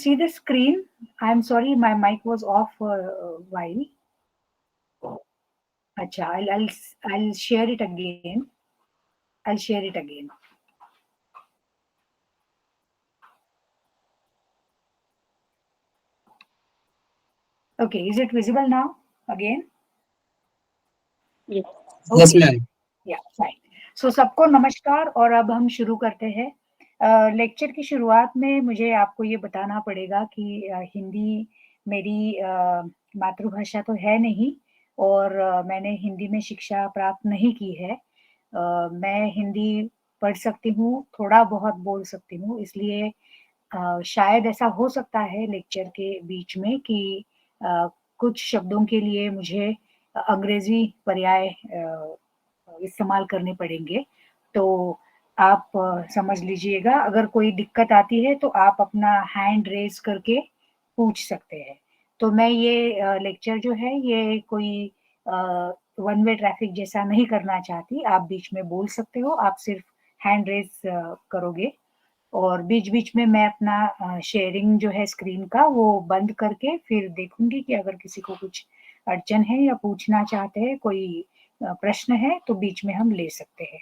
See the screen? I'm sorry, my mic was off for a while. Acha, I'll share it again. I'll share it again. Okay, is it visible now? Again? Yes. Yes, Okay, ma'am. yeah, fine. So सबको नमस्कार और अब हम शुरू करते हैं। Lecture की शुरुआत में मुझे आपको ये बताना पड़ेगा कि हिंदी मेरी मातृभाषा तो है नहीं और मैंने हिंदी में शिक्षा प्राप्त नहीं की है। मैं हिंदी पढ़ सकती हूँ, थोड़ा बहुत बोल सकती हूँ, इसलिए शायद ऐसा हो सकता है लेक्चर के बीच में कि अ, कुछ शब्दों के लिए मुझे अंग्रेजी पर्याय इस्तेमाल करने पड़ेंगे। तो आप समझ लीजिएगा, अगर कोई दिक्कत आती है तो आप अपना हैंड रेज करके पूछ सकते हैं। तो मैं ये लेक्चर जो है ये कोई वन वे ट्रैफिक जैसा नहीं करना चाहती। आप बीच में बोल सकते हो, आप सिर्फ हैंड रेज करोगे और बीच-बीच में मैं अपना शेयरिंग जो है स्क्रीन का वो बंद करके फिर देखूँगी कि अगर किसी को कुछ अड़चन है या पूछना चाहते हैं, कोई प्रश्न है तो बीच में हम ले सकते हैं।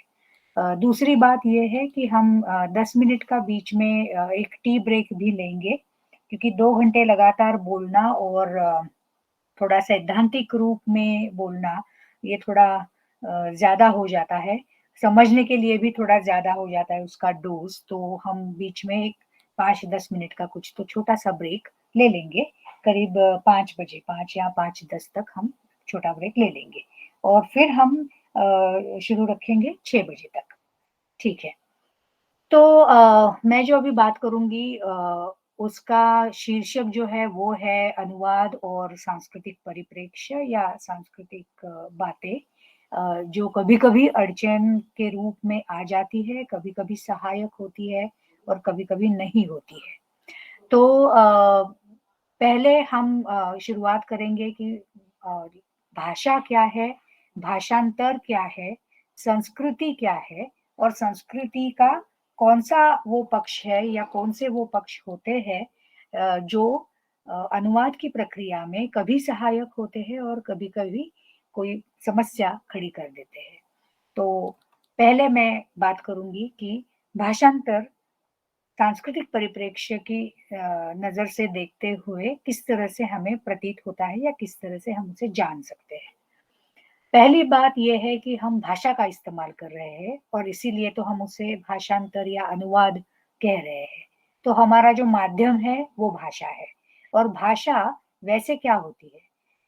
दूसरी बात ये है कि हम 10 मिनट का बीच में एक टी ब्रेक भी लेंगे क्योंकि 2 घंटे लगातार बोलना और थोड़ा सैद्धांतिक रूप में बोलना, ये थोड़ा ज़्यादा हो जाता है। समझने के लिए भी थोड़ा ज़्यादा हो जाता है उसका डोज़, तो हम बीच में एक 5-10 मिनट का कुछ तो छोटा-सा ब्रेक ले लेंगे। करीब 5 बजे, 5 या 5:10 तक हम छोटा ब्रेक ले लेंगे और फिर हम शुरू रखेंगे 6 बजे तक। ठीक है। तो मैं जो अभी बात करूँगी उसका शीर्षक जो है वो है अनुवाद और सांस्कृतिक परिप्रेक्ष्य या सांस्कृतिक बातें जो कभी-कभी अड़चन के रूप में आ जाती है, कभी-कभी सहायक होती है और कभी-कभी नहीं होती है। तो पहले हम शुरुआत करेंगे कि अ, भाषा क्या है, भाषांतर क्या है, संस्कृति क्या है और संस्कृति का कौन-सा वो पक्ष है या कौन से वो पक्ष होते हैं जो अनुवाद की प्रक्रिया में कभी सहायक होते हैं और कभी-कभी कोई समस्या खड़ी कर देते हैं। तो पहले मैं बात करूँगी कि भाषांतर सांस्कृतिक परिप्रेक्ष्य की नज़र से देखते हुए किस तरह से हमें प्रतीत होता है या किस तरह से हम उसे जान सकते हैं। पहली बात ये है कि हम भाषा का इस्तेमाल कर रहे हैं और इसीलिए तो हम उसे भाषांतर या अनुवाद कह रहे हैं। तो हमारा जो माध्यम है वो भाषा है और भाषा वैसे क्या होती है?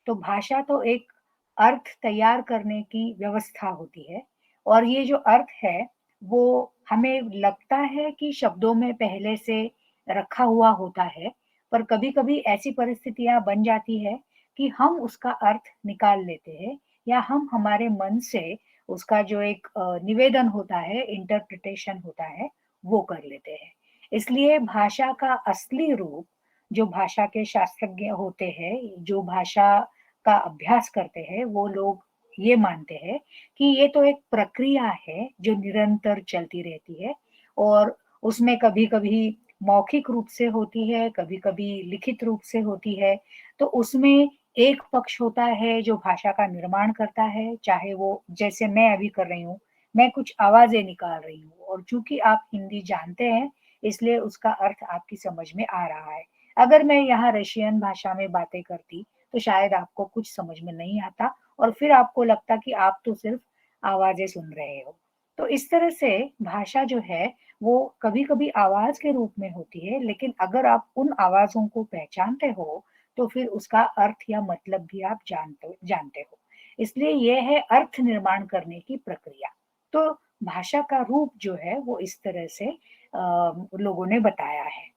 तो भाषा तो एक अर्थ तैयार करने की व्यवस्था होती है और ये जो अर्थ है वो हमें लगता है कि शब्दों में पहले से रखा हुआ होता है, पर कभी-कभी ऐसी परिस्थितियाँ बन जाती है कि हम उसका अर्थ निकाल लेते हैं या हम हमारे मन से उसका जो एक निवेदन होता है, इंटरप्रिटेशन होता है, वो कर लेते हैं। इसलिए भाषा का असली रूप जो भाषा के शास्त्रज्ञ होते हैं, जो भाषा का अभ्यास करते हैं, वो लोग ये मानते हैं कि ये तो एक प्रक्रिया है जो निरंतर चलती रहती है और उसमें कभी-कभी मौखिक रूप से होती है, कभी-कभी लिखित रूप से होती है। तो उसमें एक पक्ष होता है जो भाषा का निर्माण करता है, चाहे वो जैसे मैं अभी कर रही हूँ, मैं कुछ आवाज़ें निकाल रही हूँ और चूँकि आप हिंदी जानते हैं, इसलिए उसका अर्थ आपकी समझ में आ रहा है। अगर मैं यहाँ रशियन भाषा में बातें करती, तो शायद आपको कुछ समझ में नहीं आता और फिर आपको लगता कि आप तो सिर्फ़ आवाज़ें सुन रहे हो। तो इस तरह से भाषा जो है, वो कभी-कभी आवाज़ के रूप में होती है, लेकिन अगर आप उन आवाज़ों को पहचानते हो, तो फिर उसका अर्थ या मतलब भी आप जानते हो। इसलिए ये है अर्थ निर्माण करने की प्रक्रिया। तो भाषा का रूप जो है वो इस तरह से लोगों ने बताया है।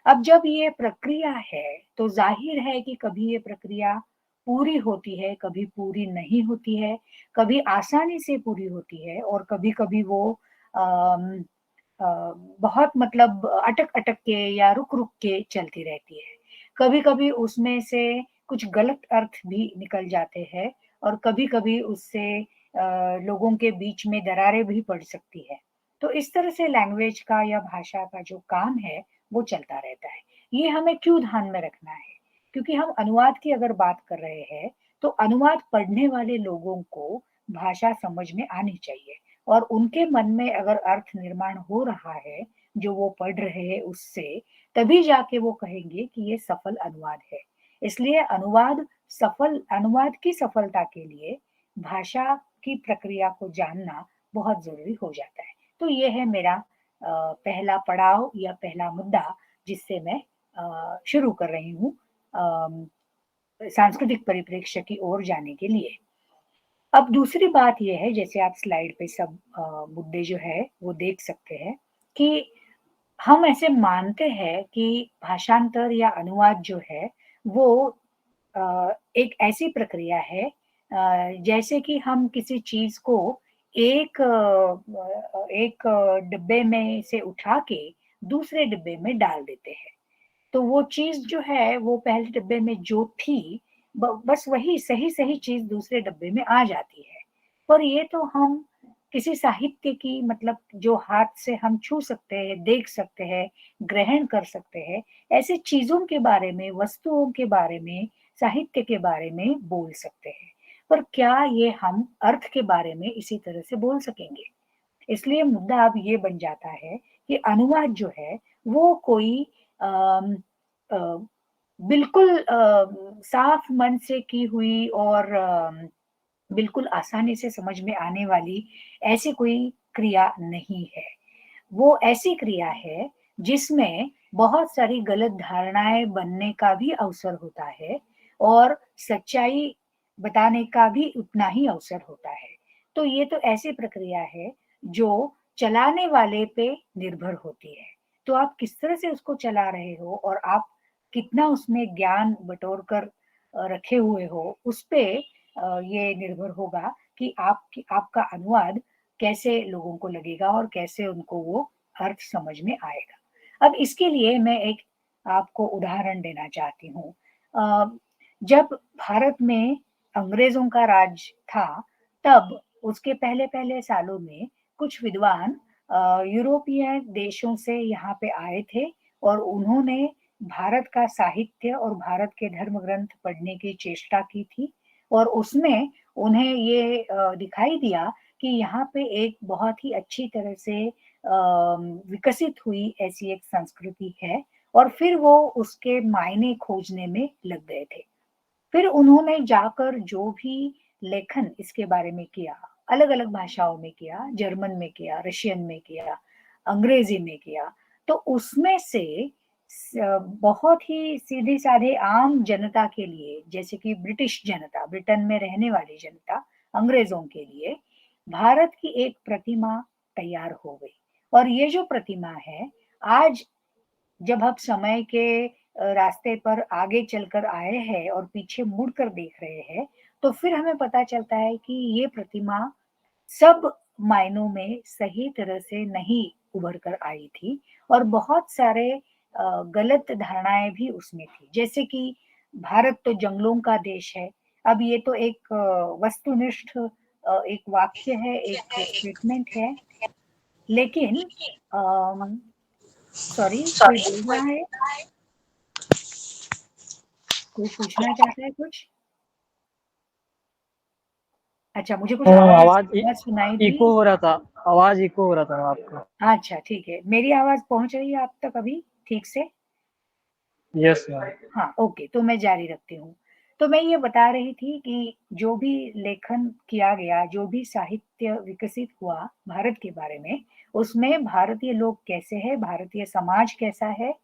अब जब ये प्रक्रिया है, तो ज़ाहिर है कि कभी ये प्रक्रिया पूरी होती है, कभी पूरी नहीं होती है, कभी आसानी से पूरी होती है और कभी-कभी वो अम, बहुत मतलब अटक-अटक के या रुक-रुक के चलती रहती है। कभी-कभी उसमें से कुछ गलत अर्थ भी निकल जाते हैं और कभी-कभी उससे लोगों के बीच में दरारें भी पड़ सकती है। तो इस तरह से लैंग्वेज का या भाषा का जो काम है, वो चलता रहता है। ये हमें क्यों ध्यान में रखना है? क्योंकि हम अनुवाद की अगर बात कर रहे हैं, तो अनुवाद पढ़ने वाले लोगों को भाषा समझ में आनी चाहिए और उनके मन में अगर अर्थ निर्माण हो रहा है, जो वो पढ़ रहे हैं उससे, तभी जाके वो कहेंगे कि ये सफल अनुवाद है। इसलिए अनुवाद की सफलता के लिए भाषा की प्रक्रिया को जानना बहुत ज़रूरी हो जाता है। तो ये है मेरा पहला पड़ाव या पहला मुद्दा जिससे मैं शुरू कर रही हूँ सांस्कृतिक परिप्रेक्ष्य की ओर जाने के लिए। अब दूसरी बात ये है जैसे आप स्लाइड पे सब मुद्दे जो है वो देख सकते हैं कि हम ऐसे मानते हैं कि भाषांतर या अनुवाद जो है वो एक ऐसी प्रक्रिया है जैसे कि हम किसी चीज़ को एक डिब्बे में से उठा के दूसरे डिब्बे में डाल देते हैं। तो वो चीज़ जो है वो पहले डिब्बे में जो थी बस वही सही-सही चीज़ दूसरे डब्बे में आ जाती है। पर ये तो हम किसी साहित्य की मतलब जो हाथ से हम छू सकते हैं, देख सकते हैं, ग्रहण कर सकते हैं, ऐसी चीज़ों के बारे में, वस्तुओं के बारे में, साहित्य के बारे में बोल सकते हैं। पर क्या ये हम अर्थ के बारे में इसी तरह से बोल सकेंगे? इसलिए मुद्दा अब ये बन जाता है कि अनुवाद जो है वो कोई अम, अ, बिल्कुल साफ मन से की हुई और बिल्कुल आसानी से समझ में आने वाली ऐसी कोई क्रिया नहीं है। वो ऐसी क्रिया है जिसमें बहुत सारी गलत धारणाएँ बनने का भी अवसर होता है और सच्चाई बताने का भी उतना ही अवसर होता है। तो ये तो ऐसी प्रक्रिया है जो चलाने वाले पे निर्भर होती है। तो आप किस तरह से उसको चला रहे हो और आप कितना उसमें ज्ञान बटोर कर रखे हुए हो, उसपे ये निर्भर होगा कि आपका अनुवाद कैसे लोगों को लगेगा और कैसे उनको वो अर्थ समझ में आएगा। अब इसके लिए मैं एक आपको उदाहरण देना चाहती हूँ। अ, जब भारत में अंग्रेज़ों का राज था, तब उसके पहले-पहले सालों में कुछ विद्वान यूरोपीय देशों से यहाँ पे आए थे और उन्होंने भारत का साहित्य और भारत के धर्म ग्रंथ पढ़ने की चेष्टा की थी और उसमें उन्हें ये दिखाई दिया कि यहाँ पे एक बहुत ही अच्छी तरह से विकसित हुई ऐसी एक संस्कृति है और फिर वो उसके मायने खोजने में लग गए थे। फिर उन्होंने जाकर जो भी लेखन इसके बारे में किया, अलग-अलग भाषाओं में किया, जर्मन में किया, रशियन में किया, अंग्रेज़ी में किया, तो उसमें से बहुत ही सीधे-साधे आम जनता के लिए, जैसे कि ब्रिटिश जनता, ब्रिटेन में रहने वाली जनता, अंग्रेज़ों के लिए, भारत की एक प्रतिमा तैयार हो गई और ये जो प्रतिमा है, आज जब हम समय के रास्ते पर आगे चलकर आए हैं और पीछे मुड़ कर देख रहे हैं, तो फिर हमें पता चलता है कि ये प्रतिमा सब मायनों में सही तरह से नहीं उभर कर आई थी और बहुत सारे गलत धारणाएँ भी उसमें थी। जैसे कि भारत तो जंगलों का देश है। अब ये तो एक वस्तुनिष्ठ एक वाक्य है, एक स्टेटमेंट है। लेकिन अम, सॉरी कोई बोल रहा है? कोई पूछना चाहता है कुछ? अच्छा, मुझे कुछ आवाज़ आवाज़ सुनाई दी। इको हो रहा था। आवाज़ इको हो रहा था आपका। अच्छा, ठीक है। मेरी आवाज़ पहुँच रही है आप तक अभी ठीक से? Yes ma'am. हाँ, ओके, तो मैं जारी रखती हूँ। तो मैं ये बता रही थी कि जो भी लेखन किया गया, जो भी साहित्य विकसित हुआ भारत के बारे में, उसमें भारतीय लोग कैसे हैं, भारतीय समाज कैसा है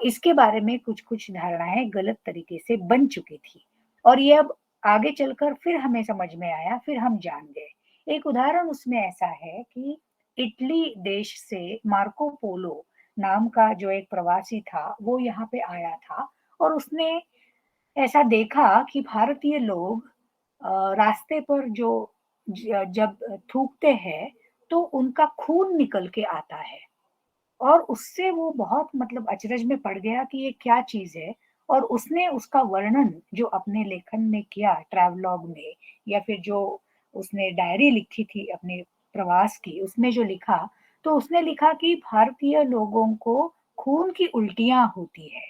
इसके बारे में कुछ-कुछ धारणाएँ गलत तरीके से बन चुकी थी और ये अब आगे चलकर फिर हमें समझ में आया, फिर हम जान गए। एक उदाहरण उसमें ऐसा है कि इटली देश से मार्को पोलो नाम का जो एक प्रवासी था, वो यहाँ पे आया था और उसने ऐसा देखा कि भारतीय लोग रास्ते पर जो जब थूकते हैं, तो उनका खून निकल के आता है और उससे वो बहुत मतलब अचरज में पड़ गया कि ये क्या चीज़ है और उसने उसका वर्णन जो अपने लेखन में किया ट्रैवलॉग में या फिर जो उसने डायरी लिखी थी अपने प्रवास की, उसमें जो लिखा, तो उसने लिखा कि भारतीय लोगों को खून की उल्टियाँ होती है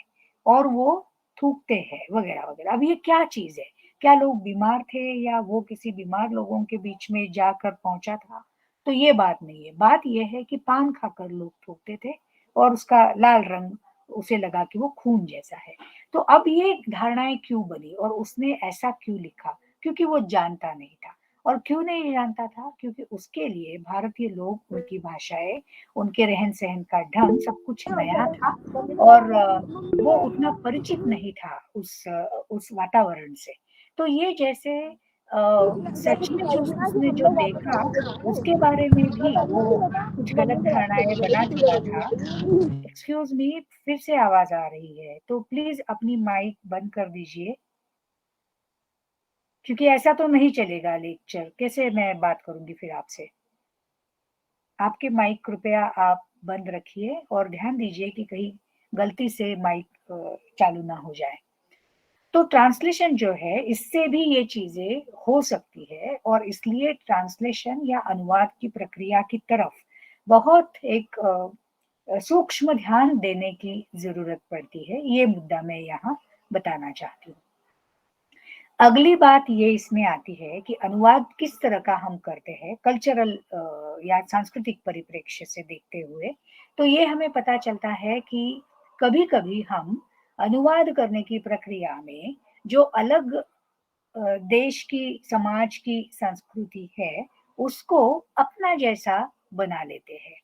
और वो थूकते हैं वगैरह-वगैरह। अब ये क्या चीज़ है? क्या लोग बीमार थे या वो किसी बीमार लोगों के बीच में जाकर पहुँचा था? तो ये बात नहीं है। बात ये है कि पान खाकर लोग थूकते थे और उसका लाल रंग उसे लगा कि वो खून जैसा है। तो अब ये धारणाएँ क्यों बनी और उसने ऐसा क्यों लिखा? क्योंकि वो जानता नहीं था। और क्यों नहीं जानता था? क्योंकि उसके लिए भारतीय लोग, उनकी भाषाएँ, उनके रहन-सहन का ढंग सब कुछ नया था और वो उतना परिचित नहीं था उस वातावरण से। तो ये जैसे सचमुच उसने जो देखा, उसके बारे में भी वो कुछ गलत धारणाएँ बना चुका था। एक्सक्यूज़ मी, फिर से आवाज़ आ रही है, तो प्लीज़ अपनी माइक बंद कर दीजिए, क्योंकि ऐसा तो नहीं चलेगा लेक्चर, कैसे मैं बात करूँगी फिर आपसे? आपके माइक कृपया आप बंद रखिए और ध्यान दीजिए कि कहीं गलती से माइक चालू ना हो जाए। तो ट्रांसलेशन जो है, इससे भी ये चीज़ें हो सकती है और इसलिए ट्रांसलेशन या अनुवाद की प्रक्रिया की तरफ बहुत एक सूक्ष्म ध्यान देने की ज़रूरत पड़ती है, ये मुद्दा मैं यहाँ बताना चाहती हूँ। अगली बात ये इसमें आती है कि अनुवाद किस तरह का हम करते हैं कल्चरल या सांस्कृतिक परिप्रेक्ष्य से देखते हुए, तो ये हमें पता चलता है कि कभी-कभी हम अनुवाद करने की प्रक्रिया में जो अलग देश की, समाज की संस्कृति है, उसको अपना जैसा बना लेते हैं।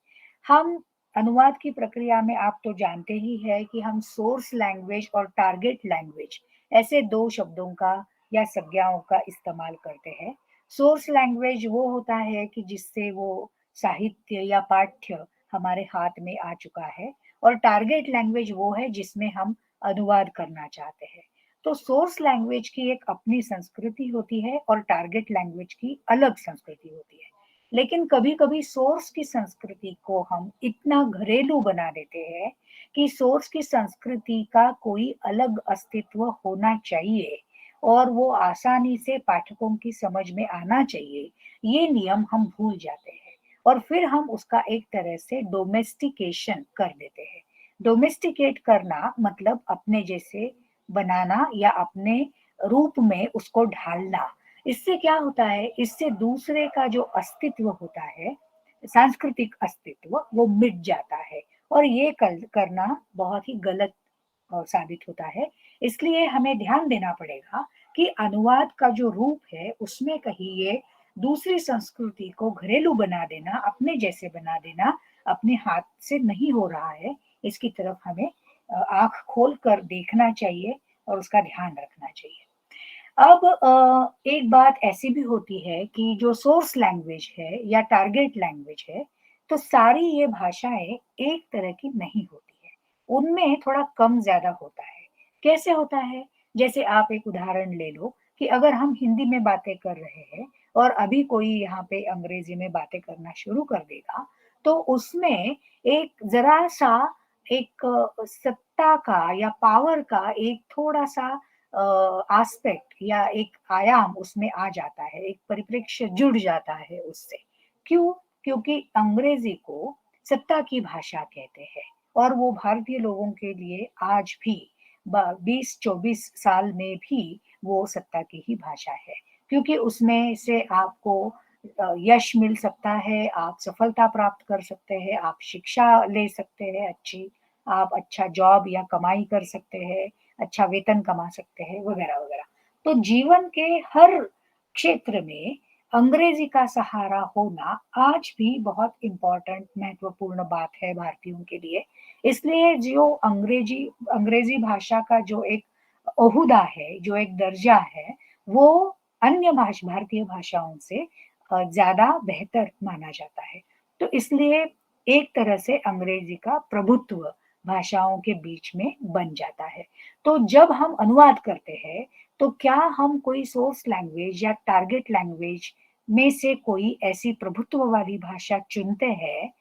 हम अनुवाद की प्रक्रिया में आप तो जानते ही हैं कि हम सोर्स लैंग्वेज और टारगेट लैंग्वेज ऐसे 2 शब्दों का या संज्ञाओं का इस्तेमाल करते हैं। सोर्स लैंग्वेज वो होता है कि जिससे वो साहित्य या पाठ्य हमारे हाथ में आ चुका है और टारगेट लैंग्वेज वो है जिसमें हम अनुवाद करना चाहते हैं। तो सोर्स लैंग्वेज की एक अपनी संस्कृति होती है और टारगेट लैंग्वेज की अलग संस्कृति होती है। लेकिन कभी-कभी सोर्स की संस्कृति को हम इतना घरेलू बना देते हैं कि सोर्स की संस्कृति का कोई अलग अस्तित्व होना चाहिए और वो आसानी से पाठकों की समझ में आना चाहिए। ये नियम हम भूल जाते हैं और फिर हम उसका एक तरह से डोमेस्टिकेशन कर देते हैं। डोमेस्टिकेट करना मतलब अपने जैसे बनाना या अपने रूप में उसको ढालना। इससे क्या होता है, इससे दूसरे का जो अस्तित्व होता है, सांस्कृतिक अस्तित्व, वो मिट जाता है और ये कल करना बहुत ही गलत साबित होता है। इसलिए हमें ध्यान देना पड़ेगा कि अनुवाद का जो रूप है, उसमें कहीं ये दूसरी संस्कृति को घरेलू बना देना, अपने जैसे बना देना, अपने हाथ से नहीं हो रहा है। इसकी तरफ हमें आँख खोल कर देखना चाहिए और उसका ध्यान रखना चाहिए। अब एक बात ऐसी भी होती है कि जो सोर्स लैंग्वेज है या टारगेट लैंग्वेज है, तो सारी ये भाषाएँ एक तरह की नहीं होती है। उनमें थोड़ा कम-ज़्यादा होता है। कैसे होता है? जैसे आप एक उदाहरण ले लो कि अगर हम हिंदी में बातें कर रहे हैं और अभी कोई यहाँ पे अंग्रेजी में बातें करना शुरू कर देगा, तो उसमें एक ज़रा-सा एक सत्ता का या पावर का एक थोड़ा-सा एस्पेक्ट या एक आयाम उसमें आ जाता है, एक परिप्रेक्ष्य जुड़ जाता है उससे। क्यों? क्योंकि अंग्रेज़ी को सत्ता की भाषा कहते हैं और वो भारतीय लोगों के लिए आज भी 20-24 साल में भी वो सत्ता की ही भाषा है। क्योंकि उसमें से आपको यश मिल सकता है, आप सफलता प्राप्त कर सकते हैं, आप शिक्षा ले सकते हैं अच्छी, आप अच्छा जॉब या कमाई कर सकते हैं, अच्छा वेतन कमा सकते हैं, वगैरह-वगैरह। तो जीवन के हर क्षेत्र में अंग्रेज़ी का सहारा होना आज भी बहुत इम्पोर्टेंट महत्वपूर्ण बात है भारतीयों के लिए। इसलिए जो अंग्रेज़ी भाषा का जो एक ओहदा है, जो एक दर्जा है, वो अन्य भारतीय भाषाओं से ज़्यादा बेहतर माना जाता है। तो इसलिए एक तरह से अंग्रेज़ी का प्रभुत्व भाषाओं के बीच में बन जाता है। तो जब हम अनुवाद करते हैं, तो क्या हम कोई सोर्स लैंग्वेज या टारगेट लैंग्वेज में से कोई ऐसी प्रभुत्व वाली भाषा चुनते हैं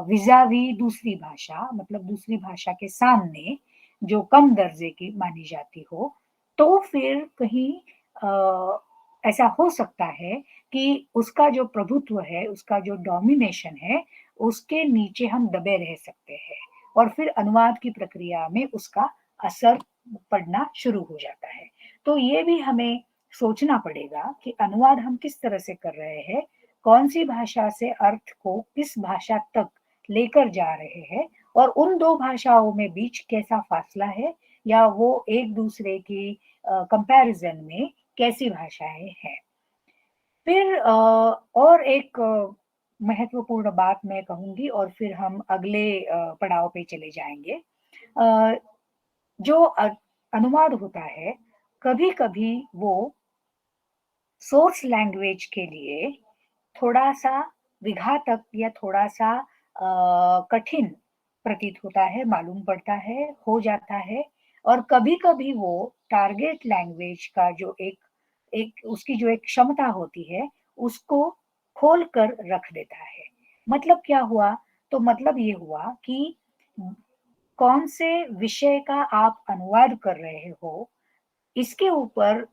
विज़ावी दूसरी भाषा मतलब दूसरी भाषा के सामने जो कम दर्जे की मानी जाती हो, तो फिर कहीं ऐसा हो सकता है कि उसका जो प्रभुत्व है, उसका जो डोमिनेशन है, उसके नीचे हम दबे रह सकते हैं और फिर अनुवाद की प्रक्रिया में उसका असर पड़ना शुरू हो जाता है। तो ये भी हमें सोचना पड़ेगा कि अनुवाद हम किस तरह से कर रहे हैं, कौन सी भाषा से अर्थ को किस भाषा तक लेकर जा रहे हैं और उन दो भाषाओं में बीच कैसा फासला है या वो एक दूसरे की कंपैरिजन में कैसी भाषाएं हैं। फिर और एक महत्वपूर्ण बात मैं कहूंगी और फिर हम अगले पड़ाव पे चले जाएंगे। अ, जो अनुवाद होता है, कभी-कभी वो सोर्स लैंग्वेज के लिए थोड़ा-सा विघातक या थोड़ा-सा कठिन प्रतीत होता है, मालूम पड़ता है, हो जाता है और कभी-कभी वो टारगेट लैंग्वेज का जो एक एक उसकी जो एक क्षमता होती है, उसको खोल कर रख देता है। मतलब क्या हुआ? तो मतलब ये हुआ कि कौन से विषय का आप अनुवाद कर रहे हो, इसके ऊपर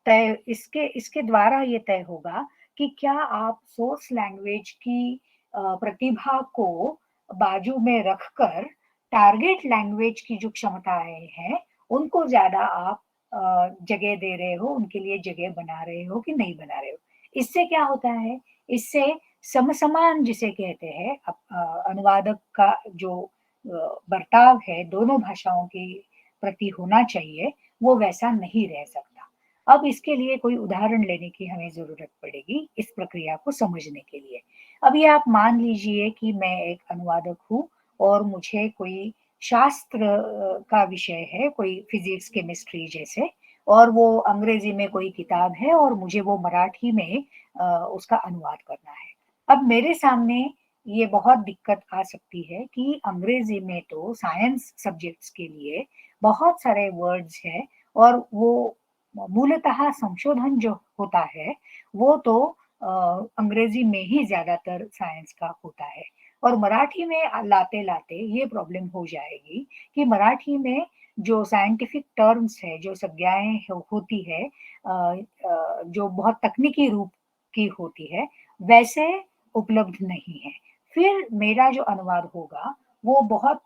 तय इसके इसके द्वारा ये तय होगा कि क्या आप सोर्स लैंग्वेज की प्रतिभा को बाजू में रखकर टारगेट लैंग्वेज की जो क्षमताएं हैं उनको ज्यादा आप जगह दे रहे हो, उनके लिए जगह बना रहे हो कि नहीं बना रहे हो। इससे क्या होता है, इससे समसमान जिसे कहते हैं अनुवादक का जो बर्ताव है दोनों भाषाओं के प्रति होना चाहिए, वो वैसा नहीं रह सकता। अब इसके लिए कोई उदाहरण लेने की हमें ज़रूरत पड़ेगी इस प्रक्रिया को समझने के लिए। अभी आप मान लीजिए कि मैं एक अनुवादक हूँ और मुझे कोई शास्त्र का विषय है, कोई फिज़िक्स, केमिस्ट्री जैसे और वो अंग्रेज़ी में कोई किताब है और मुझे वो मराठी में उसका अनुवाद करना है। अब मेरे सामने ये बहुत दिक्कत आ सकती है कि अंग्रेज़ी में तो साइंस सब्जेक्ट्स के लिए बहुत सारे वर्ड्स हैं और वो मूलतः संशोधन जो होता है वो तो अंग्रेजी में ही ज्यादातर साइंस का होता है और मराठी में लाते लाते ये प्रॉब्लम हो जाएगी कि मराठी में जो साइंटिफिक टर्म्स है, जो संज्ञाएं होती है, जो बहुत तकनीकी रूप की होती है, वैसे उपलब्ध नहीं है। फिर मेरा जो अनुवाद होगा वो बहुत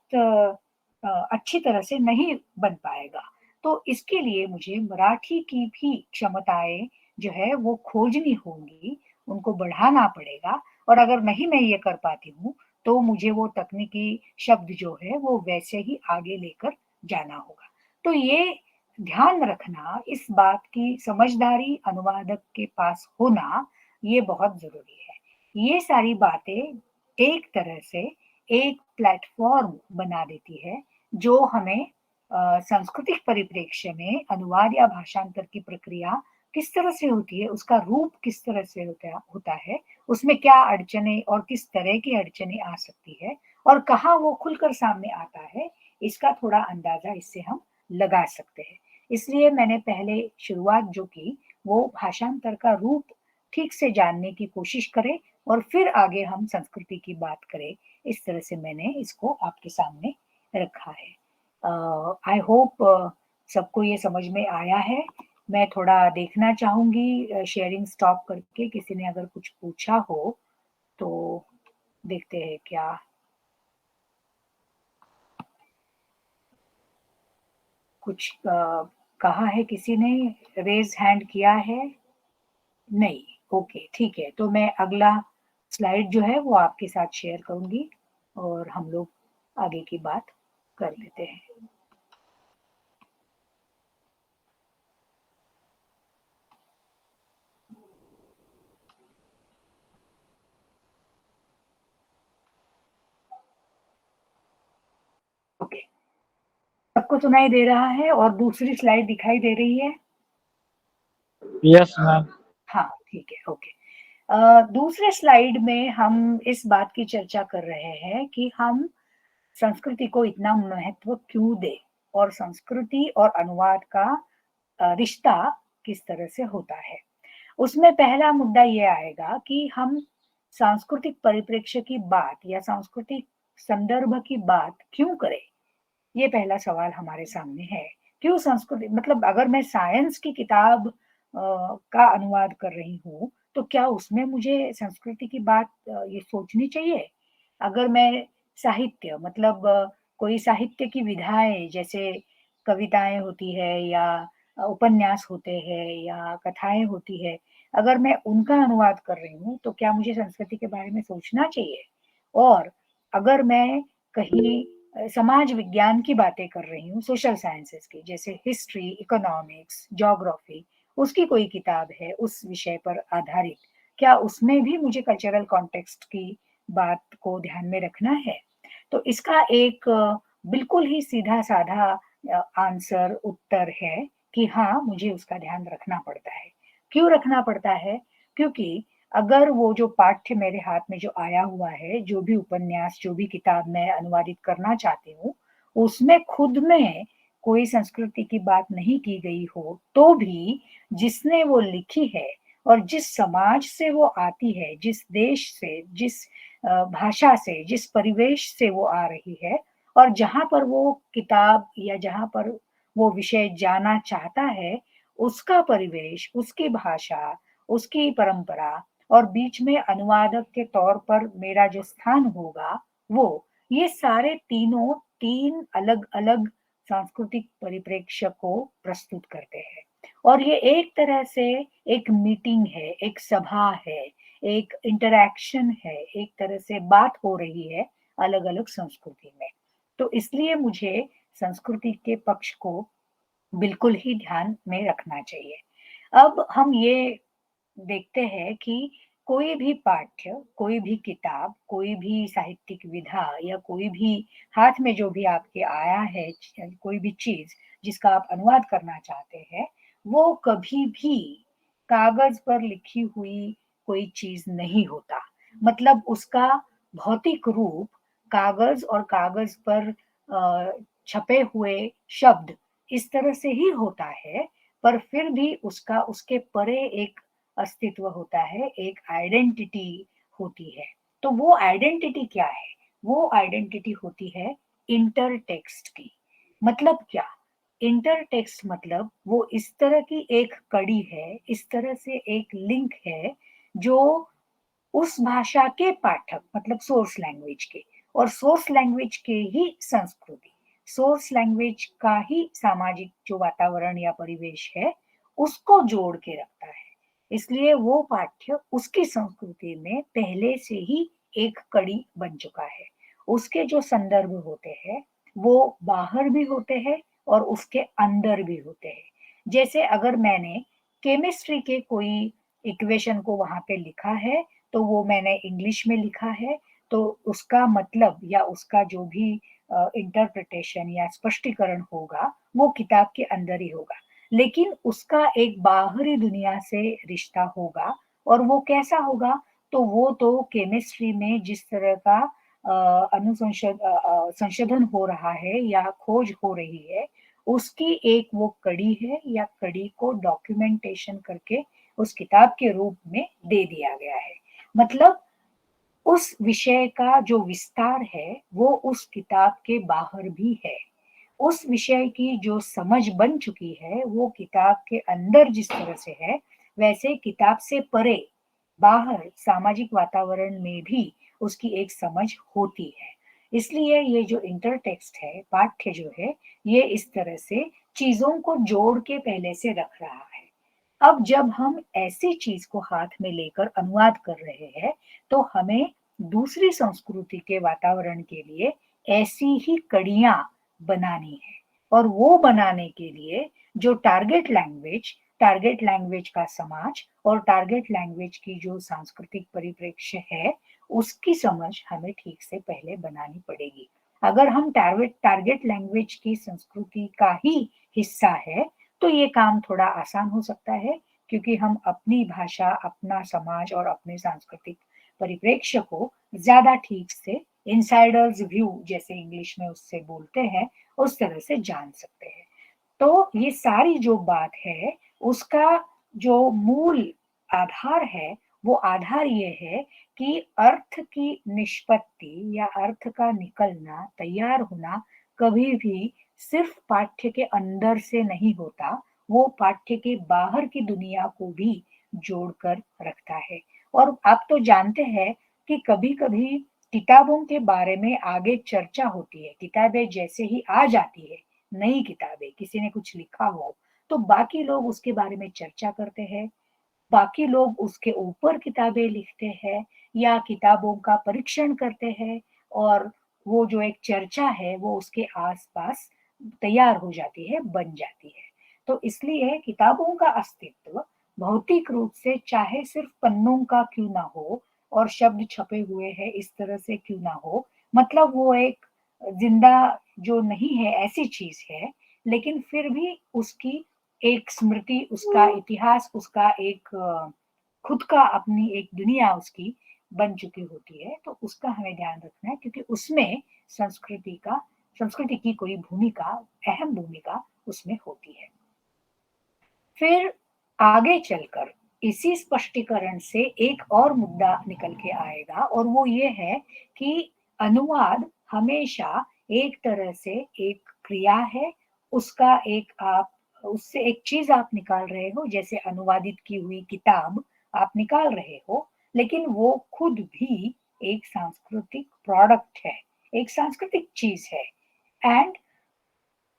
अच्छी तरह से नहीं बन पाएगा। तो इसके लिए मुझे मराठी की भी क्षमताएं जो है वो खोजनी होंगी, उनको बढ़ाना पड़ेगा और अगर नहीं मैं ये कर पाती हूँ तो मुझे वो तकनीकी शब्द जो है वो वैसे ही आगे लेकर जाना होगा। तो ये ध्यान रखना, इस बात की समझदारी अनुवादक के पास होना ये बहुत जरूरी है। ये सारी बातें एक तरह से एक प्लेटफॉर्म बना देती है जो हमें सांस्कृतिक परिप्रेक्ष्य में अनुवाद या भाषांतर की प्रक्रिया किस तरह से होती है, उसका रूप किस तरह से होता है, उसमें क्या अड़चने और किस तरह की अड़चने आ सकती है और कहाँ वो खुलकर सामने आता है, इसका थोड़ा अंदाजा इससे हम लगा सकते हैं। इसलिए मैंने पहले शुरुआत जो की वो भाषांतर का रूप ठीक से जानने की कोशिश करें और फिर आगे हम संस्कृति की बात करें। इस तरह से मैंने इसको आपके सामने रखा है। आई होप सबको ये समझ में आया है। मैं थोड़ा देखना चाहूंगी शेयरिंग स्टॉप करके किसी ने अगर कुछ पूछा हो तो देखते हैं क्या। कुछ कहा है किसी ने, रेज हैंड किया है? नहीं। ओके, ठीक है, तो मैं अगला स्लाइड जो है वो आपके साथ शेयर करूंगी और हम लोग आगे की बात कर लेते हैं। ओके, सबको सुनाई दे रहा है और दूसरी स्लाइड दिखाई दे रही है? Yes ma'am. हाँ, ठीक है, ओके। दूसरे स्लाइड में हम इस बात की चर्चा कर रहे हैं कि हम संस्कृति को इतना महत्व क्यों दें और संस्कृति और अनुवाद का रिश्ता किस तरह से होता है। उसमें पहला मुद्दा ये आएगा कि हम सांस्कृतिक परिप्रेक्ष्य की बात या सांस्कृतिक संदर्भ की बात क्यों करें? ये पहला सवाल हमारे सामने है। क्यों संस्कृति, मतलब अगर मैं साइंस की किताब का अनुवाद कर रही हूँ, तो क्या उसमें मुझे संस्कृति की बात ये सोचनी चाहिए? अगर मैं साहित्य मतलब कोई साहित्य की विधाएँ जैसे कविताएँ होती है या उपन्यास होते हैं या कथाएँ होती है, अगर मैं उनका अनुवाद कर रही हूँ, तो क्या मुझे संस्कृति के बारे में सोचना चाहिए? और अगर मैं कहीं समाज विज्ञान की बातें कर रही हूँ, सोशल साइंसेज़ की, जैसे हिस्ट्री, इकोनॉमिक्स, ज्योग्राफी, उसकी कोई किताब है उस विषय पर आधारित, क्या उसमें भी मुझे कल्चरल कॉन्टेक्स्ट की बात को ध्यान में रखना है? तो इसका एक बिल्कुल ही सीधा-साधा आंसर उत्तर है कि हाँ, मुझे उसका ध्यान रखना पड़ता है। क्यों रखना पड़ता है? क्योंकि अगर वो जो पाठ्य मेरे हाथ में जो आया हुआ है, जो भी उपन्यास, जो भी किताब मैं अनुवादित करना चाहती हूँ, उसमें खुद में कोई संस्कृति की बात नहीं की गई हो, तो भी जिसने वो लिखी है और जिस समाज से वो आती है, जिस देश से, जिस भाषा से, जिस परिवेश से वो आ रही है और जहाँ पर वो किताब या जहाँ पर वो विषय जाना चाहता है, उसका परिवेश, उसकी भाषा, उसकी परंपरा और बीच में अनुवादक के तौर पर मेरा जो स्थान होगा, वो, ये सारे तीनों 3 अलग-अलग सांस्कृतिक परिप्रेक्ष्य को प्रस्तुत करते हैं। और ये एक तरह से एक मीटिंग है, एक सभा है, एक इंटरैक्शन है, एक तरह से बात हो रही है अलग-अलग संस्कृति में। तो इसलिए मुझे संस्कृति के पक्ष को बिल्कुल ही ध्यान में रखना चाहिए। अब हम ये देखते हैं कि कोई भी पाठ्य, कोई भी किताब, कोई भी साहित्यिक विधा या कोई भी हाथ में जो भी आपके आया है कोई भी चीज़ जिसका आप अनुवाद करना चाहते हैं, वो कभी भी कागज़ पर लिखी हुई कोई चीज़ नहीं होता। मतलब उसका भौतिक रूप कागज़ और कागज़ पर छपे हुए शब्द इस तरह से ही होता है, पर फिर भी उसका उसके परे एक अस्तित्व होता है, एक आइडेंटिटी होती है। तो वो आइडेंटिटी क्या है? वो आइडेंटिटी होती है इंटरटेक्स्ट की। मतलब क्या? इंटरटेक्स्ट मतलब वो इस तरह की एक कड़ी है, इस तरह से एक लिंक है, जो उस भाषा के पाठक मतलब सोर्स लैंग्वेज के और सोर्स लैंग्वेज के ही संस्कृति, सोर्स लैंग्वेज का ही सामाजिक जो वातावरण या परिवेश है, उसको जोड़ के रखता है। इसलिए वो पाठ्य उसकी संस्कृति में पहले से ही एक कड़ी बन चुका है। उसके जो संदर्भ होते हैं, वो बाहर भी होते हैं और उसके अंदर भी होते हैं। जैसे अगर मैंने केमिस्ट्री के कोई इक्वेशन को वहाँ पे लिखा है, तो वो मैंने इंग्लिश में लिखा है, तो उसका मतलब या उसका जो भी इंटरप्रिटेशन या स्पष्टीकरण होगा, वो किताब के अंदर ही होगा। लेकिन उसका एक बाहरी दुनिया से रिश्ता होगा और वो कैसा होगा? तो वो तो केमिस्ट्री में जिस तरह का संशोधन हो रहा है या खोज हो रही है, उसकी एक वो कड़ी है या कड़ी को डॉक्यूमेंटेशन करके उस किताब के रूप में दे दिया गया है। मतलब उस विषय का जो विस्तार है, वो उस किताब के बाहर भी है। उस विषय की जो समझ बन चुकी है, वो किताब के अंदर जिस तरह से है, वैसे किताब से परे, बाहर सामाजिक वातावरण में भी उसकी एक समझ होती है। इसलिए ये जो इंटरटेक्स्ट है, पाठ्य जो है, ये इस तरह से चीज़ों को जोड़ के पहले से रख रहा है। अब जब हम ऐसी चीज को हाथ में लेकर अनुवाद कर रहे हैं, तो हमें दूसरी संस्कृति के वातावरण के लिए ऐसी ही कड़ियां बनानी है और वो बनाने के लिए जो टारगेट लैंग्वेज का समाज और टारगेट लैंग्वेज की जो सांस्कृतिक परिप्रेक्ष्य है, उसकी समझ हमें ठीक से पहले बनानी पड़ेगी। अगर हम टारगेट लैंग्वेज की संस्कृति का ही हिस्सा है, तो ये काम थोड़ा आसान हो सकता है क्योंकि हम अपनी भाषा, अपना समाज और अपने सांस्कृतिक परिप्रेक्ष्य को ज़्यादा ठीक से इनसाइडर्स व्यू जैसे इंग्लिश में उससे बोलते हैं, उस तरह से जान सकते हैं। तो ये सारी जो बात है, उसका जो मूल आधार है, वो आधार ये है कि अर्थ की निष्पत्ति या अर्थ का निकलना, तैयार होना कभी भी सिर्फ पाठ्य के अंदर से नहीं होता, वो पाठ्य के बाहर की दुनिया को भी जोड़कर रखता है। और आप तो जानते हैं कि कभी-कभी किताबों के बारे में आगे चर्चा होती है। किताबें जैसे ही आ जाती है, नई किताबें, किसी ने कुछ लिखा हो, तो बाकी लोग उसके बारे में चर्चा करते हैं, बाकी लोग उसके ऊपर किताबें लिखते हैं या किताबों का परीक्षण करते हैं, और वो जो एक चर्चा है वो उसके आसपास तैयार हो जाती है, बन जाती है। तो इसलिए किताबों का अस्तित्व भौतिक रूप से चाहे सिर्फ पन्नों का क्यों ना हो और शब्द छपे हुए हैं इस तरह से क्यों ना हो, मतलब वो एक जिंदा जो नहीं है ऐसी चीज है, लेकिन फिर भी उसकी एक स्मृति, उसका इतिहास, उसका एक खुद का अपनी एक दुनिया उसकी बन चुकी होती है। तो उसका हमें ध्यान रखना है, क्योंकि उसमें संस्कृति की कोई भूमिका, अहम भूमिका उसमें होती है। फिर आगे चलकर इसी स्पष्टीकरण से एक और मुद्दा निकल के आएगा, और वो ये है कि अनुवाद हमेशा एक तरह से एक क्रिया है, उसका एक आप उससे एक चीज आप निकाल रहे हो, जैसे अनुवादित की हुई किताब आप निकाल रहे हो, लेकिन वो खुद भी एक सांस्कृतिक प्रोडक्ट है, एक सांस्कृतिक चीज है। एंड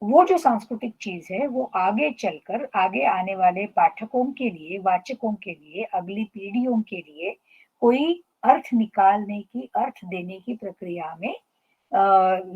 वो जो सांस्कृतिक चीज है वो आगे चलकर आगे आने वाले पाठकों के लिए, वाचकों के लिए, अगली पीढ़ियों के लिए कोई अर्थ निकालने की, अर्थ देने की प्रक्रिया में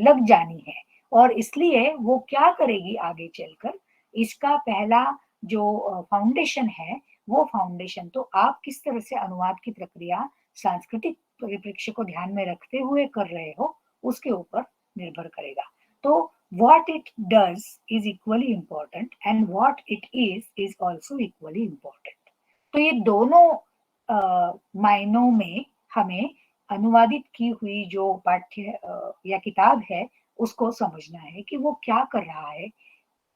लग जानी है। और इसलिए वो क्या करेगी आगे चलकर, इसका पहला जो फाउंडेशन है, वो फाउंडेशन तो आप किस तरह से अनुवाद की प्रक्रिया सांस्कृतिक परिप्रेक्ष्य को ध्यान में रखते हुए कर रहे हो, उसके ऊपर निर्भर करेगा। तो what it does is equally important and what it is also equally important। तो ये दोनों मायनों में हमें अनुवादित की हुई जो पाठ्य या किताब है उसको समझना है कि वो क्या कर रहा है,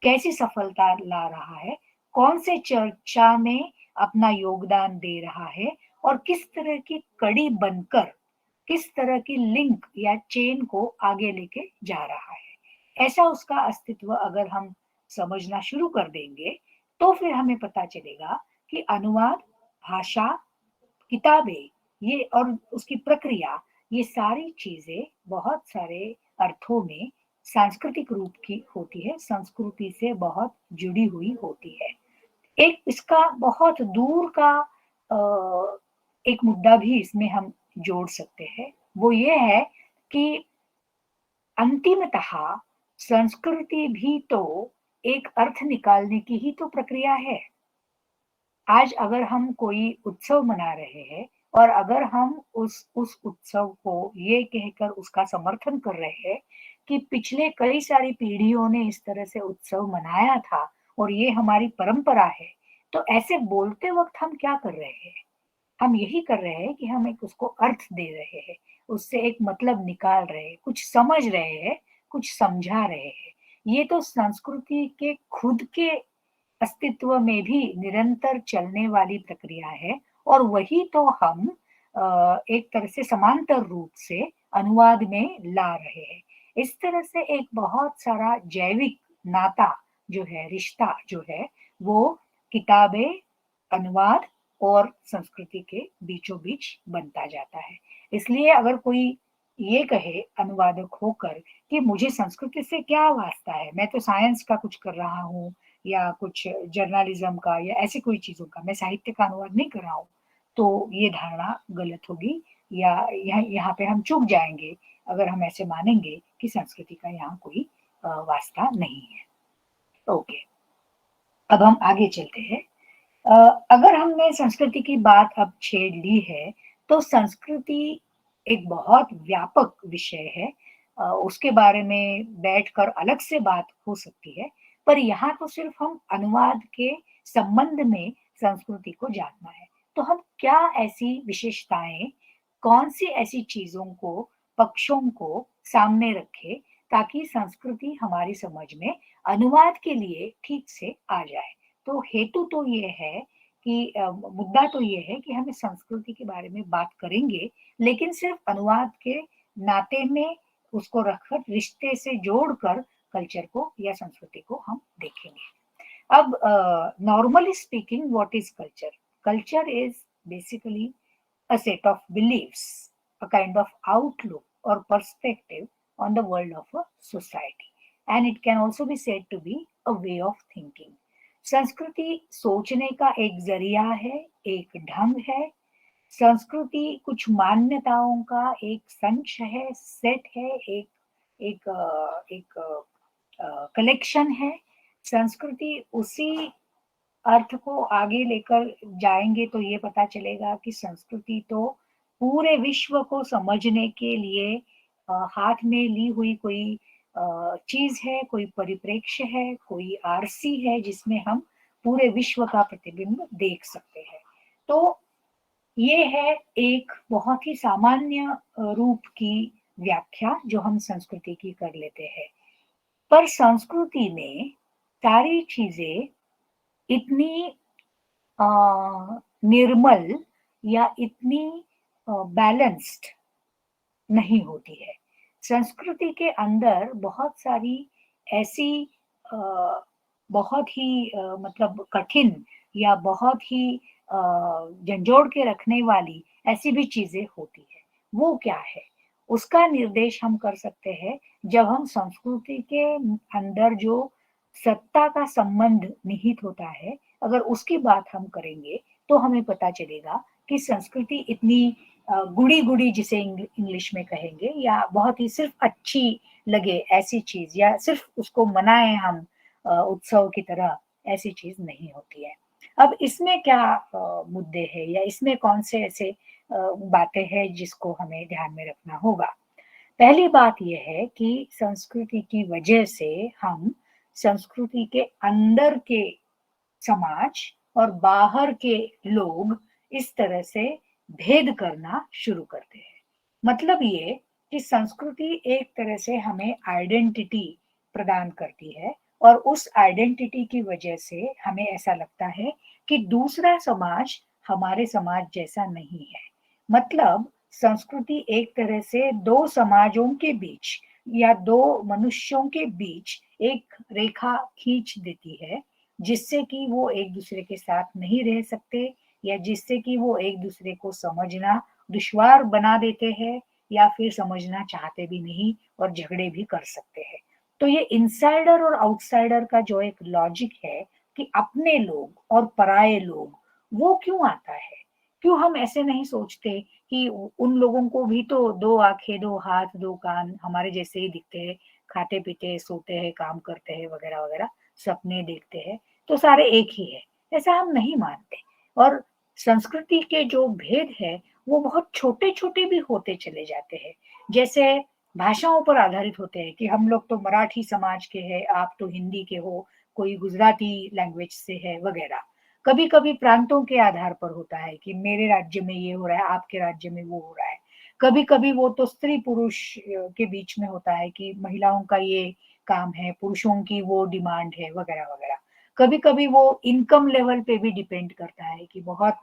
कैसी सफलता ला रहा है, कौन से चर्चा में अपना योगदान दे रहा है, और किस तरह की कड़ी बनकर, किस तरह की लिंक या चेन को आगे लेके जा रहा है। ऐसा उसका अस्तित्व अगर हम समझना शुरू कर देंगे, तो फिर हमें पता चलेगा कि अनुवाद, भाषा, किताबें, ये और उसकी प्रक्रिया, ये सारी चीजें बहुत सारे अर्थों में सांस्कृतिक रूप की होती है, संस्कृति से बहुत जुड़ी हुई होती है। एक इसका बहुत दूर का एक मुद्दा भी इसमें हम जोड़ सकते हैं, वो ये है कि अंतिमतः संस्कृति भी तो एक अर्थ निकालने की ही तो प्रक्रिया है। आज अगर हम कोई उत्सव मना रहे हैं और अगर हम उस उत्सव को ये कहकर उसका समर्थन कर रहे हैं कि पिछले कई सारी पीढ़ियों ने इस तरह से उत्सव मनाया था और ये हमारी परंपरा है, तो ऐसे बोलते वक्त हम क्या कर रहे हैं? हम यही कर रहे हैं कि हम एक उसको अर्थ दे रहे हैं, उससे एक मतलब निकाल रहे हैं, कुछ समझ रहे हैं, कुछ समझा रहे हैं। ये तो संस्कृति के खुद के अस्तित्व में भी निरंतर चलने वाली प्रक्रिया है, और वही तो हम एक तरह से समांतर रूप से अनुवाद में ला रहे हैं। इस तरह से एक बहुत सारा जैविक नाता जो है, रिश्ता जो है, वो किताबें, अनुवाद और संस्कृति के बीचों बीच बनता जाता है। इसलिए अगर कोई ये कहे अनुवादक होकर कि मुझे संस्कृति से क्या वास्ता है, मैं तो साइंस का कुछ कर रहा हूँ या कुछ जर्नलिज्म का या ऐसी कोई चीजों का, मैं साहित्य का अनुवाद नहीं कर रहा हूँ, तो ये धारणा गलत होगी, या यहाँ पे हम चूक जाएंगे अगर हम ऐसे मानेंगे कि संस्कृति का यहाँ कोई वास्ता नहीं है। ओके, अब हम आगे चलते हैं। अगर हमने संस्कृति की बात अब छेड़ ली है, तो संस्कृति एक बहुत व्यापक विषय है। उसके बारे में बैठकर अलग से बात हो सकती है, पर यहाँ तो सिर्फ हम अनुवाद के संबंध में संस्कृति को जानना है। तो हम क्या ऐसी विशेषताएं, कौन सी ऐसी चीजों को, पक्षों को सामने रखे ताकि संस्कृति हमारी समझ में अनुवाद के लिए ठीक से आ जाए। तो हेतु तो ये है कि मुद्दा तो ये है कि हमें संस्कृति के बारे में बात करेंगे, लेकिन सिर्फ अनुवाद के नाते में उसको रखकर, रिश्ते से जोड़कर कल्चर को या संस्कृति को हम देखेंगे। अब normally speaking, what is culture? Culture is basically a set of beliefs, a kind of outlook or perspective on the world of a society. And it can also be said to be a way of thinking. संस्कृति सोचने का एक जरिया है, एक ढंग है। संस्कृति कुछ मान्यताओं का एक संच है, सेट है, एक कलेक्शन है। संस्कृति उसी अर्थ को आगे लेकर जाएंगे तो ये पता चलेगा कि संस्कृति तो पूरे विश्व को समझने के लिए हाथ में ली हुई कोई चीज है, कोई परिप्रेक्ष्य है, कोई आरसी है जिसमें हम पूरे विश्व का प्रतिबिंब देख सकते हैं। तो ये है एक बहुत ही सामान्य रूप की व्याख्या जो हम संस्कृति की कर लेते हैं। पर संस्कृति में सारी चीजें इतनी निर्मल या इतनी बैलेंस्ड नहीं होती है। संस्कृति के अंदर बहुत सारी ऐसी बहुत ही मतलब कठिन या बहुत ही झंझोड़ के रखने वाली ऐसी भी चीजें होती है। वो क्या है? उसका निर्देश हम कर सकते हैं जब हम संस्कृति के अंदर जो सत्ता का संबंध निहित होता है, अगर उसकी बात हम करेंगे तो हमें पता चलेगा कि संस्कृति इतनी गुड़ी गुड़ी जिसे इंग्लिश में कहेंगे, या बहुत ही सिर्फ अच्छी लगे ऐसी चीज, या सिर्फ उसको मनाएं हम उत्सव की तरह, ऐसी चीज नहीं होती है। अब इसमें क्या मुद्दे हैं या इसमें कौन से ऐसे बातें हैं जिसको हमें ध्यान में रखना होगा? पहली बात यह है कि संस्कृति की वजह से हम संस्कृति के अंदर के समाज और बाहर के लोग इस तरह से भेद करना शुरू करते हैं। मतलब ये कि संस्कृति एक तरह से हमें आइडेंटिटी प्रदान करती है और उस आइडेंटिटी की वजह से हमें ऐसा लगता है कि दूसरा समाज हमारे समाज जैसा नहीं है। मतलब संस्कृति एक तरह से दो समाजों के बीच या दो मनुष्यों के बीच एक रेखा खींच देती है, जिससे कि वो एक दूसरे के साथ नहीं रह सकते, या जिससे कि वो एक दूसरे को समझना दुश्वार बना देते हैं, या फिर समझना चाहते भी नहीं और झगड़े भी कर सकते हैं। तो ये इनसाइडर और आउटसाइडर का जो एक लॉजिक है कि अपने लोग और पराये लोग, वो क्यों आता है? क्यों हम ऐसे नहीं सोचते कि उन लोगों को भी तो दो आंखें, दो हाथ, दो कान हमारे जैसे ही दिखते हैं, खाते पीते सोते हैं, काम करते हैं, वगैरह वगैरह, सपने देखते हैं, तो सारे एक ही है। ऐसा हम नहीं मानते। और संस्कृति के जो भेद है वो बहुत छोटे छोटे भी होते चले जाते हैं। जैसे भाषाओं पर आधारित होते हैं कि हम लोग तो मराठी समाज के हैं, आप तो हिंदी के हो, कोई गुजराती लैंग्वेज से है, वगैरह। कभी कभी प्रांतों के आधार पर होता है कि मेरे राज्य में ये हो रहा है, आपके राज्य में वो हो रहा है। कभी कभी वो तो स्त्री पुरुष के बीच में होता है कि महिलाओं का ये काम है, पुरुषों की वो डिमांड है, वगैरह वगैरह। कभी कभी वो इनकम लेवल पे भी डिपेंड करता है कि बहुत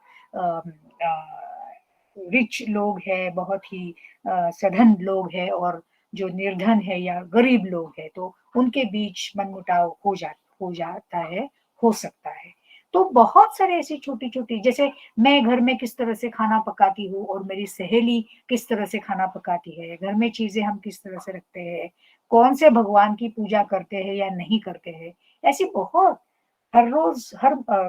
रिच लोग हैं, बहुत ही सधन लोग हैं, और जो निर्धन है या गरीब लोग हैं, तो उनके बीच मनमुटाव हो जाता है, हो सकता है। तो बहुत सारे ऐसी छोटी छोटी, जैसे मैं घर में किस तरह से खाना पकाती हूँ और मेरी सहेली किस तरह से खाना पकाती है, घर में चीजें हम किस तरह से रखते हैं, कौन से भगवान की पूजा करते हैं या नहीं करते हैं, ऐसी बहुत हर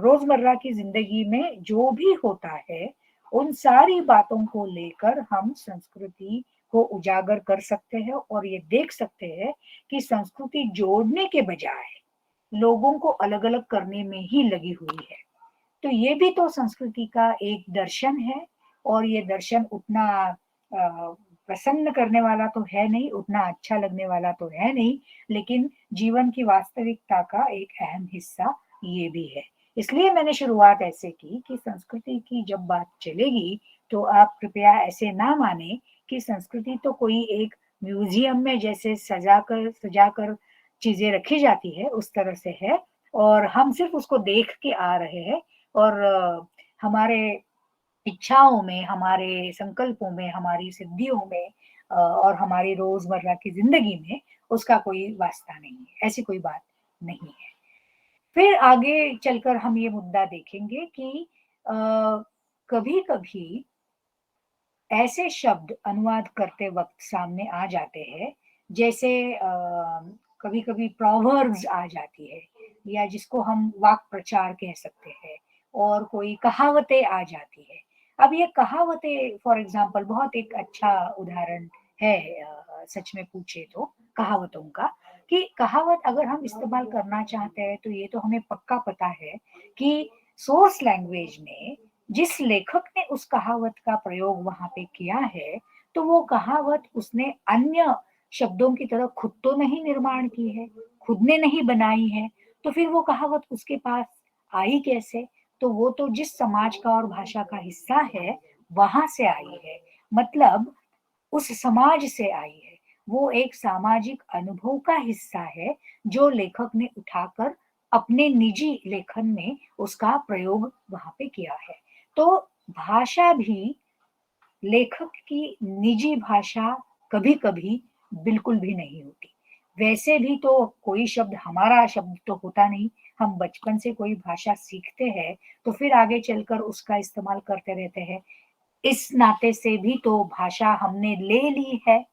रोजमर्रा की जिंदगी में जो भी होता है, उन सारी बातों को लेकर हम संस्कृति को उजागर कर सकते हैं और ये देख सकते हैं कि संस्कृति जोड़ने के बजाय लोगों को अलग अलग करने में ही लगी हुई है। तो ये भी तो संस्कृति का एक दर्शन है, और ये दर्शन उतना प्रसन्न करने वाला तो है नहीं, उतना अच्छा लगने वाला तो है नहीं, लेकिन जीवन की वास्तविकता का एक अहम हिस्सा ये भी है। इसलिए मैंने शुरुआत ऐसे की कि संस्कृति की जब बात चलेगी तो आप कृपया ऐसे ना माने कि संस्कृति तो कोई एक म्यूजियम में जैसे सजाकर चीजें रखी जाती है उस तरह से है, और हम सिर्फ उसको देख के आ रहे हैं, और हमारे इच्छाओं में, हमारे संकल्पों में, हमारी सिद्धियों में और हमारी रोजमर्रा की जिंदगी में उसका कोई वास्ता नहीं है। ऐसी कोई बात नहीं है। फिर आगे चलकर हम ये मुद्दा देखेंगे कि कभी कभी ऐसे शब्द अनुवाद करते वक्त सामने आ जाते हैं, जैसे कभी कभी प्रोवर्ब्स आ जाती है, या जिसको हम वाक प्रचार कह सकते हैं, और कोई कहावतें आ जाती है। अब ये कहावतें फॉर एग्जाम्पल बहुत एक अच्छा उदाहरण है, सच में पूछे तो कहावतों का, कि कहावत अगर हम इस्तेमाल करना चाहते हैं तो ये तो हमें पक्का पता है कि सोर्स लैंग्वेज में जिस लेखक ने उस कहावत का प्रयोग वहां पे किया है, तो वो कहावत उसने अन्य शब्दों की तरह खुद तो नहीं निर्माण की है, खुद ने नहीं बनाई है, तो फिर वो कहावत उसके पास आई कैसे? तो वो तो जिस समाज का और भाषा का हिस्सा है वहां से आई है, मतलब उस समाज से आई है। वो एक सामाजिक अनुभव का हिस्सा है जो लेखक ने उठाकर अपने निजी लेखन में उसका प्रयोग वहां पे किया है। तो भाषा भी, लेखक की निजी भाषा कभी कभी बिल्कुल भी नहीं होती। वैसे भी तो कोई शब्द हमारा शब्द तो होता नहीं, हम बचपन से कोई भाषा सीखते हैं तो फिर आगे चलकर उसका इस्तेमाल करते रहते हैं। इस नाते से भी तो भाषा हमने ले ली है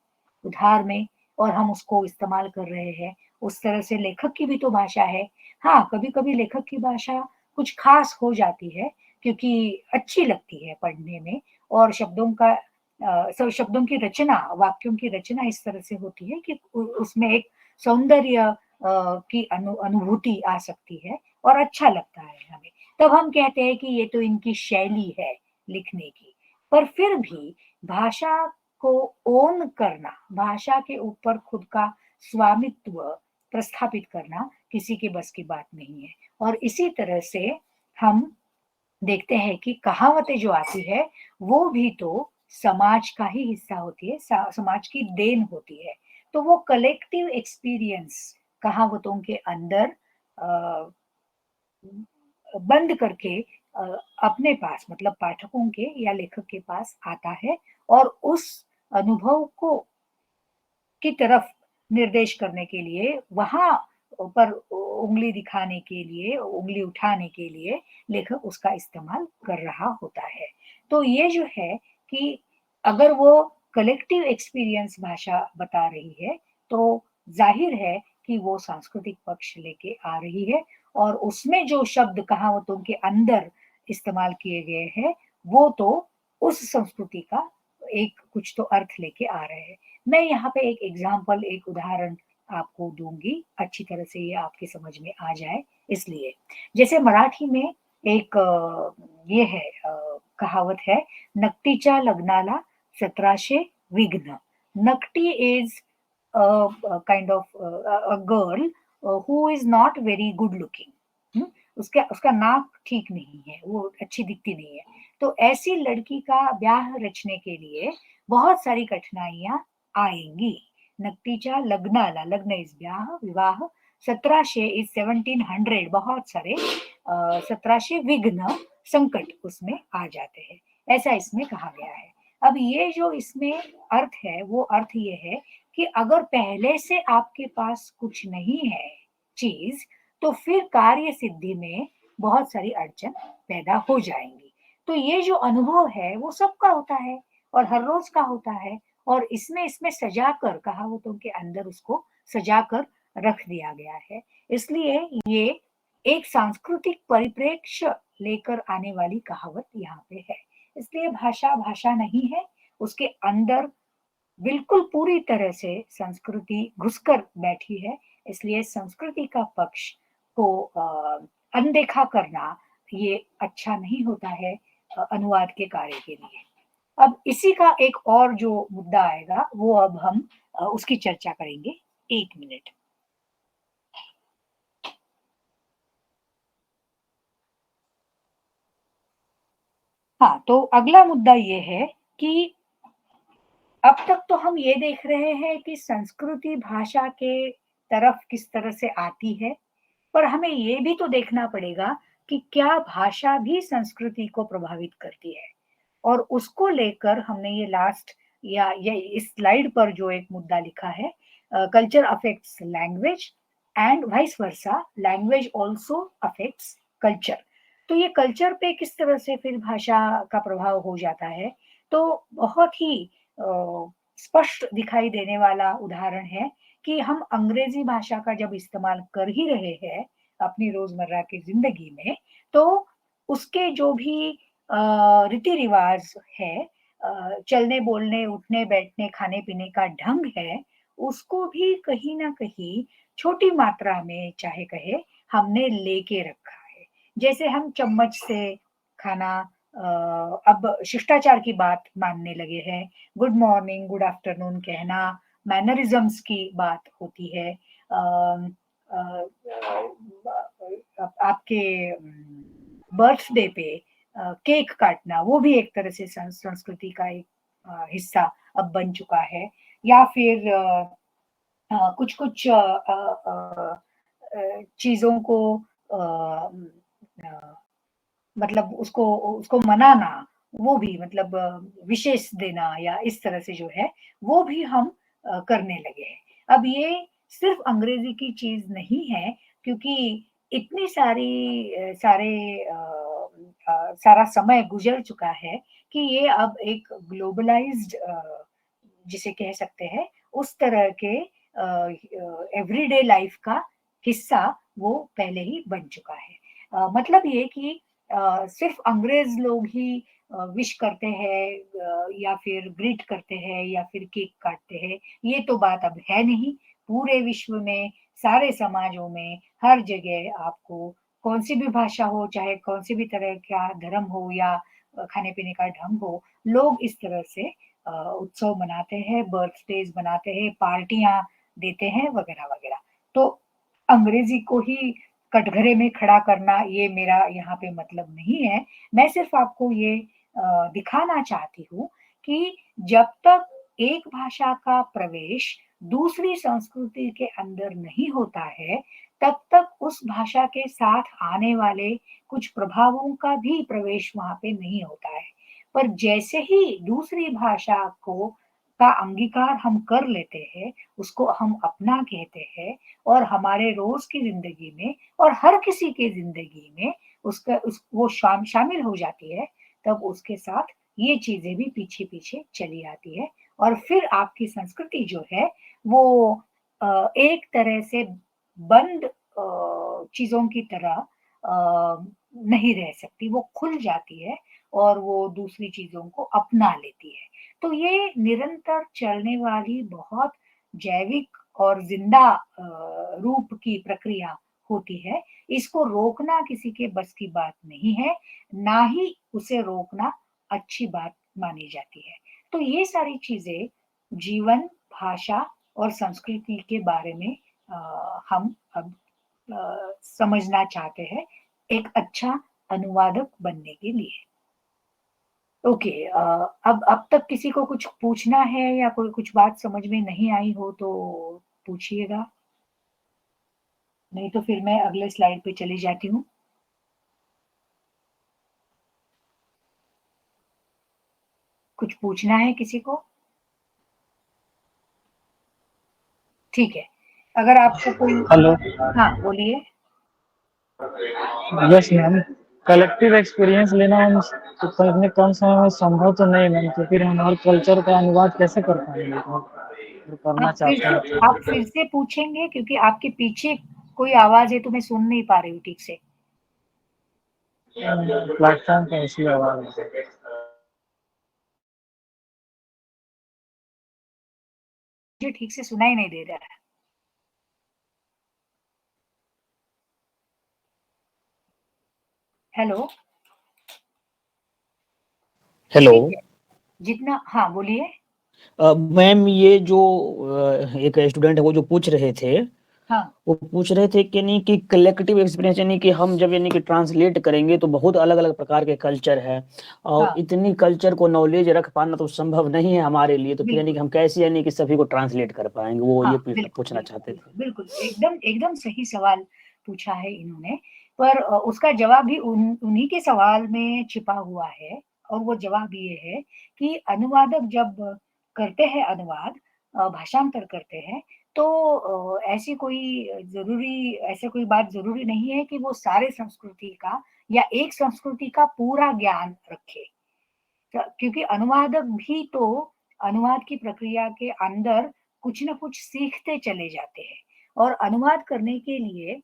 उधार में, और हम उसको इस्तेमाल कर रहे हैं। उस तरह से लेखक की भी तो भाषा है। हाँ, कभी कभी लेखक की भाषा कुछ खास हो जाती है, क्योंकि अच्छी लगती है पढ़ने में, और शब्दों का सब शब्दों की रचना, वाक्यों की रचना इस तरह से होती है कि उसमें एक सौंदर्य की अनुभूति आ सकती है और अच्छा लगता है हमें। तब हम कहते हैं कि ये तो इनकी शैली है लिखने की। पर फिर भी भाषा को ओन करना, भाषा के ऊपर खुद का स्वामित्व प्रस्थापित करना किसी के बस की बात नहीं है। और इसी तरह से हम देखते हैं कि कहावतें जो आती है वो भी तो समाज का ही हिस्सा होती है, समाज की देन होती है। तो वो कलेक्टिव एक्सपीरियंस कहावतों के अंदर बंद करके अ, अपने पास, मतलब पाठकों के या लेखक के पास आता है, और उस अनुभव को की तरफ निर्देश करने के लिए, वहां पर उंगली दिखाने के लिए, उंगली उठाने के लिए लेखक उसका इस्तेमाल कर रहा होता है। तो ये जो है कि अगर वो कलेक्टिव एक्सपीरियंस भाषा बता रही है, तो जाहिर है कि वो सांस्कृतिक पक्ष लेके आ रही है, और उसमें जो शब्द कहावतों के अंदर इस्तेमाल किए गए हैं वो तो उस संस्कृति का एक कुछ तो अर्थ लेके आ रहे हैं। मैं यहाँ पे एक एग्जाम्पल, एक उदाहरण आपको दूंगी, अच्छी तरह से ये आपके समझ में आ जाए इसलिए। जैसे मराठी में एक ये है कहावत है, नकटीच्या लग्नाला 1700 विघ्न। नकटी is kind of a girl who is not very good looking, उसका उसका नाक ठीक नहीं है, वो अच्छी दिखती नहीं है। तो ऐसी लड़की का ब्याह रचने के लिए बहुत सारी कठिनाइयां आएंगी। नकटीच्या लग्नाला, लग्न इज ब्याह, विवाह, 1700 इज 1700, बहुत सारे 1700 विघ्न, संकट उसमें आ जाते हैं, ऐसा इसमें कहा गया है। अब ये जो इसमें अर्थ है वो अर्थ ये है कि अगर पहले से आपके पास कुछ नहीं है चीज, तो फिर कार्य सिद्धि में बहुत सारी अड़चन पैदा हो जाएंगी। तो ये जो अनुभव है वो सबका होता है और हर रोज का होता है, और इसमें इसमें सजाकर, कहावतों के अंदर उसको सजाकर रख दिया गया है। इसलिए ये एक सांस्कृतिक परिप्रेक्ष्य लेकर आने वाली कहावत यहाँ पे है। इसलिए भाषा भाषा नहीं है, उसके अंदर बिल्कुल पूरी तरह से संस्कृति घुसकर बैठी है। इसलिए संस्कृति का पक्ष को अनदेखा करना ये अच्छा नहीं होता है अनुवाद के कार्य के लिए। अब इसी का एक और जो मुद्दा आएगा वो अब हम उसकी चर्चा करेंगे। 1 मिनट। हाँ, तो अगला मुद्दा ये है कि अब तक तो हम ये देख रहे हैं कि संस्कृति भाषा के तरफ किस तरह से आती है, पर हमें ये भी तो देखना पड़ेगा कि क्या भाषा भी संस्कृति को प्रभावित करती है। और उसको लेकर हमने ये लास्ट, या ये इस स्लाइड पर जो एक मुद्दा लिखा है, culture affects language and vice versa, language also affects culture. तो ये कल्चर पे किस तरह से फिर भाषा का प्रभाव हो जाता है, तो बहुत ही स्पष्ट दिखाई देने वाला उदाहरण है कि हम अंग्रेजी भाषा का जब इस्तेमाल कर ही रहे हैं अपनी रोजमर्रा की जिंदगी में, तो उसके जो भी रीति रिवाज है, चलने बोलने उठने बैठने खाने पीने का ढंग है, उसको भी कहीं ना कहीं छोटी मात्रा में चाहे कहे हमने लेके रखा है। जैसे हम चम्मच से खाना अब शिष्टाचार की बात मानने लगे हैं। गुड मॉर्निंग गुड आफ्टरनून कहना मैनरिज्म्स की बात होती है। आपके बर्थडे पे केक काटना वो भी एक तरह से संस्कृति का एक हिस्सा अब बन चुका है। या फिर कुछ कुछ चीजों को मतलब उसको उसको मनाना, वो भी मतलब विशेष देना या इस तरह से जो है, वो भी हम करने लगे हैं। अब ये सिर्फ अंग्रेजी की चीज़ नहीं है, क्योंकि इतनी सारी सारा समय गुज़र चुका है कि ये अब एक ग्लोबलाइज़्ड जिसे कह सकते हैं, उस तरह के एवरीडे लाइफ का हिस्सा वो पहले ही बन चुका है। मतलब ये कि सिर्फ अंग्रेज लोग ही विश करते हैं या फिर ग्रीट करते हैं या फिर केक काटते हैं, ये तो बात अब है नहीं। पूरे विश्व में सारे समाजों में हर जगह आपको कौन सी भी भाषा हो, चाहे कौन सी भी तरह का धर्म हो या खाने पीने का ढंग हो, लोग इस तरह से उत्सव मनाते हैं, बर्थडेज मनाते हैं, पार्टियां देते हैं वगैरह वगैरह। तो अंग्रेजी को ही कटघरे में खड़ा करना ये मेरा यहाँ पे मतलब नहीं है। मैं सिर्फ आपको ये दिखाना चाहती हूँ कि जब तक एक भाषा का प्रवेश दूसरी संस्कृति के अंदर नहीं होता है, तब तक उस भाषा के साथ आने वाले कुछ प्रभावों का भी प्रवेश वहां पे नहीं होता है। पर जैसे ही दूसरी भाषा को का अंगीकार हम कर लेते हैं, उसको हम अपना कहते हैं और हमारे रोज की जिंदगी में और हर किसी की जिंदगी में वो शामिल हो जाती है, तब उसके साथ ये चीजें भी पीछे पीछे चली आती है। और फिर आपकी संस्कृति जो है वो एक तरह से बंद चीजों की तरह नहीं रह सकती, वो खुल जाती है और वो दूसरी चीजों को अपना लेती है। तो ये निरंतर चलने वाली बहुत जैविक और जिंदा रूप की प्रक्रिया होती है। इसको रोकना किसी के बस की बात नहीं है, ना ही उसे रोकना अच्छी बात मानी जाती है। तो ये सारी चीजें जीवन, भाषा और संस्कृति के बारे में हम अब समझना चाहते हैं एक अच्छा अनुवादक बनने के लिए। ओके, अब तक किसी को कुछ पूछना है या कोई कुछ बात समझ में नहीं आई हो तो पूछिएगा, नहीं तो फिर मैं अगले स्लाइड पे चली जाती हूँ। कुछ पूछना है किसी को? ठीक है, अगर आपको कोई हेलो। हाँ बोलिए। यस मैम, कलेक्टिव एक्सपीरियंस लेना हम तो इतने कम समय में संभव तो नहीं मैम, तो फिर हम हर कल्चर का अनुवाद कैसे कर पाएंगे, तो करना चाहते हैं आप तो। फिर से पूछेंगे क्योंकि आपके पीछे कोई आवाज है तो मैं सुन नहीं पा रही हूँ ठीक से। प्लेटफॉर्म का ऐसी आवाज है। मुझे ठीक से सुनाई नहीं दे रहा है। हेलो। हेलो। ठीक है, जितना हाँ बोलिए। मैम ये जो एक स्टूडेंट है वो जो पूछ रहे थे, हाँ वो पूछ रहे थे कि नहीं कि कलेक्टिव एक्सपीरियंस यानी कि हम जब यानी कि ट्रांसलेट करेंगे तो बहुत अलग अलग प्रकार के कल्चर है और हाँ इतनी कल्चर को नॉलेज रख पाना तो संभव नहीं है हमारे लिए, तो फिर यानी बिल्कुल। कि हम कैसे यानी कि सभी को ट्रांसलेट कर पाएंगे, वो हाँ ये बिल्कुल पूछना बिल्कुल चाहते थे। बिल्कुल बिल्कुल, एकदम एकदम सही सवाल पूछा है इन्होंने। पर उसका जवाब भी उन्हीं के सवाल में छिपा हुआ है। और वो जवाब ये है कि अनुवादक जब करते हैं अनुवाद, भाषांतर करते हैं, तो ऐसी कोई जरूरी ऐसे कोई बात जरूरी नहीं है कि वो सारे संस्कृति का या एक संस्कृति का पूरा ज्ञान रखे। क्योंकि अनुवादक भी तो अनुवाद की प्रक्रिया के अंदर कुछ ना कुछ सीखते चले जाते हैं, और अनुवाद करने के लिए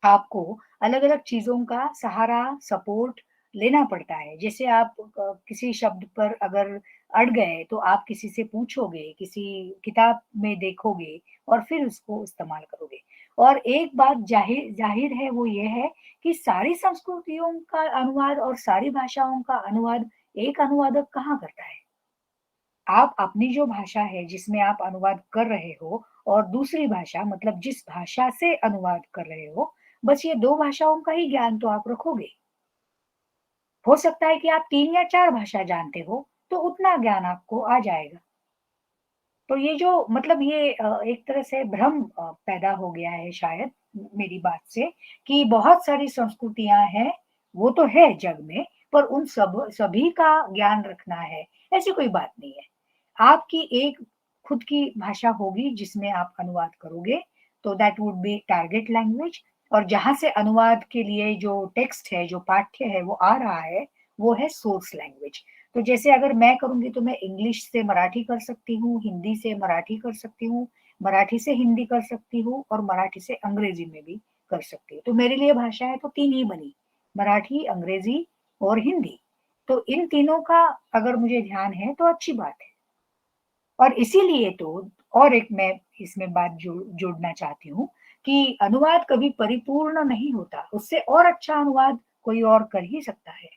आपको अलग-अलग चीज़ों का सहारा, सपोर्ट लेना पड़ता है। जैसे आप किसी शब्द पर अगर अड़ गए, तो आप किसी से पूछोगे, किसी किताब में देखोगे और फिर उसको इस्तेमाल करोगे। और एक बात ज़ाहिर ज़ाहिर है, वो ये है कि सारी संस्कृतियों का अनुवाद और सारी भाषाओं का अनुवाद एक अनुवादक कहाँ करता है? आप अपनी जो भाषा है जिसमें आप अनुवाद कर रहे हो, और दूसरी भाषा मतलब जिस भाषा से अनुवाद कर रहे हो, बस ये 2 भाषाओं का ही ज्ञान तो आप रखोगे। हो सकता है कि आप 3 या 4 भाषा जानते हो, तो उतना ज्ञान आपको आ जाएगा। तो ये जो मतलब ये एक तरह से भ्रम पैदा हो गया है शायद मेरी बात से, कि बहुत सारी संस्कृतियाँ हैं, वो तो है जग में, पर उन सभी का ज्ञान रखना है, ऐसी कोई बात नहीं है। आपकी एक खुद की भाषा होगी जिसमें आप अनुवाद करोगे, तो that would be target language, और जहाँ से अनुवाद के लिए जो टेक्स्ट है, जो पाठ्य है वो आ रहा है, वो है सोर्स लैंग्वेज। तो जैसे अगर मैं करूँगी तो मैं इंग्लिश से मराठी कर सकती हूँ, हिंदी से मराठी कर सकती हूँ, मराठी से हिंदी कर सकती हूँ और मराठी से अंग्रेजी में भी कर सकती हूँ। तो मेरे लिए भाषाएँ तो 3 ही बनी, मराठी, अंग्रेजी और हिंदी। तो इन तीनों का अगर मुझे ध्यान है तो अच्छी बात है। और इसीलिए तो और एक मैं इसमें बात जोड़ना चाहती हूँ कि अनुवाद कभी परिपूर्ण नहीं होता, उससे और अच्छा अनुवाद कोई और कर ही सकता है।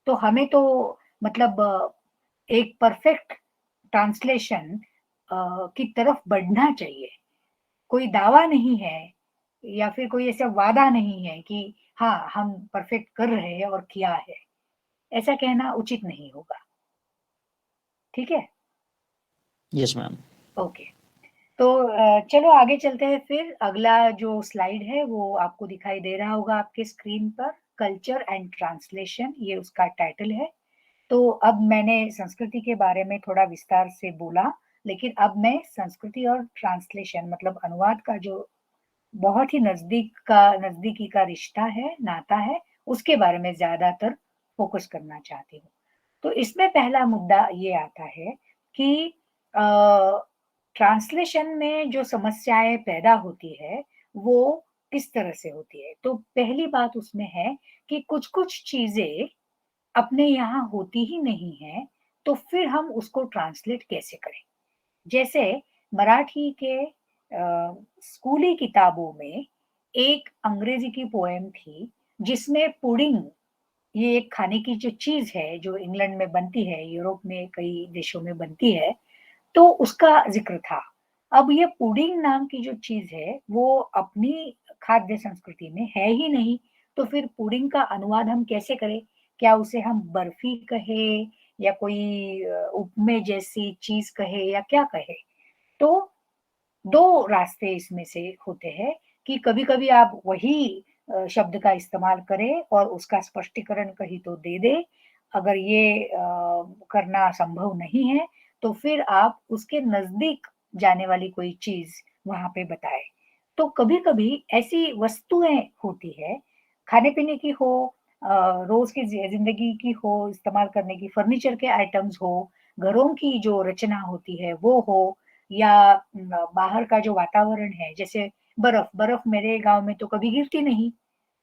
तो हमें तो मतलब एक परफेक्ट ट्रांसलेशन की तरफ बढ़ना चाहिए। कोई दावा नहीं है या फिर कोई ऐसा वादा नहीं है कि हाँ, हम परफेक्ट कर रहे हैं और किया है। ऐसा कहना उचित नहीं होगा। ठीक है? Yes ma'am. ओके। तो चलो आगे चलते हैं फिर। अगला जो स्लाइड है वो आपको दिखाई दे रहा होगा आपके स्क्रीन पर, कल्चर एंड ट्रांसलेशन, ये उसका टाइटल है। तो अब मैंने संस्कृति के बारे में थोड़ा विस्तार से बोला, लेकिन अब मैं संस्कृति और ट्रांसलेशन मतलब अनुवाद का जो बहुत ही नज़दीकी का रिश्ता है, नाता है, उसके बारे में ज़्यादातर फ़ोकस करना चाहती हूँ। तो इसमें पहला मुद्दा ये आता है कि अ, ट्रांसलेशन में जो समस्याएँ पैदा होती है, वो किस तरह से होती है? तो पहली बात उसमें है कि कुछ-कुछ चीज़ें अपने यहाँ होती ही नहीं है, तो फिर हम उसको ट्रांसलेट कैसे करें? जैसे मराठी के स्कूली किताबों में एक अंग्रेजी की पोएम थी, जिसमें पुडिंग, ये एक खाने की जो चीज़ है, जो इंग्लैंड में बनती है, यूरोप में कई देशों में बनती है, तो उसका ज़िक्र था। अब ये पुडिंग नाम की जो चीज़ है, वो अपनी खाद्य संस्कृति में है ही नहीं, तो फिर पुडिंग का अनुवाद हम कैसे करें? क्या उसे हम बर्फी कहें या कोई उपमे जैसी चीज़ कहें या क्या कहें? तो 2 रास्ते इसमें से होते हैं कि कभी-कभी आप वही शब्द का इस्तेमाल करें और उसका स्पष्टीकरण कहीं तो दे दें। अगर ये करना संभव नहीं है, तो फिर आप उसके नज़दीक जाने वाली कोई चीज़ वहाँ पे बताएँ। तो कभी-कभी ऐसी वस्तुएँ होती हैं, खाने-पीने की हो, रोज़ की ज़िंदगी की हो, इस्तेमाल करने की फर्नीचर के आइटम्स हो, घरों की जो रचना होती है वो हो, या बाहर का जो वातावरण है, जैसे बर्फ मेरे गाँव में तो कभी गिरती नहीं,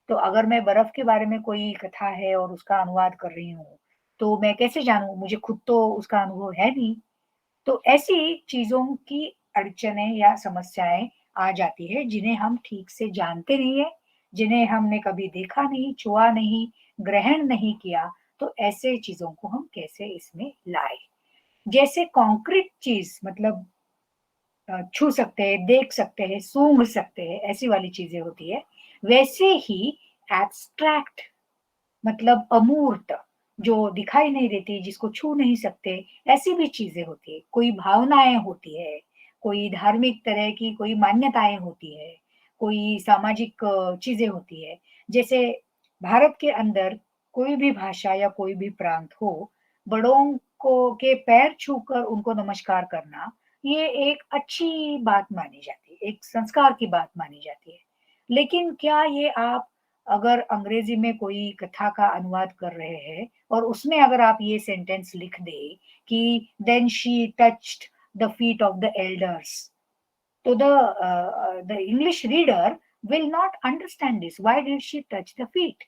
तो अगर मैं बर्फ के बारे में कोई कथा है और उसका अनुवाद कर रही हूँ, तो मैं कैसे जानूँ? मुझे खुद तो उसका अनुभव है नहीं। तो ऐसी चीज़ों की अड़चनें या समस्याएँ आ जाती है, जिन्हें हम ठीक से जानते नहीं हैं, जिन्हें हमने कभी देखा नहीं, छुआ नहीं, ग्रहण नहीं किया, तो ऐसे चीज़ों को हम कैसे इसमें लाएँ? जैसे कॉन्क्रीट चीज़ मतलब छू सकते हैं, देख सकते हैं, सूंघ सकते हैं, ऐसी वाली चीज़ें होती है। वैसे ही एब्स्ट्रैक्ट मतलब अमूर्त, जो दिखाई नहीं देती, जिसको छू नहीं सकते, ऐसी भी चीज़ें होती हैं। कोई भावनाएँ होती है, कोई धार्मिक तरह की कोई मान्यताएँ होती है, कोई सामाजिक चीज़ें होती है। जैसे भारत के अंदर कोई भी भाषा या कोई भी प्रांत हो, बड़ों को के पैर छूकर उनको नमस्कार करना, ये एक अच्छी बात मानी जाती है, एक संस्कार की बात मानी जाती है। लेकिन क्या ये आप अगर अंग्रेजी में कोई कथा का अनुवाद कर रहे हैं और उसमें अगर आप ये सेंटेंस लिख दे कि then she touched the feet of the elders, तो the English reader will not understand this, why did she touch the feet,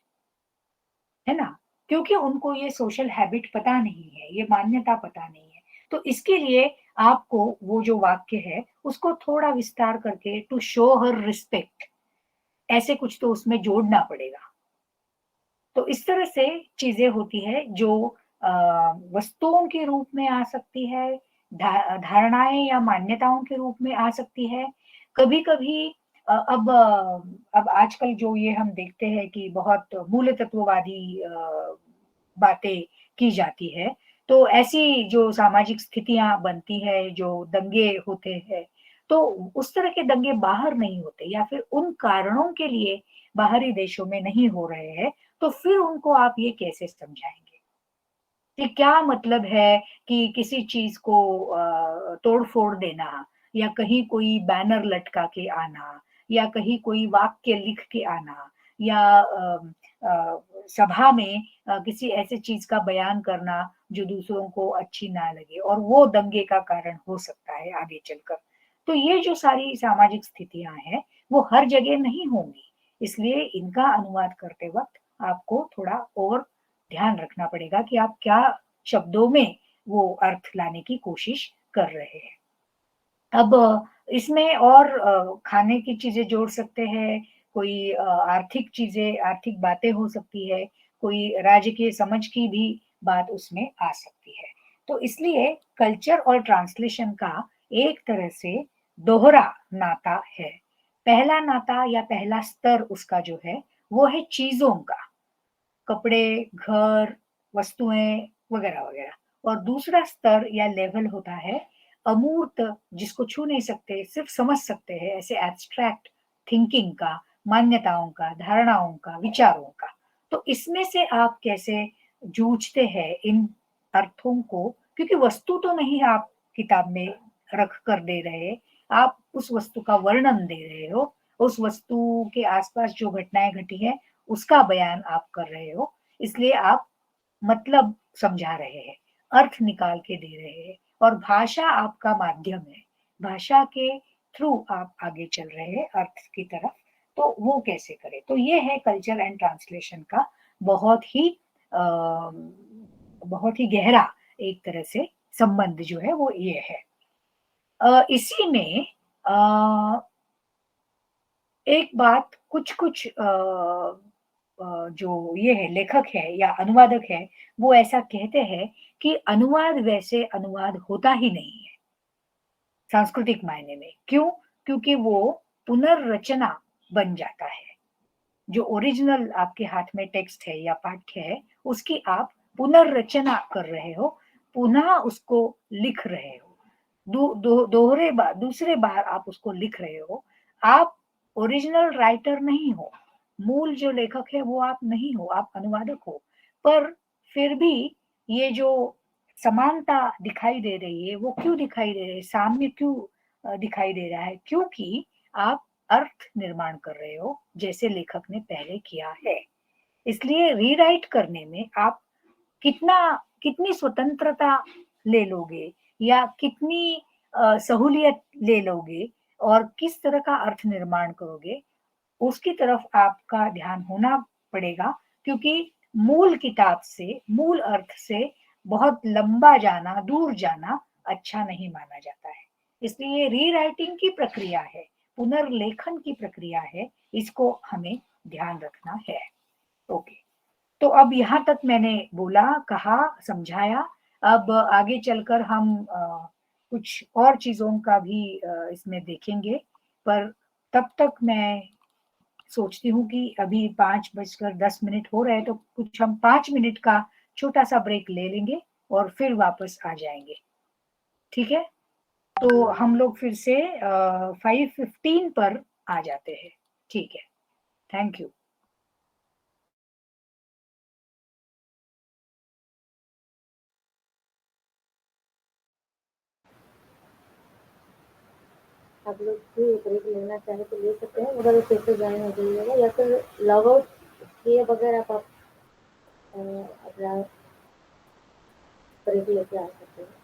है ना, क्योंकि उनको ये सोशल हैबिट पता नहीं है, ये मान्यता पता नहीं है। तो इसके लिए आपको वो जो वाक्य है उसको थोड़ा विस्तार करके टू शो हर रिस्पेक्ट, ऐसे कुछ तो उसमें जोड़ना पड़ेगा। तो इस तरह से चीजें होती है जो वस्तुओं के रूप में आ सकती है, धारणाएं या मान्यताओं के रूप में आ सकती है। कभी कभी अब आजकल जो ये हम देखते हैं कि बहुत मूल तत्ववादी बातें की जाती है, तो ऐसी जो सामाजिक स्थितियां बनती है, जो दंगे होते हैं, तो उस तरह के दंगे बाहर नहीं होते या फिर उन कारणों के लिए बाहरी देशों में नहीं हो रहे हैं, तो फिर उनको आप ये कैसे समझाएंगे कि क्या मतलब है कि किसी चीज को तोड़ फोड़ देना, या कहीं कोई बैनर लटका के आना, या कहीं कोई वाक्य लिख के आना, या सभा में किसी ऐसे चीज का बयान करना जो दूसरों को अच्छी ना लगे और वो दंगे का कारण हो सकता है आगे चलकर। तो ये जो सारी सामाजिक स्थितियां हैं वो हर जगह नहीं होंगी, इसलिए इनका अनुवाद करते वक्त आपको थोड़ा और ध्यान रखना पड़ेगा कि आप क्या शब्दों में वो अर्थ लाने की कोशिश कर रहे हैं। अब इसमें और खाने की चीजें जोड़ सकते हैं, कोई आर्थिक चीजें, आर्थिक बातें हो सकती है, कोई राजकीय समझ की भी बात उसमें आ सकती है। तो इसलिए कल्चर और ट्रांसलेशन का एक तरह से दोहरा नाता है। पहला नाता या पहला स्तर उसका जो है वो है चीजों का, कपड़े, घर, वस्तुएं वगैरह वगैरह, और दूसरा स्तर या लेवल होता है अमूर्त, जिसको छू नहीं सकते, सिर्फ समझ सकते हैं, ऐसे एब्स्ट्रैक्ट थिंकिंग का, मान्यताओं का, धारणाओं का, विचारों का। तो इसमें से आप कैसे जूझते हैं इन अर्थों को, क्योंकि वस्तु तो नहीं आप किताब में रख कर दे रहे, आप उस वस्तु का वर्णन दे रहे हो, उस वस्तु के आसपास जो घटनाएं घटी है उसका बयान आप कर रहे हो, इसलिए आप मतलब समझा रहे हैं, अर्थ निकाल के दे रहे हैं, और भाषा आपका माध्यम है, भाषा के थ्रू आप आगे चल रहे हैं अर्थ की तरफ। तो वो कैसे करें, तो ये है कल्चर एंड ट्रांसलेशन का बहुत ही गहरा एक तरह से संबंध जो है वो ये है। इसी में एक बात कुछ कुछ जो ये है लेखक है या अनुवादक है वो ऐसा कहते हैं कि अनुवाद वैसे अनुवाद होता ही नहीं है सांस्कृतिक मायने में। क्यों? क्योंकि वो पुनर्रचना बन जाता है। जो ओरिजिनल आपके हाथ में टेक्स्ट है या पाठ्य है उसकी आप पुनर्रचना कर रहे हो, पुनः उसको लिख रहे हो, दोहरे बार दूसरे बार आप उसको लिख रहे हो। आप ओरिजिनल राइटर नहीं हो, मूल जो लेखक है वो आप नहीं हो, आप अनुवादक हो। पर फिर भी ये जो समानता दिखाई दे रही है वो क्यों दिखाई दे रही है, साम्य क्यों दिखाई दे रहा है? क्योंकि आप अर्थ निर्माण कर रहे हो जैसे लेखक ने पहले किया है। इसलिए रीराइट करने में आप कितना कितनी स्वतंत्रता ले लोगे या कितनी सहूलियत ले लोगे और किस तरह का अर्थ निर्माण करोगे, उसकी तरफ आपका ध्यान होना पड़ेगा, क्योंकि मूल किताब से, मूल अर्थ से बहुत लंबा जाना, दूर जाना अच्छा नहीं माना जाता है। इसलिए रीराइटिंग की प्रक्रिया है, पुनर्लेखन की प्रक्रिया है, इसको हमें ध्यान रखना है। ओके, तो अब यहाँ तक मैंने बोला, कहा, समझाया। अब आगे चलकर हम कुछ और चीजों का भी इसमें देखेंगे, पर तब तक मैं सोचती हूँ कि अभी 5:10 हो रहे हैं, तो कुछ हम 5 मिनट का छोटा सा ब्रेक ले लेंगे और फिर वापस आ जाएंगे। ठीक है, तो हम लोग फिर से 5:15 पर आ जाते हैं। ठीक है, थैंक यू। आप लोग भी ब्रेक लेना चाहे तो ले सकते हैं, उधर फिर से ज्वाइन हो जाइएगा या फिर लॉग आउट ये बगैर आप अपना ब्रेक लेके आ सकते हैं।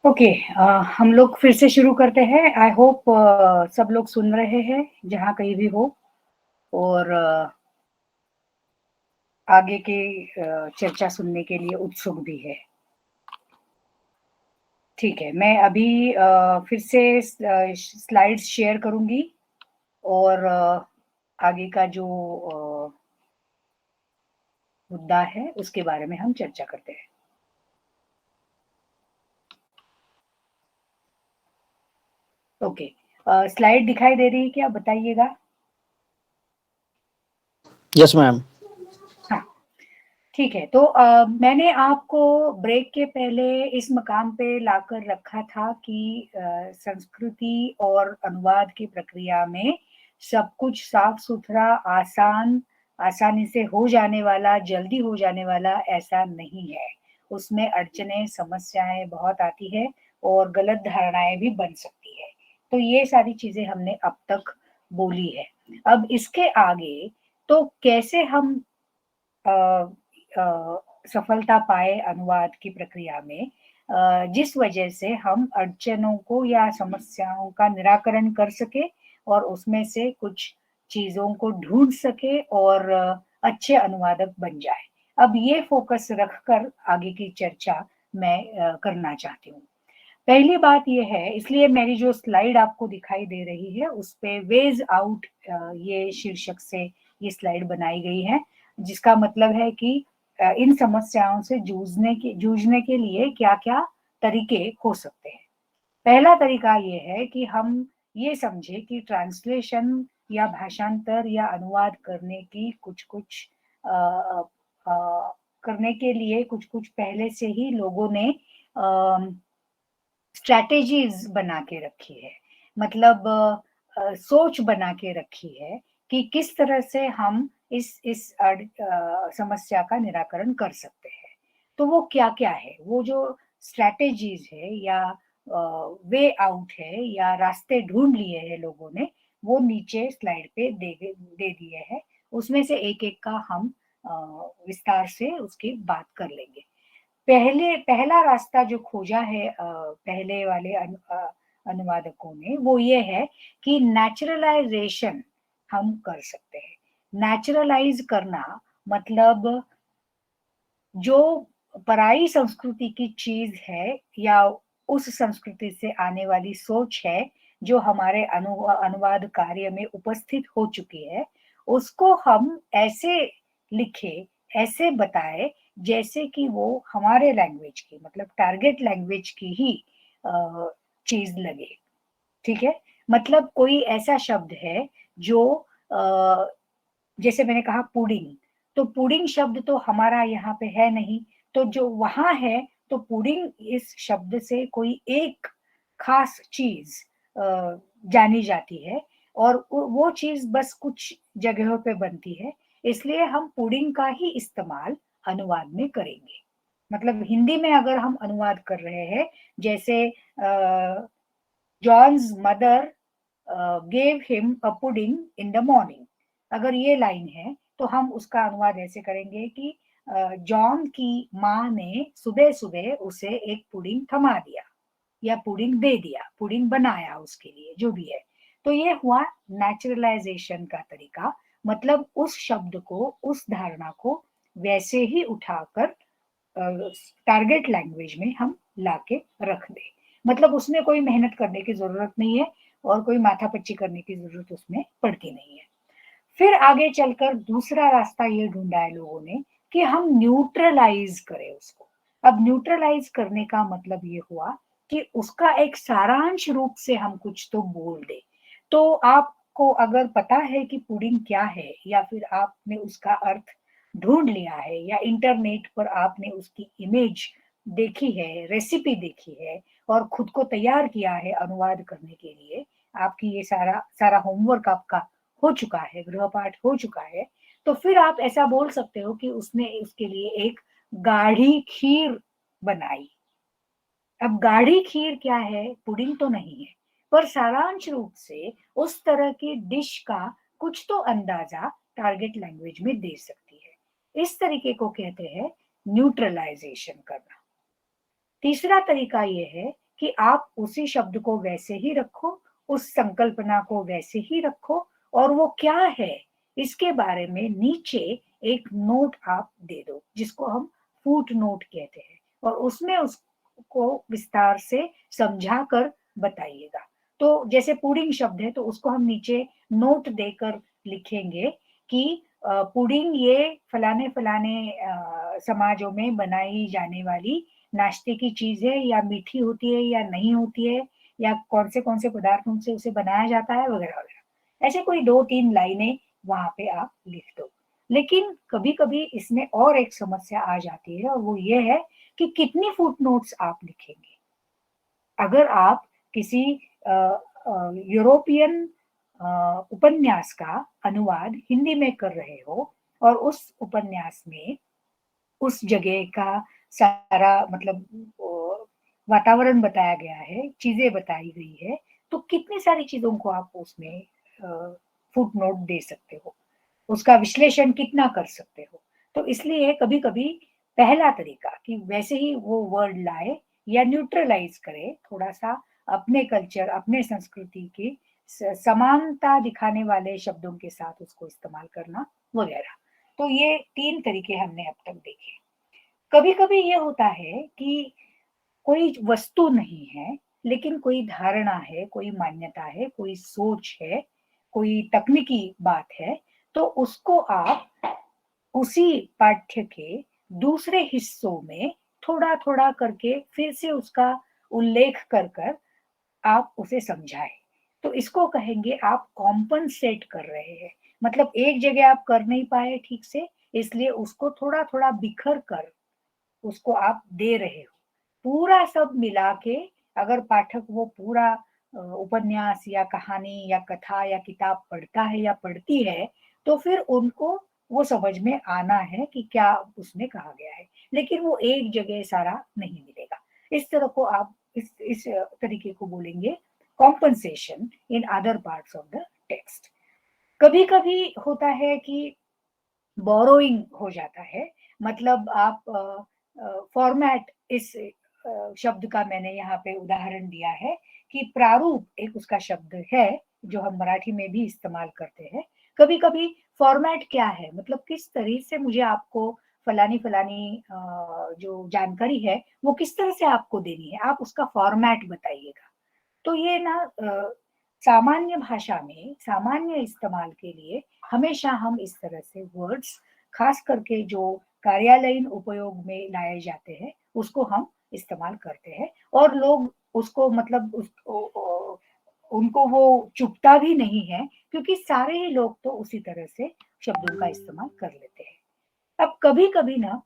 ओके, हम लोग फिर से शुरू करते हैं। आई होप सब लोग सुन रहे हैं जहाँ कहीं भी हो, और आगे की चर्चा सुनने के लिए उत्सुक भी है। ठीक है, मैं अभी फिर से स्लाइड्स शेयर करूंगी, और आगे का जो मुद्दा है उसके बारे में हम चर्चा करते हैं। ओके, स्लाइड दिखाई दे रही है क्या, बताइएगा। Yes ma'am. हाँ, ठीक है। तो मैंने आपको ब्रेक के पहले इस मकाम पे लाकर रखा था कि संस्कृति और अनुवाद की प्रक्रिया में सब कुछ साफ सुथरा, आसानी से हो जाने वाला, जल्दी हो जाने वाला ऐसा नहीं है। उसमें अड़चने, समस्याएं बहुत आती है, और गलत धारणाएं भी बन सकती है। तो ये सारी चीजें हमने अब तक बोली है। अब इसके आगे तो कैसे हम अ, सफलता पाए अनुवाद की प्रक्रिया में, जिस वजह से हम अड़चनों को या समस्याओं का निराकरण कर सके, और उसमें से कुछ चीजों को ढूंढ सके, और अच्छे अनुवादक बन जाए। अब ये फोकस रखकर आगे की चर्चा मैं करना चाहती हूँ। पहली बात ये है, इसलिए मेरी जो स्लाइड आपको दिखाई दे रही है उस पे वेज आउट ये शीर्षक से ये स्लाइड बनाई गई है, जिसका मतलब है कि इन समस्याओं से जूझने के लिए क्या क्या तरीके हो सकते हैं। पहला तरीका ये है कि हम ये समझे कि ट्रांसलेशन या भाषांतर या अनुवाद करने की कुछ कुछ करने के लिए कुछ कुछ पहले से ही लोगों ने स्ट्रैटेजीज बना के रखी है। मतलब सोच बना के रखी है कि किस तरह से हम इस समस्या का निराकरण कर सकते हैं। तो वो क्या क्या है, वो जो स्ट्रैटेजीज है या वे आउट है या रास्ते ढूंढ लिए हैं लोगों ने, वो नीचे स्लाइड पे दे दिए हैं। उसमें से एक एक का हम अ, विस्तार से उसकी बात कर लेंगे। पहला रास्ता जो खोजा है पहले वाले अनुवादकों ने, वो ये है कि नेचुरलाइजेशन हम कर सकते हैं। नेचुरलाइज करना मतलब जो पराई संस्कृति की चीज है या उस संस्कृति से आने वाली सोच है जो हमारे अनुवाद कार्य में उपस्थित हो चुकी है, उसको हम ऐसे लिखे, ऐसे बताए जैसे कि वो हमारे लैंग्वेज की, मतलब टारगेट लैंग्वेज की ही चीज लगे। ठीक है, मतलब कोई ऐसा शब्द है जो जैसे मैंने कहा पुडिंग, तो पुडिंग शब्द तो हमारा यहाँ पे है नहीं, तो जो वहां है, तो पुडिंग इस शब्द से कोई एक खास चीज जानी जाती है, और वो चीज बस कुछ जगहों पे बनती है, इसलिए हम पुडिंग का ही इस्तेमाल अनुवाद में करेंगे। मतलब हिंदी में अगर हम अनुवाद कर रहे हैं, जैसे John's mother gave him a pudding in the morning, अगर ये लाइन है तो हम उसका अनुवाद ऐसे करेंगे कि जॉन की माँ ने सुबह सुबह उसे एक पुडिंग थमा दिया, या पुडिंग दे दिया, पुडिंग बनाया उसके लिए, जो भी है। तो ये हुआ नेचुरलाइजेशन का तरीका। मतलब उस शब्द को, उस धारणा को वैसे ही उठाकर टारगेट लैंग्वेज में हम लाके रख दें। मतलब उसमें कोई मेहनत करने की जरूरत नहीं है, और कोई माथापच्ची करने की जरूरत उसमें पड़ती नहीं है। फिर आगे चलकर दूसरा रास्ता ये ढूंढा है लोगों ने कि हम न्यूट्रलाइज करें उसको। अब न्यूट्रलाइज करने का मतलब ये हुआ कि उसका एक सारांश रूप से हम कुछ तो बोल दे। तो आपको अगर पता है कि पुडिंग क्या है, या फिर आपने उसका अर्थ ढूंढ लिया है, या इंटरनेट पर आपने उसकी इमेज देखी है, रेसिपी देखी है, और खुद को तैयार किया है अनुवाद करने के लिए, आपकी ये सारा सारा होमवर्क आपका हो चुका है, गृहपाठ हो चुका है, तो फिर आप ऐसा बोल सकते हो कि उसने उसके लिए एक गाढ़ी खीर बनाई। अब गाढ़ी खीर क्या है, पुडिंग तो नहीं है, पर सारांश रूप से उस तरह की डिश का कुछ तो अंदाजा टारगेट लैंग्वेज में दे सकती है। इस तरीके को कहते हैं न्यूट्रलाइजेशन करना। तीसरा तरीका यह है कि आप उसी शब्द को वैसे ही रखो, उस संकल्पना को वैसे ही रखो, और वो क्या है इसके बारे में नीचे एक नोट आप दे दो, जिसको हम फुट नोट कहते हैं, और उसमें उसको विस्तार से समझा कर बताइएगा। तो जैसे पुडिंग शब्द है तो उसको हम नीचे नोट देकर लिखेंगे कि पुडिंग ये फलाने फलाने समाजों में बनाई जाने वाली नाश्ते की चीज है, या मीठी होती है या नहीं होती है, या कौन से पदार्थों से उसे बनाया जाता है, वगैरह वगैरह। ऐसे कोई 2-3 लाइनें वहां पे आप लिख दो। लेकिन कभी कभी इसमें और एक समस्या आ जाती है, और वो ये है कि कितनी फुट नोट्स आप लिखेंगे। अगर आप किसी यूरोपियन उपन्यास का अनुवाद हिंदी में कर रहे हो, और उस उपन्यास में उस जगह का सारा मतलब वातावरण बताया गया है, चीजें बताई गई है, तो कितनी सारी चीजों को आप उसमें फुट नोट दे सकते हो, उसका विश्लेषण कितना कर सकते हो। तो इसलिए कभी कभी पहला तरीका कि वैसे ही वो वर्ड लाए या न्यूट्रलाइज करे, थोड़ा सा अपने कल्चर, अपने संस्कृति की समानता दिखाने वाले शब्दों के साथ उसको इस्तेमाल करना वगैरह। तो ये 3 तरीके हमने अब तक देखे। कभी कभी ये होता है कि कोई वस्तु नहीं है, लेकिन कोई धारणा है, कोई मान्यता है, कोई सोच है, कोई तकनीकी बात है, तो उसको आप उसी पाठ्य के दूसरे हिस्सों में थोड़ा थोड़ा करके फिर से उसका उल्लेख कर कर आप उसे समझाएं। तो इसको कहेंगे आप कॉम्पनसेट कर रहे हैं। मतलब एक जगह आप कर नहीं पाए ठीक से, इसलिए उसको थोड़ा थोड़ा बिखर कर उसको आप दे रहे हो। पूरा सब मिला के अगर पाठक वो पूरा उपन्यास या कहानी या कथा या किताब पढ़ता है या पढ़ती है, तो फिर उनको वो समझ में आना है कि क्या उसमें कहा गया है, लेकिन वो एक जगह सारा नहीं मिलेगा। इस तरह को आप इस तरीके को बोलेंगे compensation in other parts of the text. कभी कभी होता है कि बोरोइंग हो जाता है, मतलब आप फॉर्मेट, इस शब्द का मैंने यहाँ पे उदाहरण दिया है कि प्रारूप एक उसका शब्द है जो हम मराठी में भी इस्तेमाल करते हैं। कभी कभी फॉर्मेट क्या है, मतलब किस तरीके से मुझे आपको फलानी फलानी जो जानकारी है वो किस तरह से आपको देनी है, आप उसका फॉर्मेट बताइएगा। तो ये ना सामान्य भाषा में सामान्य इस्तेमाल के लिए हमेशा हम इस तरह से वर्ड्स, खास करके जो कार्यालयीन उपयोग में लाए जाते हैं, उसको हम इस्तेमाल करते हैं, और लोग उसको मतलब उनको वो चुभता भी नहीं है, क्योंकि सारे ही लोग तो उसी तरह से शब्दों का इस्तेमाल कर लेते हैं। अब कभी कभी ना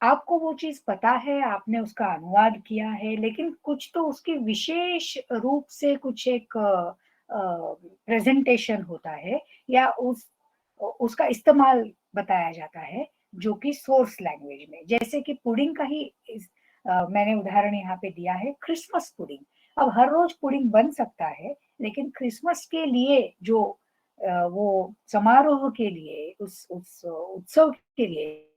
आपको वो चीज पता है, आपने उसका अनुवाद किया है, लेकिन कुछ तो उसकी विशेष रूप से कुछ एक प्रेजेंटेशन होता है, या उसका इस्तेमाल बताया जाता है, जो कि सोर्स लैंग्वेज में, जैसे कि पुडिंग का ही मैंने उदाहरण यहाँ पे दिया है, क्रिसमस पुडिंग। अब हर रोज पुडिंग बन सकता है, लेकिन क्रिसमस के लिए जो वो समारोह के लिए, उस उत्सव के लिए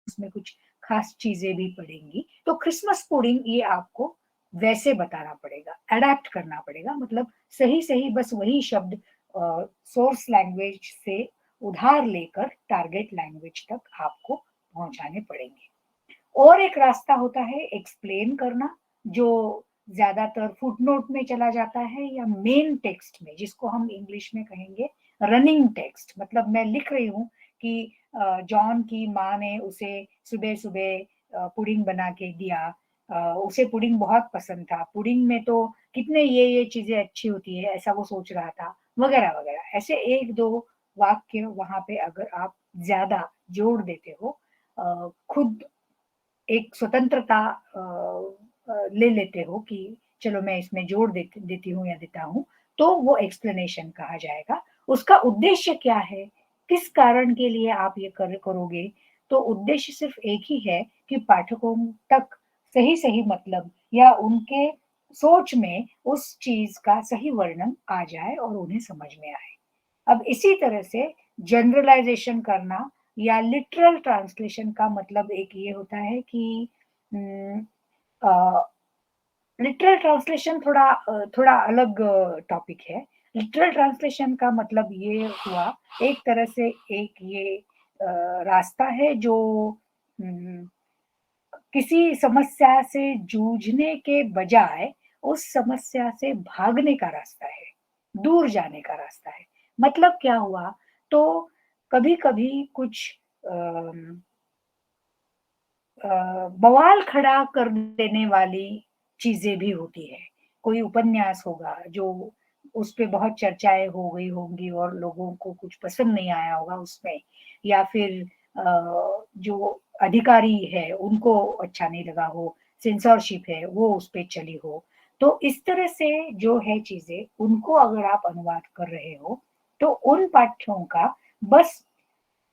उसमें कुछ खास चीजें भी पड़ेंगी, तो क्रिसमस पुडिंग ये आपको वैसे बताना पड़ेगा, अडेप्ट करना पड़ेगा, मतलब सही सही बस वही शब्द सोर्स लैंग्वेज से उधार लेकर टारगेट लैंग्वेज तक आपको पहुंचाने पड़ेंगे। और एक रास्ता होता है एक्सप्लेन करना, जो ज्यादातर फुटनोट में चला जाता है, या मेन टेक्स्ट में, जिसको हम इंग्लिश में कहेंगे रनिंग टेक्स्ट। मतलब मैं लिख रही हूँ कि जॉन की माँ ने उसे सुबह सुबह पुडिंग बना के दिया, उसे पुडिंग बहुत पसंद था, पुडिंग में तो कितने ये चीजें अच्छी होती है, ऐसा वो सोच रहा था, वगैरह वगैरह। ऐसे 1-2 वाक्य वहां पे अगर आप ज्यादा जोड़ देते हो, खुद एक स्वतंत्रता ले लेते हो कि चलो मैं इसमें जोड़ देती हूँ या देता हूँ, तो वो एक्सप्लेनेशन कहा जाएगा। उसका उद्देश्य क्या है, किस कारण के लिए आप ये करोगे, तो उद्देश्य सिर्फ एक ही है कि पाठकों तक सही सही मतलब, या उनके सोच में उस चीज का सही वर्णन आ जाए और उन्हें समझ में आए। अब इसी तरह से जनरलाइजेशन करना या लिटरल ट्रांसलेशन का मतलब एक ये होता है कि लिटरल ट्रांसलेशन थोड़ा अलग टॉपिक है। लिटरल ट्रांसलेशन का मतलब ये हुआ, एक तरह से एक ये रास्ता है जो किसी समस्या से जूझने के बजाय उस समस्या से भागने का रास्ता है, दूर जाने का रास्ता है। मतलब क्या हुआ, तो कभी-कभी कुछ अम बवाल खड़ा कर देने वाली चीज़ें भी होती है। कोई उपन्यास होगा जो उस पे बहुत चर्चाएँ हो गई होंगी और लोगों को कुछ पसंद नहीं आया होगा उसमें, या फिर जो अधिकारी है उनको अच्छा नहीं लगा हो, सेंसरशिप है वो उस पे चली हो। तो इस तरह से जो है चीज़ें, उनको अगर आप अनुवाद कर रहे हो, तो उन पाठ्यों का बस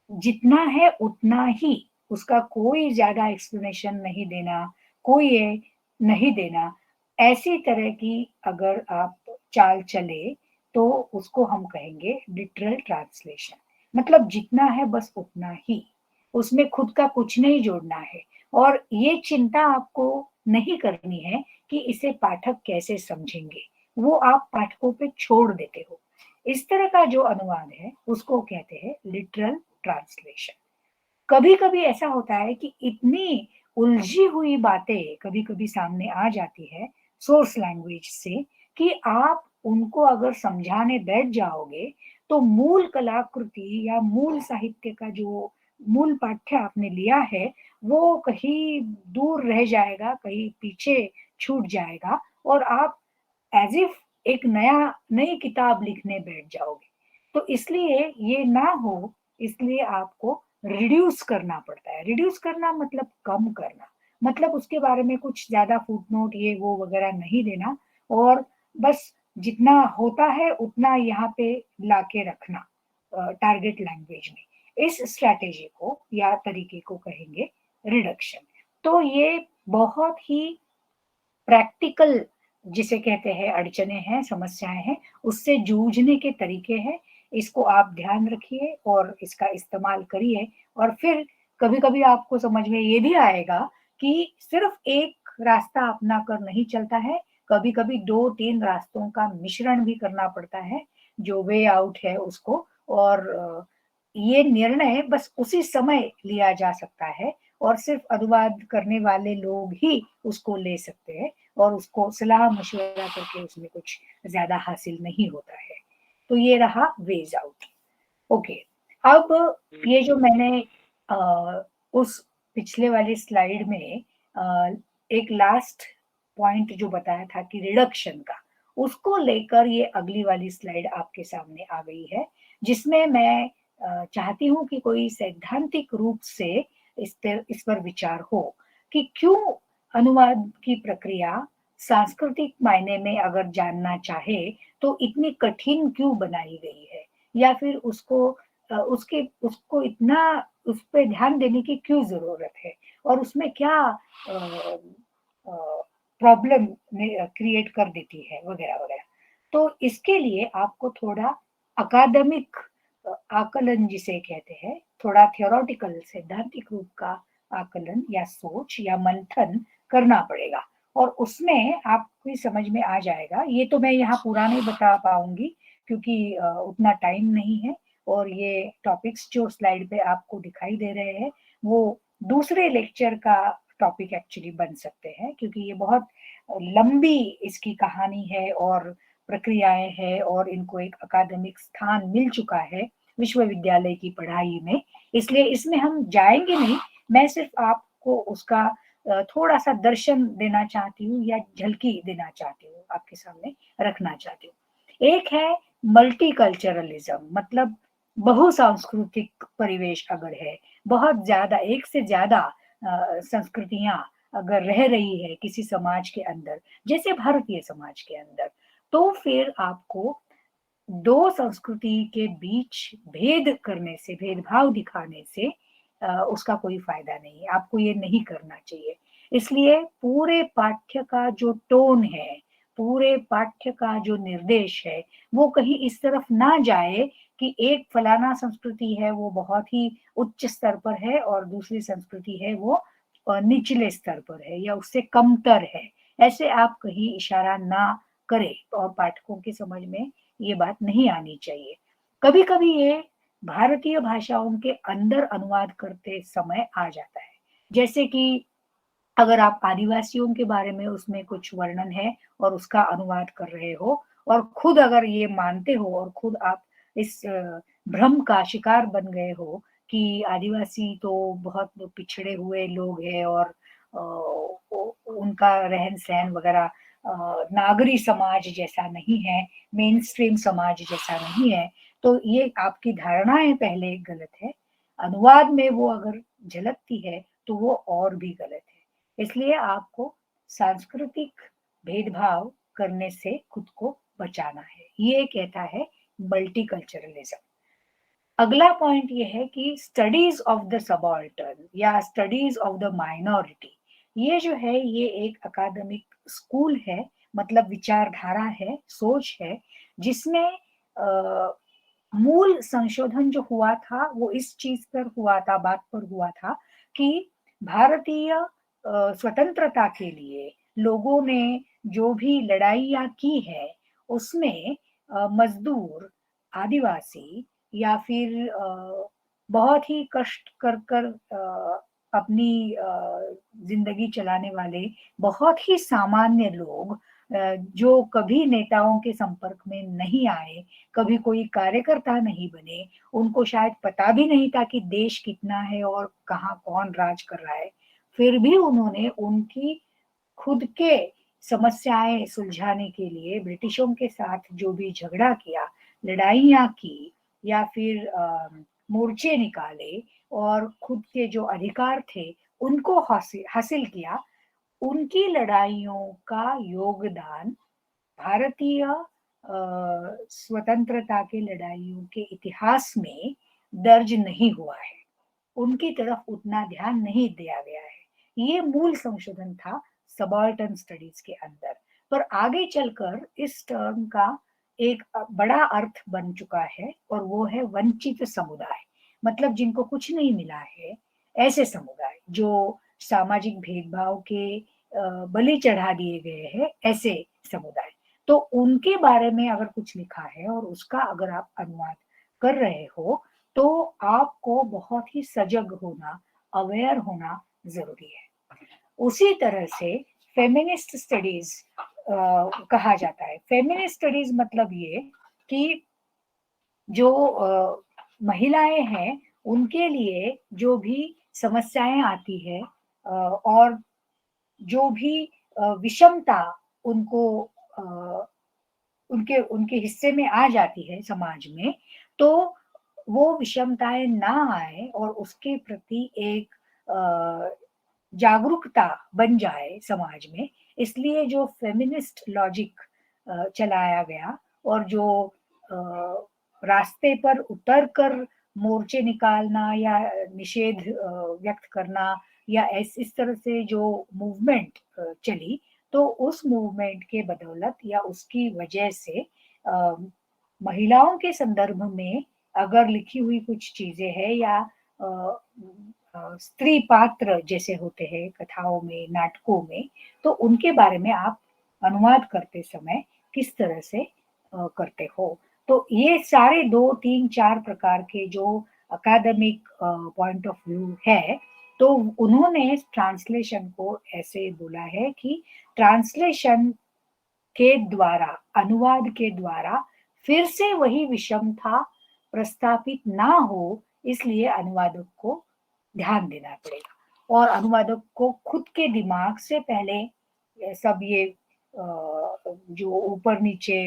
जितना है उतना ही, उसका कोई ज़्यादा एक्सप्लेनेशन नहीं देना, कोई ये नहीं देना, ऐसी तरह की अगर आप चाल चले, तो उसको हम कहेंगे लिटरल ट्रांसलेशन। मतलब जितना है बस उतना ही, उसमें खुद का कुछ नहीं जोड़ना है और ये चिंता आपको नहीं करनी है कि इसे पाठक कैसे समझेंगे, वो आप पाठकों पे छोड़ देते हो। इस तरह का जो अनुवाद है, उसको कहते हैं लिटरल ट्रांसलेशन। कभी-कभी ऐसा होता है कि इतनी उलझी हुई बातें कभी-कभी सामने आ जाती है सोर्स लैंग्वेज से, कि आप उनको अगर समझाने बैठ जाओगे, तो मूल कलाकृति या मूल साहित्य का जो मूल पाठ्य आपने लिया है, वो कहीं दूर रह जाएगा, कहीं पीछे छूट जाएगा और आप एज़ इफ एक नई किताब लिखने बैठ जाओगे। तो इसलिए ये ना हो, इसलिए आपको रिड्यूस करना पड़ता है। रिड्यूस करना मतलब कम करना, मतलब उसके बारे में कुछ ज़्यादा फुटनोट ये वो वगैरह नहीं देना और बस जितना होता है उतना यहाँ पे लाके रखना टारगेट लैंग्वेज में। इस स्ट्रैटेजी को या तरीके को कहेंगे रिडक्शन। तो ये बहुत ही प्रैक्टिकल जिसे कहते हैं अड़चनें हैं, समस्याएँ हैं, उससे जूझने के तरीके हैं। इसको आप ध्यान रखिए और इसका इस्तेमाल करिए और फिर कभी-कभी आपको समझ में ये भी आएगा कि सिर्फ़ एक रास्ता अपना कर नहीं चलता है, कभी-कभी 2-3 रास्तों का मिश्रण भी करना पड़ता है, जो वे आउट है उसको और ये निर्णय बस उसी समय लिया जा सकता है और सिर्फ़ अनुवाद करने वाले लोग ही उसको ले सकते हैं और उसको सलाह-मशवरा करके उसमें कुछ ज़्यादा हासिल नहीं होता है। तो ये रहा वेज़ आउट। ओके, अब ये जो मैंने उस पिछले वाली स्लाइड में एक लास्ट पॉइंट जो बताया था कि रिडक्शन का, उसको लेकर ये अगली वाली स्लाइड आपके सामने आ गई है, जिसमें मैं चाहती हूँ कि कोई सैद्धांतिक रूप से इस पर विचार हो कि क्यों अनुवाद की प्रक्रिया सांस्कृतिक मायने में अगर जानना चाहे, तो इतनी कठिन क्यों बनाई गई है? या फिर उसको इतना उस पे ध्यान देने की क्यों ज़रूरत है? और उसमें क्या प्रॉब्लम क्रिएट कर देती है वगैरह-वगैरह। तो इसके लिए आपको थोड़ा अकादमिक आकलन जिसे कहते हैं, थोड़ा थ्योरेटिकल सैद्धांतिक रूप का आकलन या सोच या मंथन करना पड़ेगा और उसमें आपकी समझ में आ जाएगा। ये तो मैं यहाँ पूरा नहीं बता पाऊँगी क्योंकि उतना टाइम नहीं है और ये टॉपिक्स जो स्लाइड पे आपको दिखाई दे रहे हैं, वो दूसरे लेक्चर का टॉपिक एक्चुअली बन सकते हैं क्योंकि ये बहुत लंबी इसकी कहानी है और प्रक्रियाएँ हैं और इनको एक अकादमिक स्थान मिल चुका है विश्वविद्यालय की पढ़ाई में, इसलिए इसमें हम जाएँगे नहीं। मैं सिर्फ़ आपको उसका थोड़ा-सा दर्शन देना चाहती हूँ या झलकी देना चाहती हूँ, आपके सामने रखना चाहती हूँ। एक है मल्टीकल्चरलिज़्म मतलब बहुसांस्कृतिक परिवेश अगर है, बहुत ज़्यादा एक से ज़्यादा संस्कृतियाँ अगर रह रही है किसी समाज के अंदर, जैसे भारतीय समाज के अंदर, तो फिर आपको 2 संस्कृति के बीच भेद करने से, भेदभाव दिखाने से उसका कोई फ़ायदा नहीं है, आपको ये नहीं करना चाहिए। इसलिए पूरे पाठ्य का जो टोन है, पूरे पाठ्य का जो निर्देश है, वो कहीं इस तरफ ना जाए कि एक फलाना संस्कृति है, वो बहुत ही उच्च स्तर पर है और दूसरी संस्कृति है, वो निचले स्तर पर है या उससे कमतर है, ऐसे आप कहीं इशारा ना करें और पाठकों की समझ में ये बात नहीं आनी चाहिए। कभी-कभी ये भारतीय भाषाओं के अंदर अनुवाद करते समय आ जाता है। जैसे कि अगर आप आदिवासियों के बारे में उसमें कुछ वर्णन है और उसका अनुवाद कर रहे हो और खुद अगर ये मानते हो और खुद आप इस भ्रम का शिकार बन गए हो कि आदिवासी तो बहुत पिछड़े हुए लोग हैं और उनका रहन-सहन वगैरह नागरी समाज जैसा नहीं है, मेन स्ट्रीम समाज जैसा नहीं है, तो ये आपकी धारणाएँ पहले गलत है। अनुवाद में वो अगर झलकती है, तो वो और भी गलत है। इसलिए आपको सांस्कृतिक भेदभाव करने से खुद को बचाना है। ये कहता है मल्टीकल्चरलिज्म। अगला पॉइंट ये है कि स्टडीज ऑफ द सबाल्टर्न या स्टडीज ऑफ द माइनॉरिटी, ये जो है ये एक अकादमिक स्कूल है, मतलब विचारधारा है, सोच है, जिसमें मूल संशोधन जो हुआ था वो इस चीज पर हुआ था, बात पर हुआ था कि भारतीय स्वतंत्रता के लिए लोगों ने जो भी लड़ाइयाँ की है उसमें मजदूर, आदिवासी या फिर बहुत ही कष्ट कर अपनी जिंदगी चलाने वाले बहुत ही सामान्य लोग, जो कभी नेताओं के संपर्क में नहीं आए, कभी कोई कार्यकर्ता नहीं बने, उनको शायद पता भी नहीं था कि देश कितना है और कहाँ कौन राज कर रहा है, फिर भी उन्होंने उनकी खुद के समस्याएं सुलझाने के लिए ब्रिटिशों के साथ जो भी झगड़ा किया, लड़ाइयाँ की या फिर मोर्चे निकाले और खुद के जो अधिकार थे उनको हासिल हासिल किया, उनकी लड़ाइयों का योगदान भारतीय स्वतंत्रता की लड़ाइयों के इतिहास में दर्ज नहीं हुआ है। उनकी तरफ उतना ध्यान नहीं दिया गया है। ये मूल संशोधन था सबाल्टर्न स्टडीज के अंदर। पर आगे चलकर इस टर्म का एक बड़ा अर्थ बन चुका है और वो है वंचित समुदाय, मतलब जिनको कुछ नहीं मिला है, ऐसे समुदाय जो सामाजिक भेदभाव के बलि चढ़ा दिए गए हैं, ऐसे समुदाय। तो उनके बारे में अगर कुछ लिखा है और उसका अगर आप अनुवाद कर रहे हो तो आपको बहुत ही सजग होना, अवेयर होना जरूरी है। उसी तरह से फेमिनिस्ट स्टडीज कहा जाता है। फेमिनिस्ट स्टडीज मतलब ये कि जो महिलाएं हैं उनके लिए जो भी समस्याएं आती है और जो भी विषमता उनको उनके उनके हिस्से में आ जाती है समाज में, तो वो विषमताएं ना आए और उसके प्रति एक जागरूकता बन जाए समाज में, इसलिए जो फेमिनिस्ट लॉजिक चलाया गया और जो रास्ते पर उतर कर मोर्चे निकालना या निषेध व्यक्त करना या इस तरह से जो मूवमेंट चली, तो उस मूवमेंट के बदौलत या उसकी वजह से महिलाओं के संदर्भ में अगर लिखी हुई कुछ चीजें हैं या स्त्री पात्र जैसे होते हैं कथाओं में, नाटकों में, तो उनके बारे में आप अनुवाद करते समय किस तरह से करते हो। तो ये सारे 2, 3, 4 प्रकार के जो अकादमिक पॉइंट ऑफ व्यू है, तो उन्होंने ट्रांसलेशन को ऐसे बोला है कि ट्रांसलेशन के द्वारा, अनुवाद के द्वारा फिर से वही विषमता प्रस्थापित ना हो, इसलिए अनुवादक को ध्यान देना पड़ेगा और अनुवादक को खुद के दिमाग से पहले सब ये जो ऊपर नीचे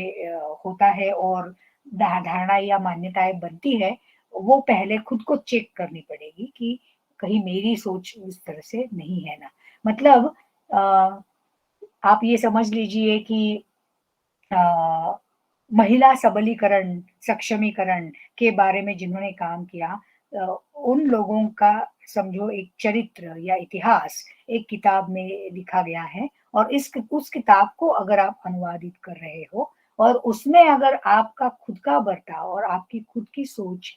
होता है और धारणा या मान्यताएं बनती है, वो पहले खुद को चेक करनी पड़ेगी कि कहीं मेरी सोच उस तरह से नहीं है ना। मतलब आप ये समझ लीजिए कि महिला सबलीकरण, सक्षमीकरण के बारे में जिन्होंने काम किया, उन लोगों का समझो एक चरित्र या इतिहास एक किताब में लिखा गया है और उस किताब को अगर आप अनुवादित कर रहे हो और उसमें अगर आपका खुद का बर्ताव और आपकी खुद की सोच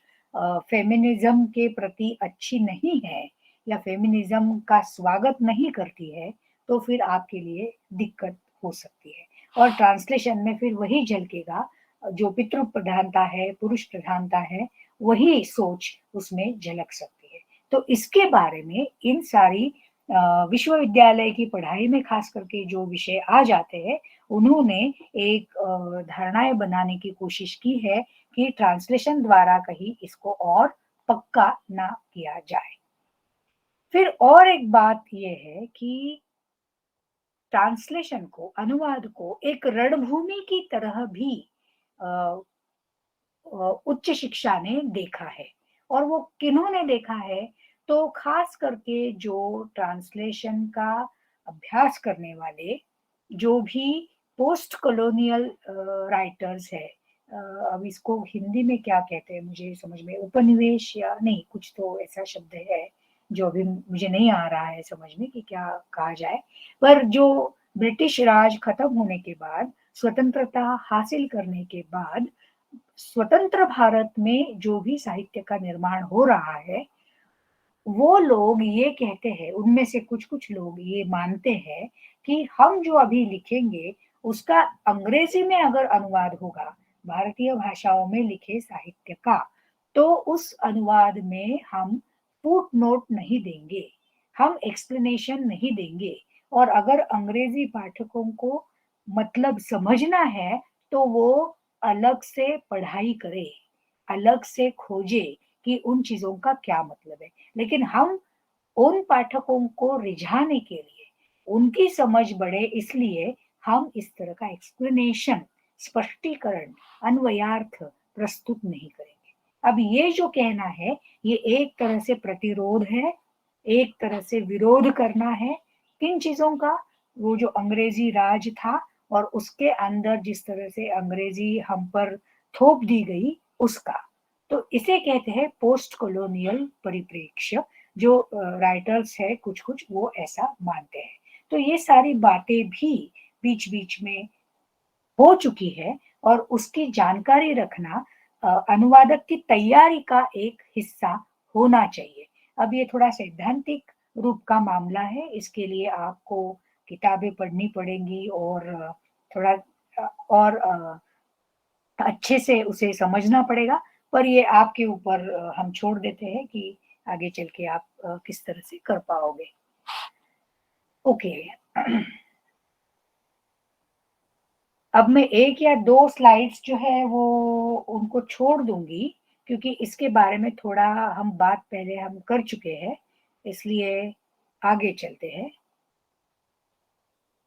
फेमिनिज्म के प्रति अच्छी नहीं है या फेमिनिज्म का स्वागत नहीं करती है तो फिर आपके लिए दिक्कत हो सकती है। और ट्रांसलेशन में फिर वही झलकेगा, जो पितृ प्रधानता है, पुरुष प्रधानता है, वही सोच उसमें झलक सकती है। तो इसके बारे में इन सारी विश्वविद्यालय की पढ़ाई में खास करके जो विषय आ जाते हैं, उन्होंने एक धारणाएं बनाने की कोशिश की है कि ट्रांसलेशन द्वारा कहीं इसको और पक्का ना किया जाए। फिर और एक बात ये है कि ट्रांसलेशन को, अनुवाद को एक रणभूमि की तरह भी अ, उच्च शिक्षा ने देखा है। और वो किन्होंने देखा है, तो खास करके जो ट्रांसलेशन का अभ्यास करने वाले, जो भी पोस्ट कॉलोनियल राइटर्स है, अब इसको हिंदी में क्या कहते हैं मुझे समझ में, उपनिवेश या नहीं, कुछ तो ऐसा शब्द है जो अभी मुझे नहीं आ रहा है समझ में कि क्या कहा जाए। पर जो ब्रिटिश राज खत्म होने के बाद, स्वतंत्रता हासिल करने के बाद, स्वतंत्र भारत में जो भी साहित्य का निर्माण हो रहा है, वो लोग ये कहते हैं, उनमें से कुछ कुछ लोग ये मानते हैं कि हम जो अभी लिखेंगे उसका अंग्रेजी में अगर अनुवाद होगा, भारतीय भाषाओं में लिखे साहित्य का, तो उस अनुवाद में हम फुट नोट नहीं देंगे, हम एक्सप्लेनेशन नहीं देंगे। और अगर अंग्रेजी पाठकों को मतलब समझना है तो वो अलग से पढ़ाई करे, अलग से खोजे कि उन चीजों का क्या मतलब है। लेकिन हम उन पाठकों को रिझाने के लिए, उनकी समझ बढ़े इसलिए हम इस तरह का एक्सप्लेनेशन, स्पष्टीकरण, अन्वयार्थ प्रस्तुत नहीं करेंगे। अब ये जो कहना है, ये एक तरह से प्रतिरोध है, एक तरह से विरोध करना है। किन चीजों का? वो जो अंग्रेजी राज था और उसके अंदर जिस तरह से अंग्रेजी हम पर थोप दी गई उसका। तो इसे कहते हैं पोस्ट कॉलोनियल परिप्रेक्ष्य। जो राइटर्स है कुछ कुछ वो ऐसा मानते हैं। तो ये सारी बातें भी बीच बीच में हो चुकी है और उसकी जानकारी रखना अनुवादक की तैयारी का एक हिस्सा होना चाहिए। अब ये थोड़ा सैद्धांतिक रूप का मामला है, इसके लिए आपको किताबें पढ़नी पड़ेंगी और थोड़ा और अच्छे से उसे समझना पड़ेगा। पर ये आपके ऊपर हम छोड़ देते हैं कि आगे चल के आप किस तरह से कर पाओगे। ओके, अब मैं एक या दो स्लाइड्स जो है वो उनको छोड़ दूंगी, क्योंकि इसके बारे में थोड़ा हम बात पहले हम कर चुके हैं, इसलिए आगे चलते हैं,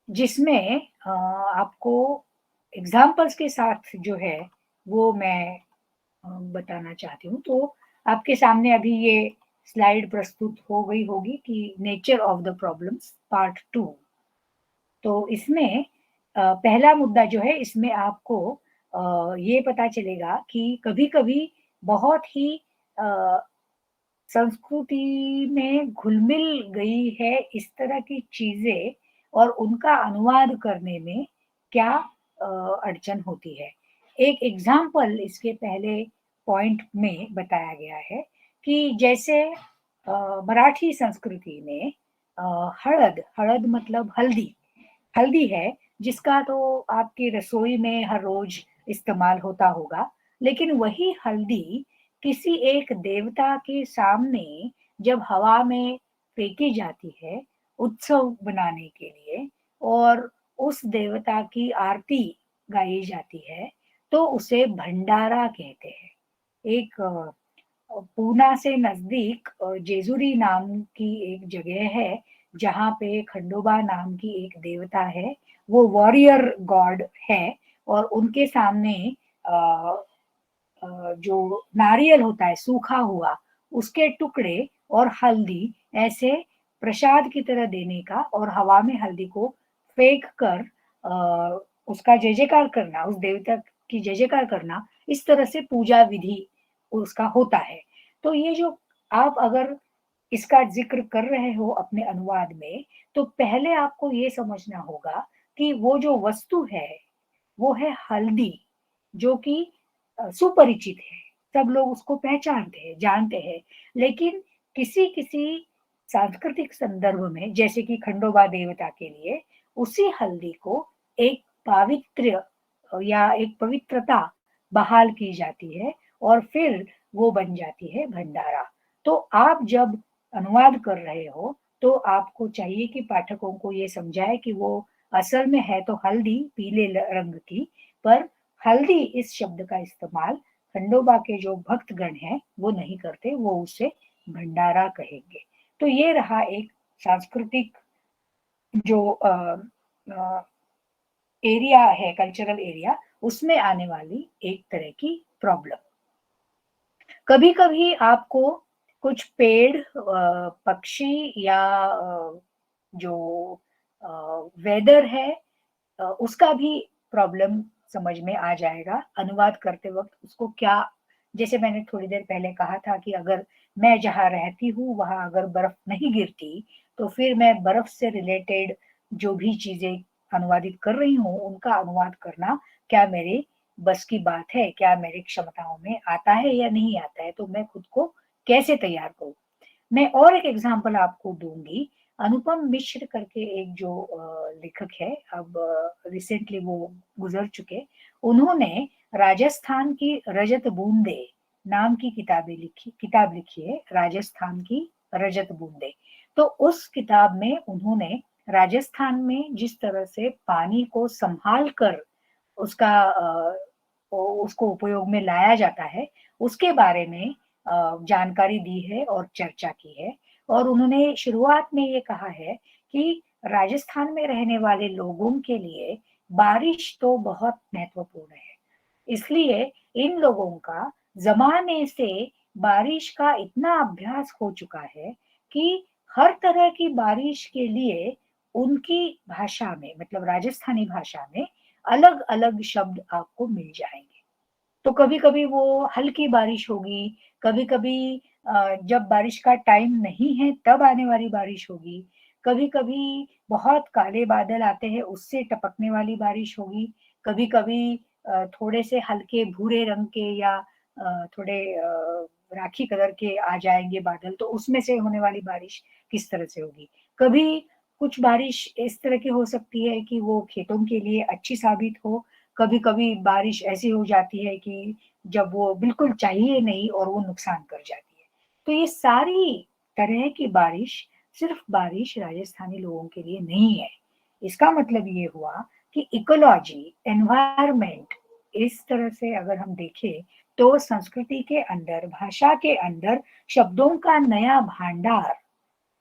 जिसमें आपको एग्जाम्पल्स के साथ जो है वो मैं बताना चाहती हूँ। तो आपके सामने अभी ये स्लाइड प्रस्तुत हो गई होगी कि nature of the problems part 2। तो इसमें पहला मुद्दा जो है, इसमें आपको ये पता चलेगा कि कभी-कभी बहुत ही संस्कृति में घुल-मिल गई है इस तरह की चीज़ें और उनका अनुवाद करने में क्या अड़चन होती है। एक एग्ज़ाम्पल इसके पहले पॉइंट में बताया गया है कि जैसे मराठी संस्कृति में हळद, हळद मतलब हल्दी, हल्दी है जिसका तो आपकी रसोई में हर रोज इस्तेमाल होता होगा। लेकिन वही हल्दी किसी एक देवता के सामने जब हवा में फेंकी जाती है उत्सव बनाने के लिए और उस देवता की आरती गाई जाती है, तो उसे भंडारा कहते हैं। एक पूना से नजदीक जेजुरी नाम की एक जगह है जहाँ पे खंडोबा नाम की एक देवता है, वो वॉरियर गॉड है और उनके सामने जो नारियल होता है सूखा हुआ, उसके टुकड़े और हल्दी ऐसे प्रसाद की तरह देने का और हवा में हल्दी को फेंक कर उसका जय जयकार करना, उस देवता की जय जयकार करना, इस तरह से पूजा विधि उसका होता है। तो ये जो आप अगर इसका जिक्र कर रहे हो अपने अनुवाद में, तो पहले आपको ये समझना होगा कि वो जो वस्तु है वो है हल्दी, जो कि सुपरिचित है, सब लोग उसको पहचानते हैं, जानते हैं। लेकिन किसी किसी सांस्कृतिक संदर्भ में, जैसे कि खंडोबा देवता के लिए उसी हल्दी को एक पावित्र्य या एक पवित्रता बहाल की जाती है और फिर वो बन जाती है भंडारा। तो आप जब अनुवाद कर रहे हो तो आपको चाहिए कि पाठकों को ये समझाए कि वो असल में है तो हल्दी पीले रंग की, पर हल्दी इस शब्द का इस्तेमाल खंडोबा के जो भक्तगण हैं वो नहीं करते, वो उसे भंडारा कहेंगे। तो ये रहा एक सांस्कृतिक जो एरिया है, कल्चरल एरिया, उसमें आने वाली एक तरह की प्रॉब्लम। कभी कभी आपको कुछ पेड़, पक्षी या जो वेदर है उसका भी प्रॉब्लम समझ में आ जाएगा अनुवाद करते वक्त। उसको क्या, जैसे मैंने थोड़ी देर पहले कहा था कि अगर मैं जहाँ रहती हूँ वहां अगर बर्फ नहीं गिरती तो फिर मैं बर्फ से रिलेटेड जो भी चीजें अनुवादित कर रही हूँ उनका अनुवाद करना क्या मेरे बस की बात है, क्या मेरी क्षमताओं में आता है या नहीं आता है, तो मैं खुद को कैसे तैयार करूँ। मैं और एक एग्जांपल आपको दूंगी। अनुपम मिश्र करके एक जो लेखक है, अब रिसेंटली वो गुजर चुके, उन्होंने राजस्थान की रजत बूंदे नाम की किताब लिखी है, राजस्थान की रजत बूंदे। तो उस किताब में उन्होंने राजस्थान में जिस तरह से पानी को संभाल कर उसका उसको उपयोग में लाया जाता है उसके बारे में जानकारी दी है और चर्चा की है। और उन्होंने शुरुआत में ये कहा है कि राजस्थान में रहने वाले लोगों के लिए बारिश तो बहुत महत्वपूर्ण है, इसलिए इन लोगों का जमाने से बारिश का इतना अभ्यास हो चुका है कि हर तरह की बारिश के लिए उनकी भाषा में, मतलब राजस्थानी भाषा में, अलग अलग शब्द आपको मिल जाएंगे। तो कभी कभी वो हल्की बारिश होगी, कभी कभी जब बारिश का टाइम नहीं है तब आने वाली बारिश होगी, कभी कभी बहुत काले बादल आते हैं उससे टपकने वाली बारिश होगी, कभी कभी थोड़े से हल्के भूरे रंग के या थोड़े राखी कलर के आ जाएंगे बादल, तो उसमें से होने वाली बारिश किस तरह से होगी। कभी कुछ बारिश इस तरह की हो सकती है कि वो खेतों के लिए अच्छी साबित हो, कभी कभी बारिश ऐसी हो जाती है कि जब वो बिल्कुल चाहिए नहीं और वो नुकसान कर जाती है। तो ये सारी तरह की बारिश सिर्फ बारिश राजस्थानी लोगों के लिए नहीं है। इसका मतलब ये हुआ कि इकोलॉजी, एनवायरमेंट, इस तरह से अगर हम देखें तो संस्कृति के अंदर, भाषा के अंदर शब्दों का नया भांडार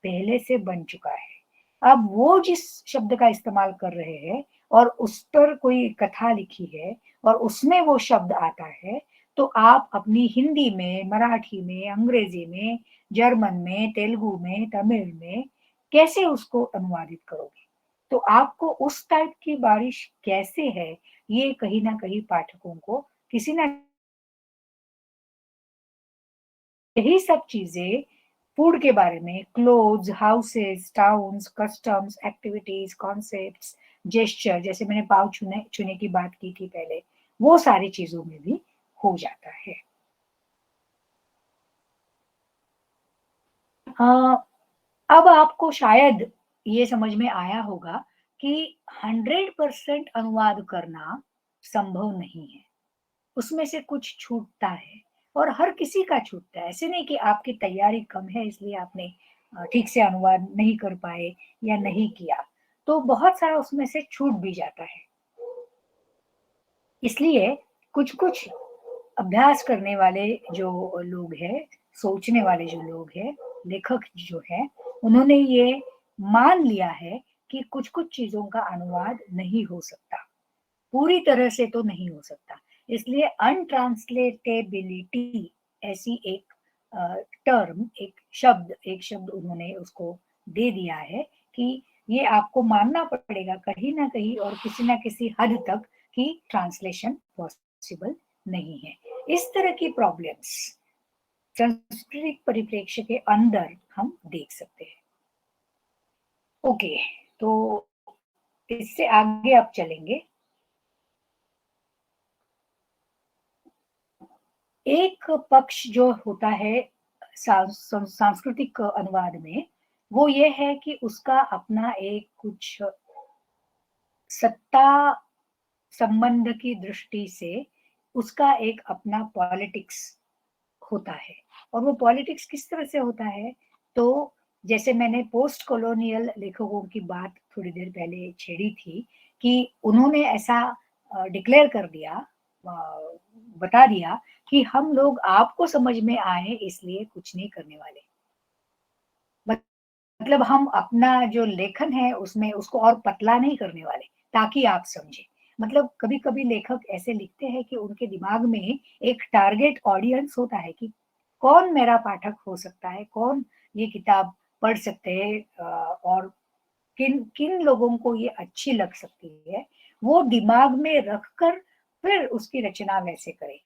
पहले से बन चुका है। अब वो जिस शब्द का इस्तेमाल कर रहे हैं और उस पर कोई कथा लिखी है और उसमें वो शब्द आता है, तो आप अपनी हिंदी में, मराठी में, अंग्रेजी में, जर्मन में, तेलुगु में, तमिल में कैसे उसको अनुवादित करोगे। तो आपको उस टाइप की बारिश कैसे है, ये कहीं ना कहीं पाठकों को किसी ना, यही सब चीजें फूड के बारे में, clothes, houses, towns, customs, activities, concepts, gesture, जैसे मैंने पाव छूने छूने की बात की थी पहले, वो सारी चीजों में भी हो जाता है। अब आपको शायद ये समझ में आया होगा कि 100% अनुवाद करना संभव नहीं है, उसमें से कुछ छूटता है और हर किसी का छूटता है। ऐसे नहीं कि आपकी तैयारी कम है इसलिए आपने ठीक से अनुवाद नहीं कर पाए या नहीं किया, तो बहुत सारा उसमें से छूट भी जाता है। इसलिए कुछ कुछ अभ्यास करने वाले जो लोग हैं, सोचने वाले जो लोग हैं, लेखक जो है, उन्होंने ये मान लिया है कि कुछ कुछ चीजों का अनुवाद नहीं हो सकता, पूरी तरह से तो नहीं हो सकता। इसलिए अनट्रांसलेटेबिलिटी ऐसी एक टर्म, एक शब्द उन्होंने उसको दे दिया है कि ये आपको मानना पड़ेगा कहीं ना कहीं और किसी ना किसी हद तक कि ट्रांसलेशन पॉसिबल नहीं है। इस तरह की प्रॉब्लम्स सांस्कृतिक परिप्रेक्ष्य के अंदर हम देख सकते हैं। ओके, तो इससे आगे आप चलेंगे। एक पक्ष जो होता है सांस्कृतिक अनुवाद में, वो ये है कि उसका अपना एक कुछ सत्ता संबंध की दृष्टि से उसका एक अपना पॉलिटिक्स होता है। और वो पॉलिटिक्स किस तरह से होता है, तो जैसे मैंने पोस्ट कॉलोनियल लेखकों की बात थोड़ी देर पहले छेड़ी थी कि उन्होंने ऐसा डिक्लेयर कर दिया, बता दिया कि हम लोग आपको समझ में आए इसलिए कुछ नहीं करने वाले। मतलब हम अपना जो लेखन है उसमें उसको और पतला नहीं करने वाले ताकि आप समझे। मतलब कभी-कभी लेखक ऐसे लिखते हैं कि उनके दिमाग में एक टारगेट ऑडियंस होता है कि कौन मेरा पाठक हो सकता है, कौन ये किताब पढ़ सकते हैं, और किन किन लोगों को ये अच्छी लग सकती है, वो दिमाग में रखकर फिर उसकी रचना वैसे करें।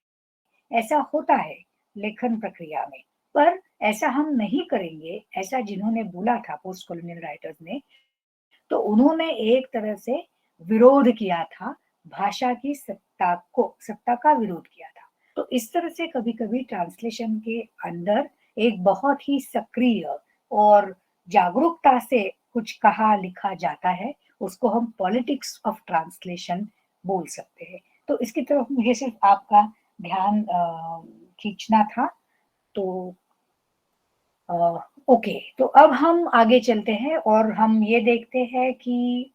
ऐसा होता है लेखन प्रक्रिया में, पर ऐसा हम नहीं करेंगे, ऐसा जिन्होंने बोला था पोस्ट कॉलोनियल राइटर्स ने, तो उन्होंने एक तरह से विरोध किया था, भाषा की सत्ता का विरोध किया था। तो इस तरह से कभी-कभी ट्रांसलेशन के अंदर एक बहुत ही सक्रिय और जागरूकता से कुछ कहा लिखा जाता है, उसको हम पॉलिटिक्स ऑफ ट्रांसलेशन बोल सकते हैं। तो इसकी तरफ मुझे सिर्फ आपका ध्यान खींचना था। तो अ, ओके, तो अब हम आगे चलते हैं और हम ये देखते हैं कि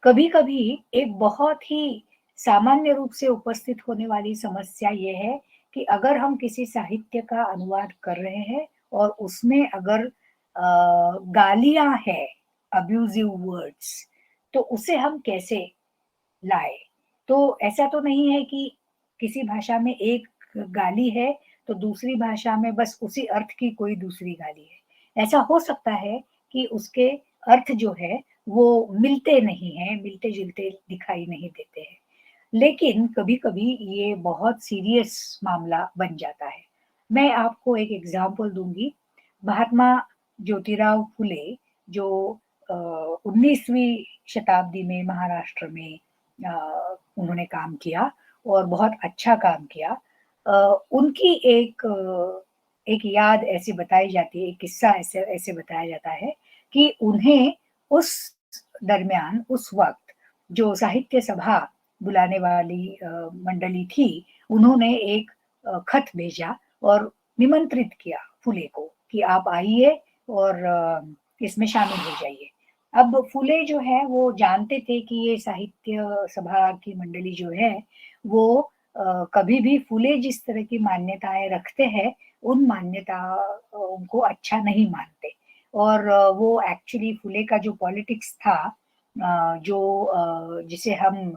कभी-कभी एक बहुत ही सामान्य रूप से उपस्थित होने वाली समस्या ये है कि अगर हम किसी साहित्य का अनुवाद कर रहे हैं और उसमें अगर गालियाँ हैं, अब्यूज़िव वर्ड्स, तो उसे हम कैसे लाएँ? तो ऐसा तो नहीं है कि किसी भाषा में एक गाली है, तो दूसरी भाषा में बस उसी अर्थ की कोई दूसरी गाली है। ऐसा हो सकता है कि उसके अर्थ जो है, वो मिलते नहीं हैं, मिलते-जुलते दिखाई नहीं देते हैं। लेकिन कभी-कभी ये बहुत सीरियस मामला बन जाता है। मैं आपको एक एग्ज़ाम्पल दूँगी। महात्मा ज्योतिराव फुले जो 19वीं शताब्दी में महाराष्ट्र में उन्होंने काम किया और बहुत अच्छा काम किया। उनकी एक याद ऐसी बताई जाती है, एक किस्सा ऐसे ऐसे बताया जाता है कि उन्हें उस दरमियान, उस वक़्त जो साहित्य सभा बुलाने वाली मंडली थी, उन्होंने एक खत भेजा और निमंत्रित किया फुले को कि आप आइए और इसमें शामिल हो जाइए। अब फुले जो है वो जानते थे कि ये साहित्य सभा की मंडली जो है वो कभी भी फुले जिस तरह की मान्यताएँ रखते हैं, उन उनको अच्छा नहीं मानते। और वो एक्चुअली फुले का जो पॉलिटिक्स था, जिसे हम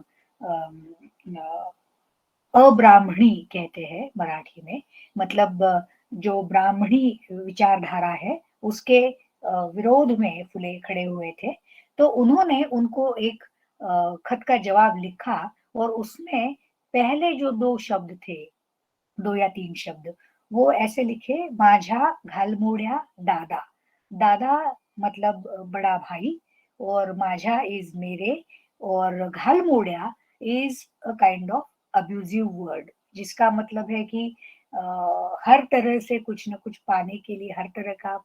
अब्राह्मणी कहते हैं मराठी में, मतलब जो ब्राह्मणी विचारधारा है, उसके विरोध में फुले खड़े हुए थे। तो उन्होंने उनको एक खत का जवाब लिखा और उसमें पहले जो 2 शब्द थे, 2 या 3 शब्द, वो ऐसे लिखे, माझा घालमोड्या दादा। दादा मतलब बड़ा भाई, और माझा इज़ मेरे, और घालमोड्या is a kind of abusive word, जिसका मतलब है कि हर तरह से कुछ न कुछ पाने के लिए हर तरह का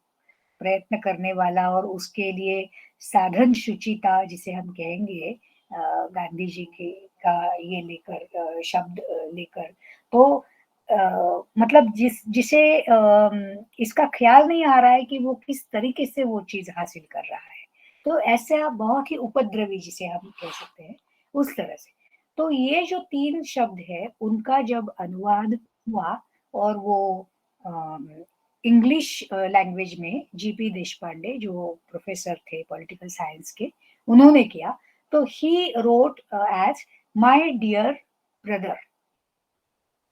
प्रयत्न करने वाला, और उसके लिए साधन शुचिता जिसे हम कहेंगे, गांधी जी के का ये लेकर शब्द लेकर, तो मतलब जिसे इसका ख्याल नहीं आ रहा है कि वो किस तरीके से वो चीज़ हासिल कर रहा है। तो ऐसा बहुत ही उपद्रवी जिसे हम कह सकते हैं, उस तरह से। तो ये जो 3 शब्द है, उनका जब अनुवाद हुआ और वो अ, इंग्लिश लैंग्वेज में जीपी देशपांडे जो प्रोफेसर थे पॉलिटिकल साइंस के, उन्होंने किया। तो he wrote as my dear brother.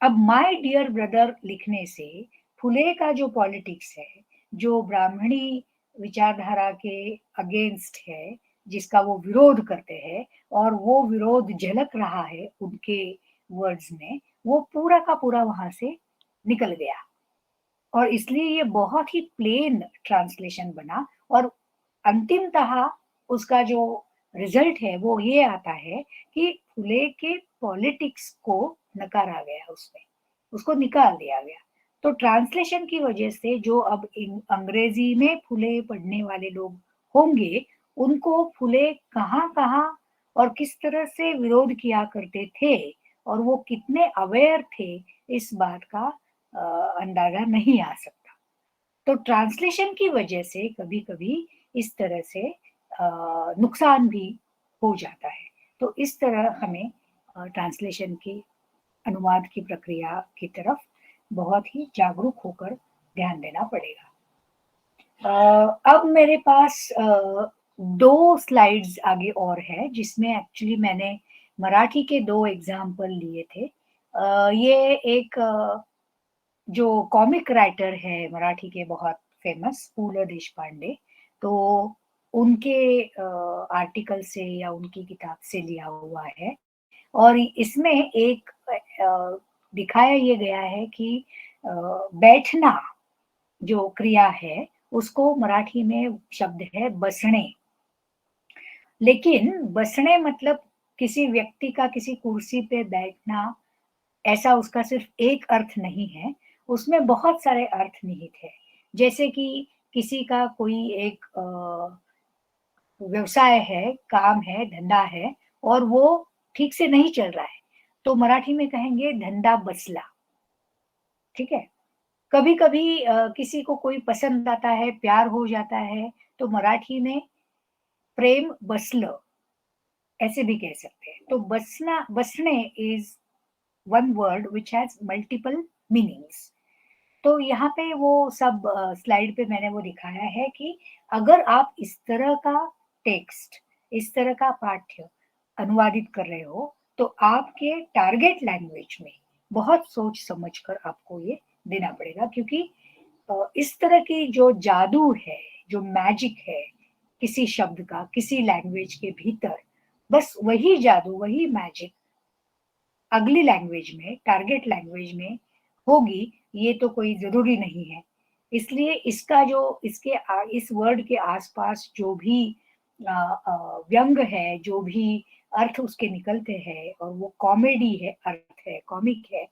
अब माय डियर ब्रदर लिखने से फुले का जो पॉलिटिक्स है, जो ब्राह्मणी विचारधारा के अगेंस्ट है, जिसका वो विरोध करते हैं, और वो विरोध झलक रहा है उनके वर्ड्स में, वो पूरा का पूरा वहां से निकल गया। और इसलिए ये बहुत ही प्लेन ट्रांसलेशन बना, और अंतिमतः उसका जो रिजल्ट है वो ये आता है कि फुले के पॉलिटिक्स को नकारा गया, उसमें उसको निकाल दिया गया। तो ट्रांसलेशन की वजह से जो अब अंग्रेजी में फुले पढ़ने वाले लोग होंगे, उनको फुले कहाँ कहाँ और किस तरह से विरोध किया करते थे और वो कितने अवेयर थे, इस बात का अंदाजा नहीं आ सकता। तो ट्रांसलेशन की वजह से कभी कभी इस तरह से नुकसान भी हो जाता है। तो इस तरह हमें ट्रांसलेशन की, अनुवाद की प्रक्रिया की तरफ बहुत ही जागरूक होकर ध्यान देना पड़ेगा। अब मेरे पास 2 स्लाइड्स आगे और है, जिसमें एक्चुअली मैंने मराठी के 2 एग्जाम्पल लिए थे। ये एक जो कॉमिक राइटर है मराठी के बहुत फेमस, पु ल देशपांडे, तो उनके आर्टिकल से या उनकी किताब से लिया हुआ है। और इसमें एक दिखाया ये गया है कि बैठना जो क्रिया है, उसको मराठी में शब्द है बसणे। लेकिन बसणे मतलब किसी व्यक्ति का किसी कुर्सी पे बैठना, ऐसा उसका सिर्फ एक अर्थ नहीं है, उसमें बहुत सारे अर्थ निहित है। जैसे कि किसी का कोई एक व्यवसाय है, काम है, धंधा है और वो ठीक से नहीं चल रहा है, तो मराठी में कहेंगे धंधा बसला। ठीक है? कभी-कभी किसी को कोई पसंद आता है, प्यार हो जाता है, तो मराठी में प्रेम बसलं, ऐसे भी कह सकते हैं। तो बसना, बसणे is one word which has multiple meanings. तो यहाँ पे वो सब स्लाइड पे मैंने वो दिखाया है कि अगर आप इस तरह का टेक्स्ट, इस तरह का पाठ्य अनुवादित कर रहे हो, तो आपके टारगेट लैंग्वेज में बहुत सोच समझ कर आपको ये देना पड़ेगा, क्योंकि इस तरह की जो जादू है, जो मैजिक है किसी शब्द का किसी लैंग्वेज के भीतर, बस वही जादू, वही मैजिक अगली लैंग्वेज में, टारगेट लैंग्वेज में होगी, ये तो कोई जरूरी नहीं है। इसलिए इसका जो इस वर्ड के आसपास जो भी व्यंग है, जो भी अर्थ उसके निकलते हैं, और वो कॉमेडी है, अर्थ है, कॉमिक है,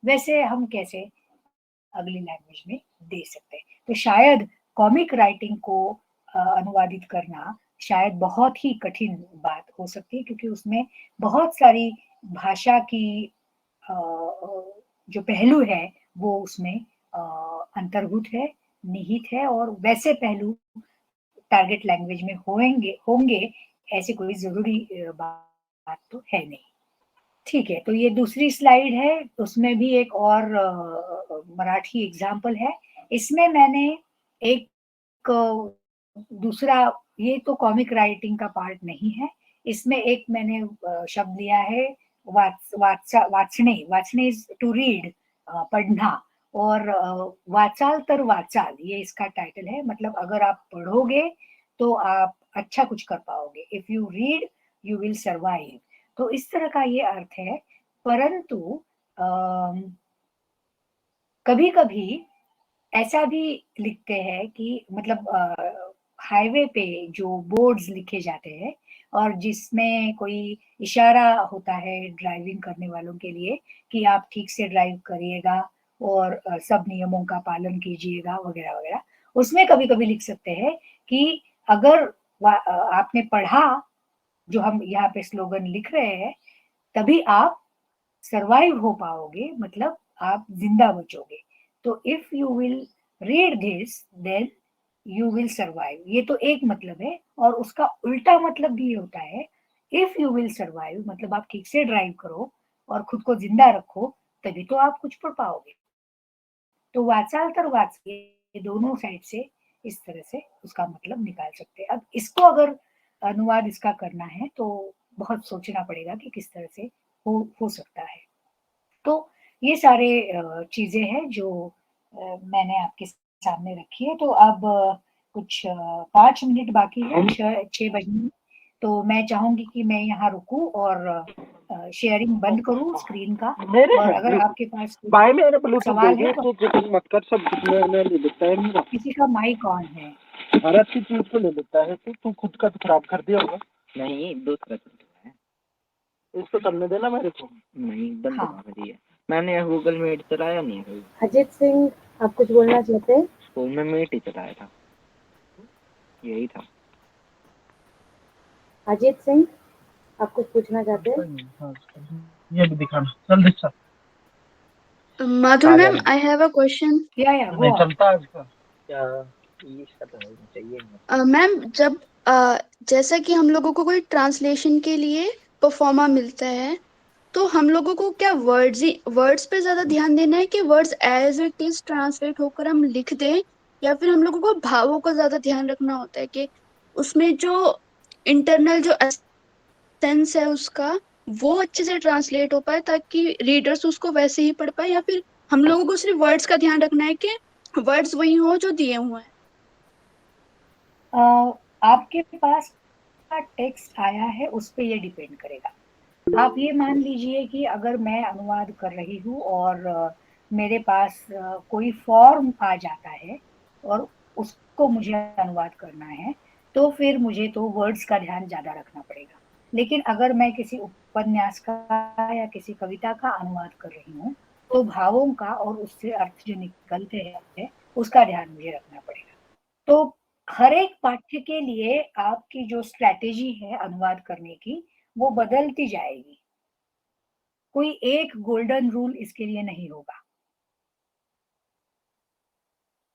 वैसे हम कैसे अगली लैंग्वेज में दे सकते हैं। तो शायद कॉमिक राइटिंग को अनुवादित करना शायद बहुत ही कठिन बात हो सकती है, क्योंकि उसमें बहुत सारी भाषा की जो पहलू है वो उसमें अंतर्भूत है, निहित है, और वैसे पहलू टारगेट लैंग्वेज में होंगे होंगे ऐसी कोई जरूरी बात तो है नहीं। ठीक है, तो ये दूसरी स्लाइड है, उसमें भी एक और मराठी एग्जाम्पल है। इसमें मैंने एक दूसरा, ये तो कॉमिक राइटिंग का पार्ट नहीं है, इसमें एक मैंने शब्द लिया है वाचणे। वाचणे इज टू रीड, पढ़ना, और वाचाल तर वाचाल, ये इसका टाइटल है। मतलब अगर आप पढ़ोगे तो आप अच्छा कुछ कर पाओगे, if you read you will survive. तो इस तरह का ये अर्थ है। परंतु कभी कभी ऐसा भी लिखते हैं कि मतलब हाईवे पे जो बोर्ड्स लिखे जाते हैं और जिसमें कोई इशारा होता है ड्राइविंग करने वालों के लिए कि आप ठीक से ड्राइव करिएगा और सब नियमों का पालन कीजिएगा वगैरह वगैरह, उसमें कभी कभी लिख सकते हैं कि अगर आपने पढ़ा जो हम यहाँ पे स्लोगन लिख रहे हैं, तभी आप सरवाइव हो पाओगे, मतलब आप जिंदा बचोगे। तो if you will read this then you will survive, ये तो एक मतलब है। और उसका उल्टा मतलब भी होता है, इफ यू विल सर्वाइव मतलब आप ठीक से ड्राइव करो और खुद को जिंदा रखो, तभी तो आप कुछ पढ़ पाओगे। तो वाचाल तर वाच, ये दोनों साइड से इस तरह से उसका मतलब निकाल सकते हैं। अब इसको अगर अनुवाद इसका करना है तो बहुत सोचना पड़ेगा कि किस तरह से हो सकता है। तो ये सारे चीजें हैं जो मैंने आपके सामने रखी है। तो अब कुछ 5 मिनट बाकी है, 6 बजने, तो मैं चाहूंगी कि मैं यहाँ रुकूं और शेयरिंग बंद करूं स्क्रीन का। और अगर आपके पास भाई मेरे ब्लूटूथ सवाल दे है दे, तो तो चेकिंग मत कर, सब मैं ले लेता है मेरा। किसी का माइक ऑन है। अरे अच्छी चीज तो ले लेता है तू खुद का तो खराब कर दिया होगा। नहीं दूसरा चल रहा है, इसको करने देना मेरे को। नहीं बंद हाँ। करा दिया। मैंने यह गूगल मीट चलाया नहीं है कभी। अजीत सिंह, आप कुछ बोलना चाहते हैं? तो मैं मीट ही चलाया था, यही था। अजीत सिंह, आप कुछ पूछना चाहते हैं? हाँ, ये भी दिखाना चल दिखा Madhuri ma'am, I have a question. या नहीं गो चलता है इसका। क्या इसका तो होना चाहिए। मैम जब जैसा कि हम लोगों को कोई ट्रांसलेशन के लिए परफॉर्मा मिलता है, तो हम लोगों को क्या वर्ड्स पे ज्यादा ध्यान देना है कि words as it is translate होकर हम लिख दें, या फिर हम लोगों को भावों का ज्यादा ध्यान रखना होता है कि उसमें जो इंटरनल जो सेंस है उसका वो अच्छे से ट्रांसलेट हो पाए ताकि रीडर्स उसको वैसे ही पढ़ पाए, या फिर हम लोगों को सिर्फ वर्ड्स का ध्यान रखना है कि वर्ड्स वही हो जो दिए हुए हैं। आपके पास का टेक्स्ट आया है उस पे ये डिपेंड करेगा। आप ये मान लीजिए कि अगर मैं अनुवाद कर रही हूँ और मेरे पास कोई फॉर्म आ जाता है और उसको मुझे अनुवाद करना है, तो फिर मुझे तो वर्ड्स का ध्यान ज़्यादा रखना पड़ेगा। लेकिन अगर मैं किसी उपन्यास का या किसी कविता का अनुवाद कर रही हूँ, तो भावों का और उससे अर्थ जो निकलते हैं, उसका ध्यान मुझे रखना पड़ेगा। तो हर एक पाठ्य के लिए आपकी जो स्ट्रैटेजी है अनुवाद करने की, वो बदलती जाएगी। कोई एक गोल्डन रूल इसके लिए नहीं होगा।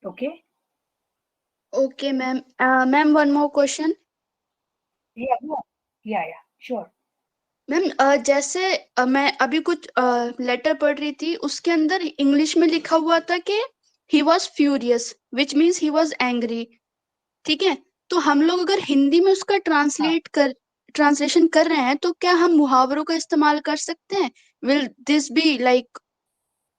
Okay? Okay ma'am. Ma'am one more question. या श्योर। मैम जैसे मैं अभी कुछ लेटर पढ़ रही थी, उसके अंदर इंग्लिश में लिखा हुआ था कि he was furious which means he was angry. ठीक है, तो हम लोग अगर हिंदी में उसका ट्रांसलेशन कर रहे हैं, तो क्या हम मुहावरों का इस्तेमाल कर सकते हैं? Will this be like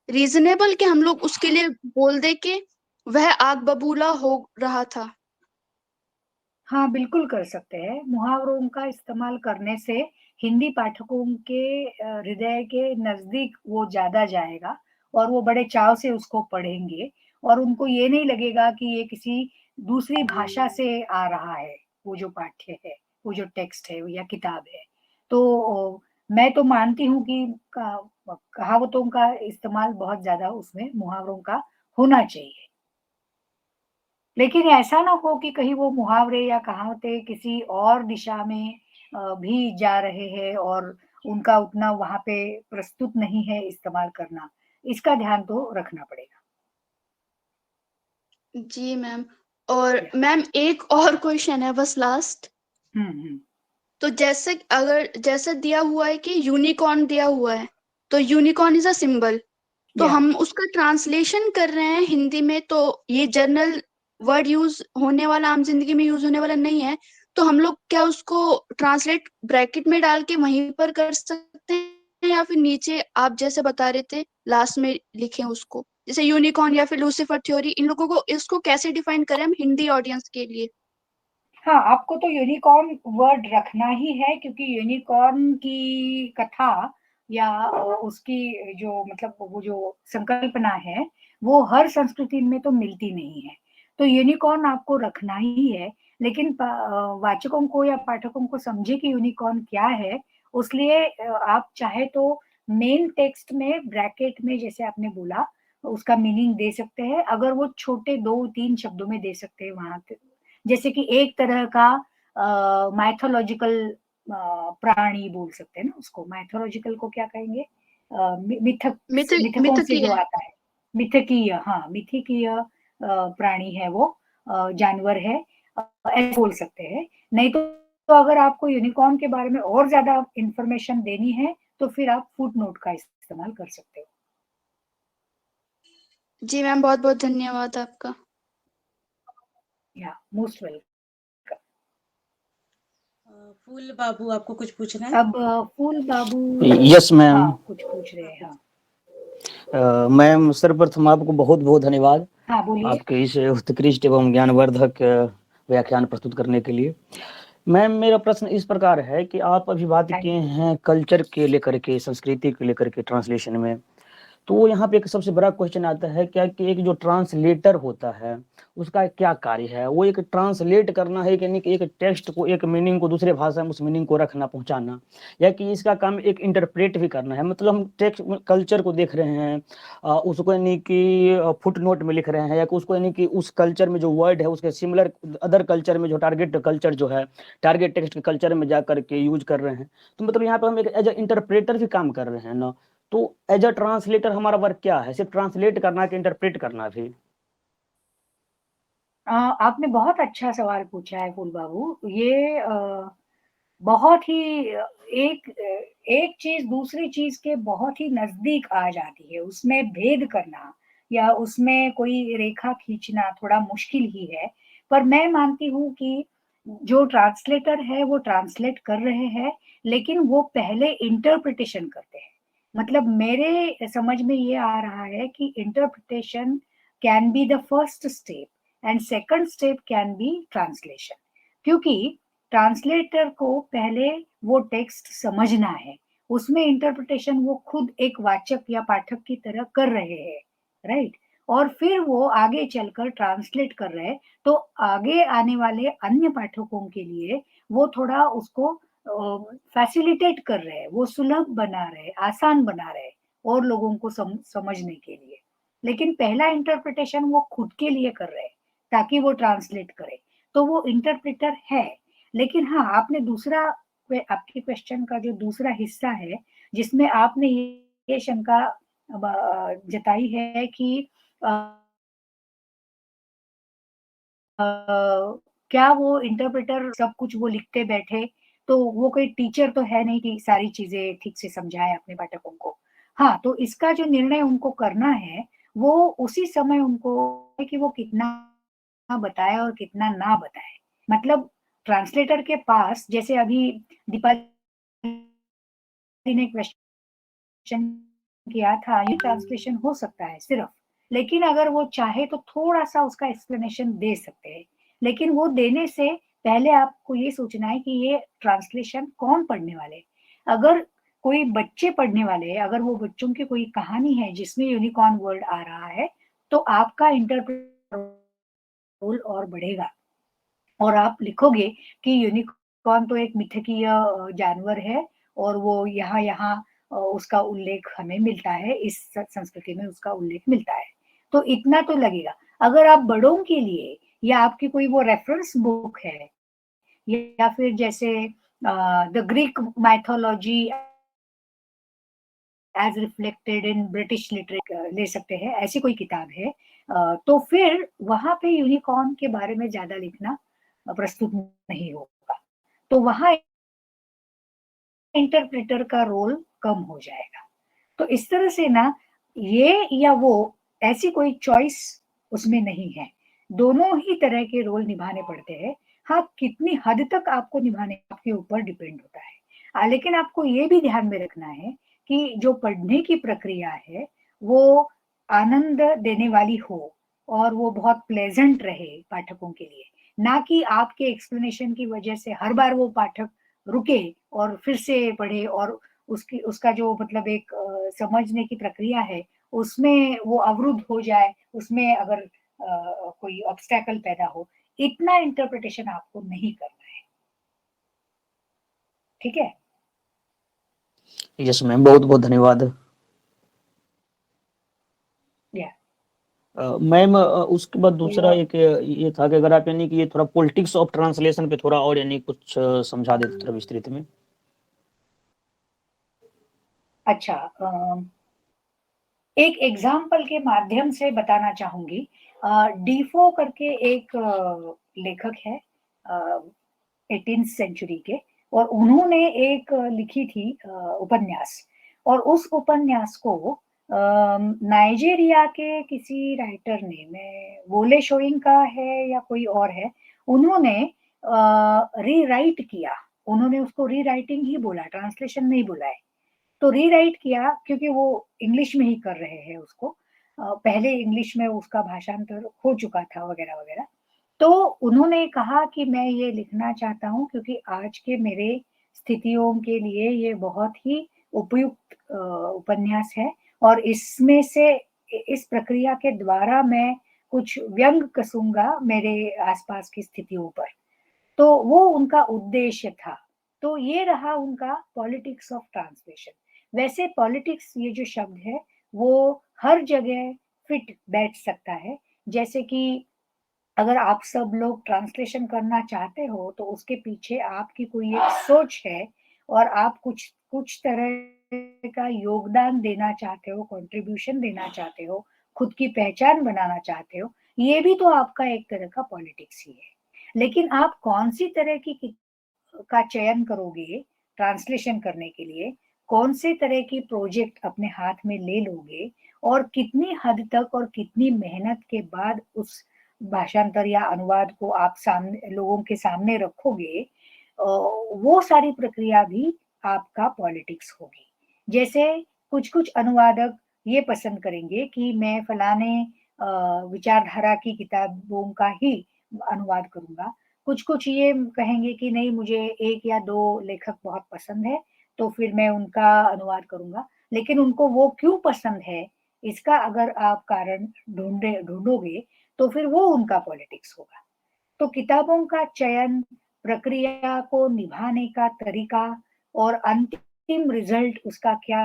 reasonable कि हम लोग उसके लिए बोल दे कि वह आग बबूला हो रहा था? हाँ, बिल्कुल कर सकते हैं। मुहावरों का इस्तेमाल करने से हिंदी पाठकों के हृदय के नज़दीक वो ज़्यादा जाएगा और वो बड़े चाव से उसको पढ़ेंगे और उनको ये नहीं लगेगा कि ये किसी दूसरी भाषा से आ रहा है, वो जो पाठ्य है, वो जो टेक्स्ट है या किताब है। तो मैं तो मानती हूँ कि कहावतों का इस्तेमाल बहुत ज़्यादा उसमें मुहावरों का होना चाहिए। लेकिन ऐसा ना हो कि कहीं वो मुहावरे या कहावतें किसी और दिशा में भी जा रहे हैं और उनका उतना वहाँ पे प्रस्तुत नहीं है इस्तेमाल करना। इसका ध्यान तो रखना पड़ेगा। जी मैम। और या मैम एक और क्वेश्चन है बस लास्ट। हुँ। तो जैसे दिया हुआ है कि यूनिकॉर्न दिया हुआ है, तो यूनिकॉर्न इज अ सिंबल, तो या हम उसका ट्रांसलेशन कर रहे हैं हिंदी में, तो ये जनरल वर्ड यूज होने वाला, आम जिंदगी में यूज होने वाला नहीं है, तो हम लोग क्या उसको ट्रांसलेट ब्रैकेट में डाल के वहीं पर कर सकते हैं, या फिर नीचे आप जैसे बता रहे थे लास्ट में लिखें उसको, जैसे यूनिकॉर्न या फिर लूसीफर थ्योरी, इन लोगों को इसको कैसे डिफाइन करें हम हिंदी ऑडियंस के लिए? हाँ, आपको तो यूनिकॉर्न वर्ड रखना ही है क्योंकि यूनिकॉर्न की कथा या उसकी जो मतलब वो जो संकल्पना है, वो हर संस्कृति में तो मिलती नहीं है। तो यूनिकॉर्न आपको रखना ही है, लेकिन वाचकों को या पाठकों को समझे कि यूनिकॉर्न क्या है, उसलिए आप चाहे तो मेन टेक्स्ट में ब्रैकेट में जैसे आपने बोला, उसका मीनिंग दे सकते हैं। अगर वो छोटे 2-3 शब्दों में दे सकते हैं वहाँ पे, जैसे कि एक तरह का माइथोलॉजिकल प्राणी बोल सकते हैं ना उसको। माइथोलॉजिकल को क्या कहेंगे? मिथकों से मिथकीय जो है। आता है, मिथकीय। हाँ, मिथकीय प्राणी है वो, जानवर है, ऐसे बोल सकते हैं। नहीं तो अगर आपको यूनिकॉर्न के बारे में और ज्यादा इंफॉर्मेशन देनी है तो फिर आप फुट नोट का इस्तेमाल कर सकते हो। जी मैम, बहुत बहुत धन्यवाद आपका। या मोस्ट वेलकम। फूल बाबू, आपको कुछ पूछना है? अब फूल बाबू यस मैम। हाँ कुछ पूछ रहे हैं। हाँ मैम सर्वप्रथम आपको बहुत बहुत धन्यवाद हाँ बोलिए। आपके इस उत्कृष्ट एवं ज्ञानवर्धक व्याख्यान प्रस्तुत करने के लिए। मैम मेरा प्रश्न इस प्रकार है कि आप अभी बात किए हैं कल्चर के लेकर के, संस्कृति के लेकर के ट्रांसलेशन में, तो यहाँ पे एक सबसे बड़ा क्वेश्चन आता है क्या कि एक जो ट्रांसलेटर होता है उसका क्या कार्य है, वो एक ट्रांसलेट करना है कि नहीं कि एक टेक्स्ट को, एक मीनिंग को दूसरे भाषा में उस मीनिंग को रखना, पहुंचाना, या कि इसका काम एक इंटरप्रेट भी करना है। मतलब हम टेक्स्ट कल्चर को देख रहे हैं, उसको यानी कि फुट नोट में लिख रहे हैं, या कि उसको यानी कि उस कल्चर में जो वर्ड है उसके सिमिलर अदर कल्चर में जो टारगेट कल्चर जो है, टारगेट टेक्स्ट के कल्चर में जा करके यूज कर रहे हैं। तो मतलब यहाँ पे हम एक एज ए इंटरप्रेटर भी काम कर रहे हैं ना। तो एज अ ट्रांसलेटर हमारा वर्क क्या है, सिर्फ ट्रांसलेट करना है कि इंटरप्रेट करना भी? आपने बहुत अच्छा सवाल पूछा है फूल बाबू। ये बहुत ही एक एक चीज दूसरी चीज के बहुत ही नजदीक आ जाती है। उसमें भेद करना या उसमें कोई रेखा खींचना थोड़ा मुश्किल ही है। पर मैं मानती हूँ कि जो ट्रांसलेटर है वो ट्रांसलेट कर रहे हैं, लेकिन वो पहले इंटरप्रिटेशन करते हैं। मतलब मेरे समझ में ये आ रहा है कि interpretation can be the first step and second step can be translation. क्योंकि ट्रांसलेटर को पहले वो टेक्स्ट समझना है, उसमें इंटरप्रिटेशन वो खुद एक वाचक या पाठक की तरह कर रहे हैं, राइट। और फिर वो आगे चलकर ट्रांसलेट कर रहे हैं, तो आगे आने वाले अन्य पाठकों के लिए वो थोड़ा उसको फैसिलिटेट कर रहे हैं, वो सुलभ बना रहे, आसान बना रहे और लोगों को समझने के लिए। लेकिन पहला इंटरप्रिटेशन वो खुद के लिए कर रहे हैं ताकि वो ट्रांसलेट करे, तो वो इंटरप्रेटर है। लेकिन हाँ, आपने दूसरा, आपके क्वेश्चन का जो दूसरा हिस्सा है जिसमें आपने ये शंका जताई है कि क्या वो इंटरप्रेटर सब कुछ वो लिखते बैठे, तो वो कोई टीचर तो है नहीं कि सारी चीजें ठीक से समझाए अपने पाठकों को। हाँ, तो इसका जो निर्णय उनको करना है वो उसी समय उनको है कि वो कितना बताए और कितना ना बताए। मतलब ट्रांसलेटर के पास, जैसे अभी दीपाली ने क्वेश्चन किया था, ये ट्रांसलेशन हो सकता है सिर्फ, लेकिन अगर वो चाहे तो थोड़ा सा उसका एक्सप्लेनेशन दे सकते हैं। लेकिन वो देने से पहले आपको ये सोचना है कि ये ट्रांसलेशन कौन पढ़ने वाले। अगर कोई बच्चे पढ़ने वाले, अगर वो बच्चों की कोई कहानी है जिसमें यूनिकॉर्न वर्ड आ रहा है, तो आपका इंटरप्रेट रोल और बढ़ेगा और आप लिखोगे कि यूनिकॉर्न तो एक मिथकीय जानवर है और वो यहाँ यहाँ उसका उल्लेख हमें मिलता है, इस संस्कृति में उसका उल्लेख मिलता है। तो इतना तो लगेगा। अगर आप बड़ों के लिए या आपकी कोई वो रेफरेंस बुक है या फिर जैसे the Greek mythology as reflected in British literature ले सकते हैं, ऐसी कोई किताब है, तो फिर वहां पे यूनिकॉर्न के बारे में ज्यादा लिखना प्रस्तुत नहीं होगा। तो वहां इंटरप्रेटर का रोल कम हो जाएगा। तो इस तरह से ना, ये या वो ऐसी कोई चॉइस उसमें नहीं है। दोनों ही तरह के रोल निभाने पड़ते हैं। हाँ, कितनी हद तक आपको निभाने आपके ऊपर डिपेंड होता है। लेकिन आपको ये भी ध्यान में रखना है कि जो पढ़ने की प्रक्रिया है वो आनंद देने वाली हो और वो बहुत प्लेजेंट रहे पाठकों के लिए, ना कि आपके एक्सप्लेनेशन की वजह से हर बार वो पाठक रुके और फिर से पढ़े और उसका जो मतलब एक समझने की प्रक्रिया है उसमें वो अवरुद्ध हो जाए, उसमें अगर कोई ऑब्स्टेकल पैदा हो। इतना इंटरप्रिटेशन आपको नहीं करना है, ठीक है? यस मैम, बहुत बहुत धन्यवाद। मैम उसके बाद दूसरा एक ये था कि अगर आप यानी कि ये थोड़ा पॉलिटिक्स ऑफ ट्रांसलेशन पे थोड़ा और यानी कुछ समझा देते थोड़ा विस्तृत में। अच्छा, एक एग्जाम्पल के माध्यम से बताना चाहूंगी। डीफो करके एक लेखक है 18th सेंचुरी के, और उन्होंने एक लिखी थी उपन्यास, और उस उपन्यास को नाइजीरिया के किसी राइटर ने, मैं वोले शोइंग का है या कोई और है, उन्होंने रीराइट किया। उन्होंने उसको रीराइटिंग ही बोला, ट्रांसलेशन नहीं बोला है। तो रीराइट किया क्योंकि वो इंग्लिश में ही कर रहे हैं उसको, पहले इंग्लिश में उसका भाषांतर हो चुका था वगैरह वगैरह। तो उन्होंने कहा कि मैं ये लिखना चाहता हूँ क्योंकि आज के मेरे स्थितियों के लिए ये बहुत ही उपयुक्त उपन्यास है और इसमें से इस प्रक्रिया के द्वारा मैं कुछ व्यंग कसूंगा मेरे आसपास की स्थितियों पर। तो वो उनका उद्देश्य था। तो ये रहा उनका पॉलिटिक्स ऑफ ट्रांसलेशन। वैसे पॉलिटिक्स ये जो शब्द है वो हर जगह फिट बैठ सकता है। जैसे कि अगर आप सब लोग ट्रांसलेशन करना चाहते हो तो उसके पीछे आपकी कोई एक सोच है और आप कुछ कुछ तरह का योगदान देना चाहते हो, कंट्रीब्यूशन देना चाहते हो, खुद की पहचान बनाना चाहते हो, ये भी तो आपका एक तरह का पॉलिटिक्स ही है। लेकिन आप कौन-सी तरह की का चयन करोगे ट्रांसलेशन करने के लिए, कौन से तरह की प्रोजेक्ट अपने हाथ में ले लोगे और कितनी हद तक और कितनी मेहनत के बाद उस भाषांतर या अनुवाद को आप सामने लोगों के सामने रखोगे, वो सारी प्रक्रिया भी आपका पॉलिटिक्स होगी। जैसे कुछ-कुछ अनुवादक ये पसंद करेंगे कि मैं फलाने विचारधारा की किताबों का ही अनुवाद करूँगा। कुछ-कुछ ये कहेंगे कि नहीं, मुझे 1 या 2 लेखक बहुत पसंद है, तो फिर मैं उनका अनुवाद करूँगा। लेकिन उनको वो क्यों पसंद है, इसका अगर आप कारण ढूँढोगे, तो फिर वो उनका पॉलिटिक्स होगा। तो किताबों का चयन, प्रक्रिया को निभाने का तरीका और अंतिम रिज़ल्ट उसका क्या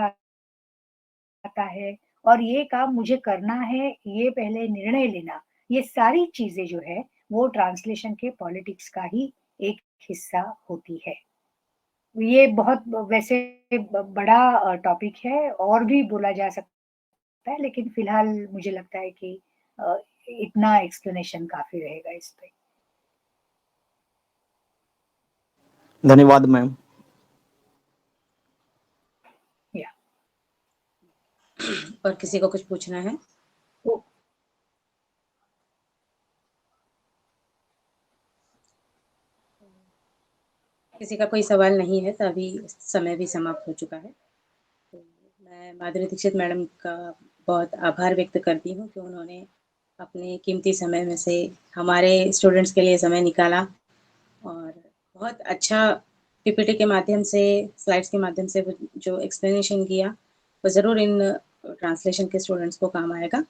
आता है और ये काम मुझे करना है, ये पहले निर्णय लेना, ये सारी चीज़ें जो है, वो ट्रांसलेशन के पॉलिटिक्स का ही एक हिस्सा होती है। ये बहुत वैसे बड़ा टॉपिक है और भी बोला जा सकता है, लेकिन फिलहाल मुझे लगता है कि अ, इतना एक्सप्लेनेशन काफ़ी रहेगा इस पे। धन्यवाद मैम। या और किसी को कुछ पूछना है? तो किसी का कोई सवाल नहीं है तो अभी समय भी समाप्त हो चुका है। तो मैं माधुरी दीक्षित मैडम का बहुत आभार व्यक्त करती हूँ कि उन्होंने अपने कीमती समय में से हमारे स्टूडेंट्स के लिए समय निकाला और बहुत अच्छा पीपीटी के माध्यम से, स्लाइड्स के माध्यम से वो जो एक्सप्लेनेशन किया, वो ज़रूर इन ट्रांसलेशन के स्टूडेंट्स को काम आएगा।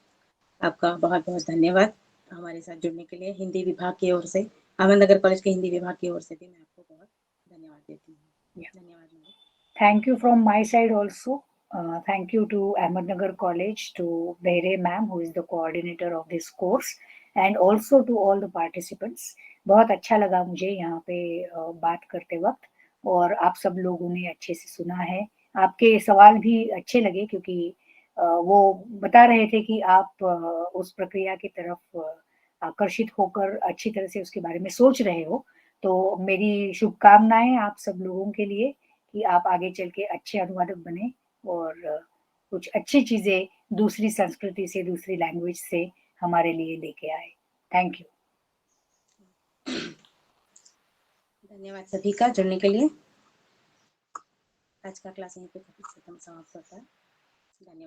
आपका बहुत-बहुत धन्यवाद हमारे साथ जुड़ने के लिए। हिंदी विभाग की ओर से, अहमदनगर कॉलेज के हिंदी विभाग की ओर से भी मैं आपको बहुत धन्यवाद देती हूँ। या धन्यवाद madam. thank you from my side also. Thank you to Ahmednagar College, to Behre ma'am, who is the coordinator of this course, and also to all the participants. बहुत अच्छा लगा मुझे यहाँ पे बात करते वक्त और आप सब लोगों ने अच्छे से सुना है। आपके सवाल भी अच्छे लगे क्योंकि वो बता रहे थे कि आप उस प्रक्रिया की तरफ आकर्षित होकर अच्छी तरह से उसके बारे में सोच रहे हो। तो मेरी शुभकामनाएँ आप सब लोगों के लिए कि आप आगे चल के अच्छे अनुवादक बने और कुछ अच्छी चीज़ें दूसरी संस्कृति से, दूसरी लैंग्वेज से हमारे लिए लेके आए। Thank you. धन्यवाद सभी का जुड़ने के लिए। आज का क्लास यहीं पे खत्म समाप्त होता है। धन्यवाद।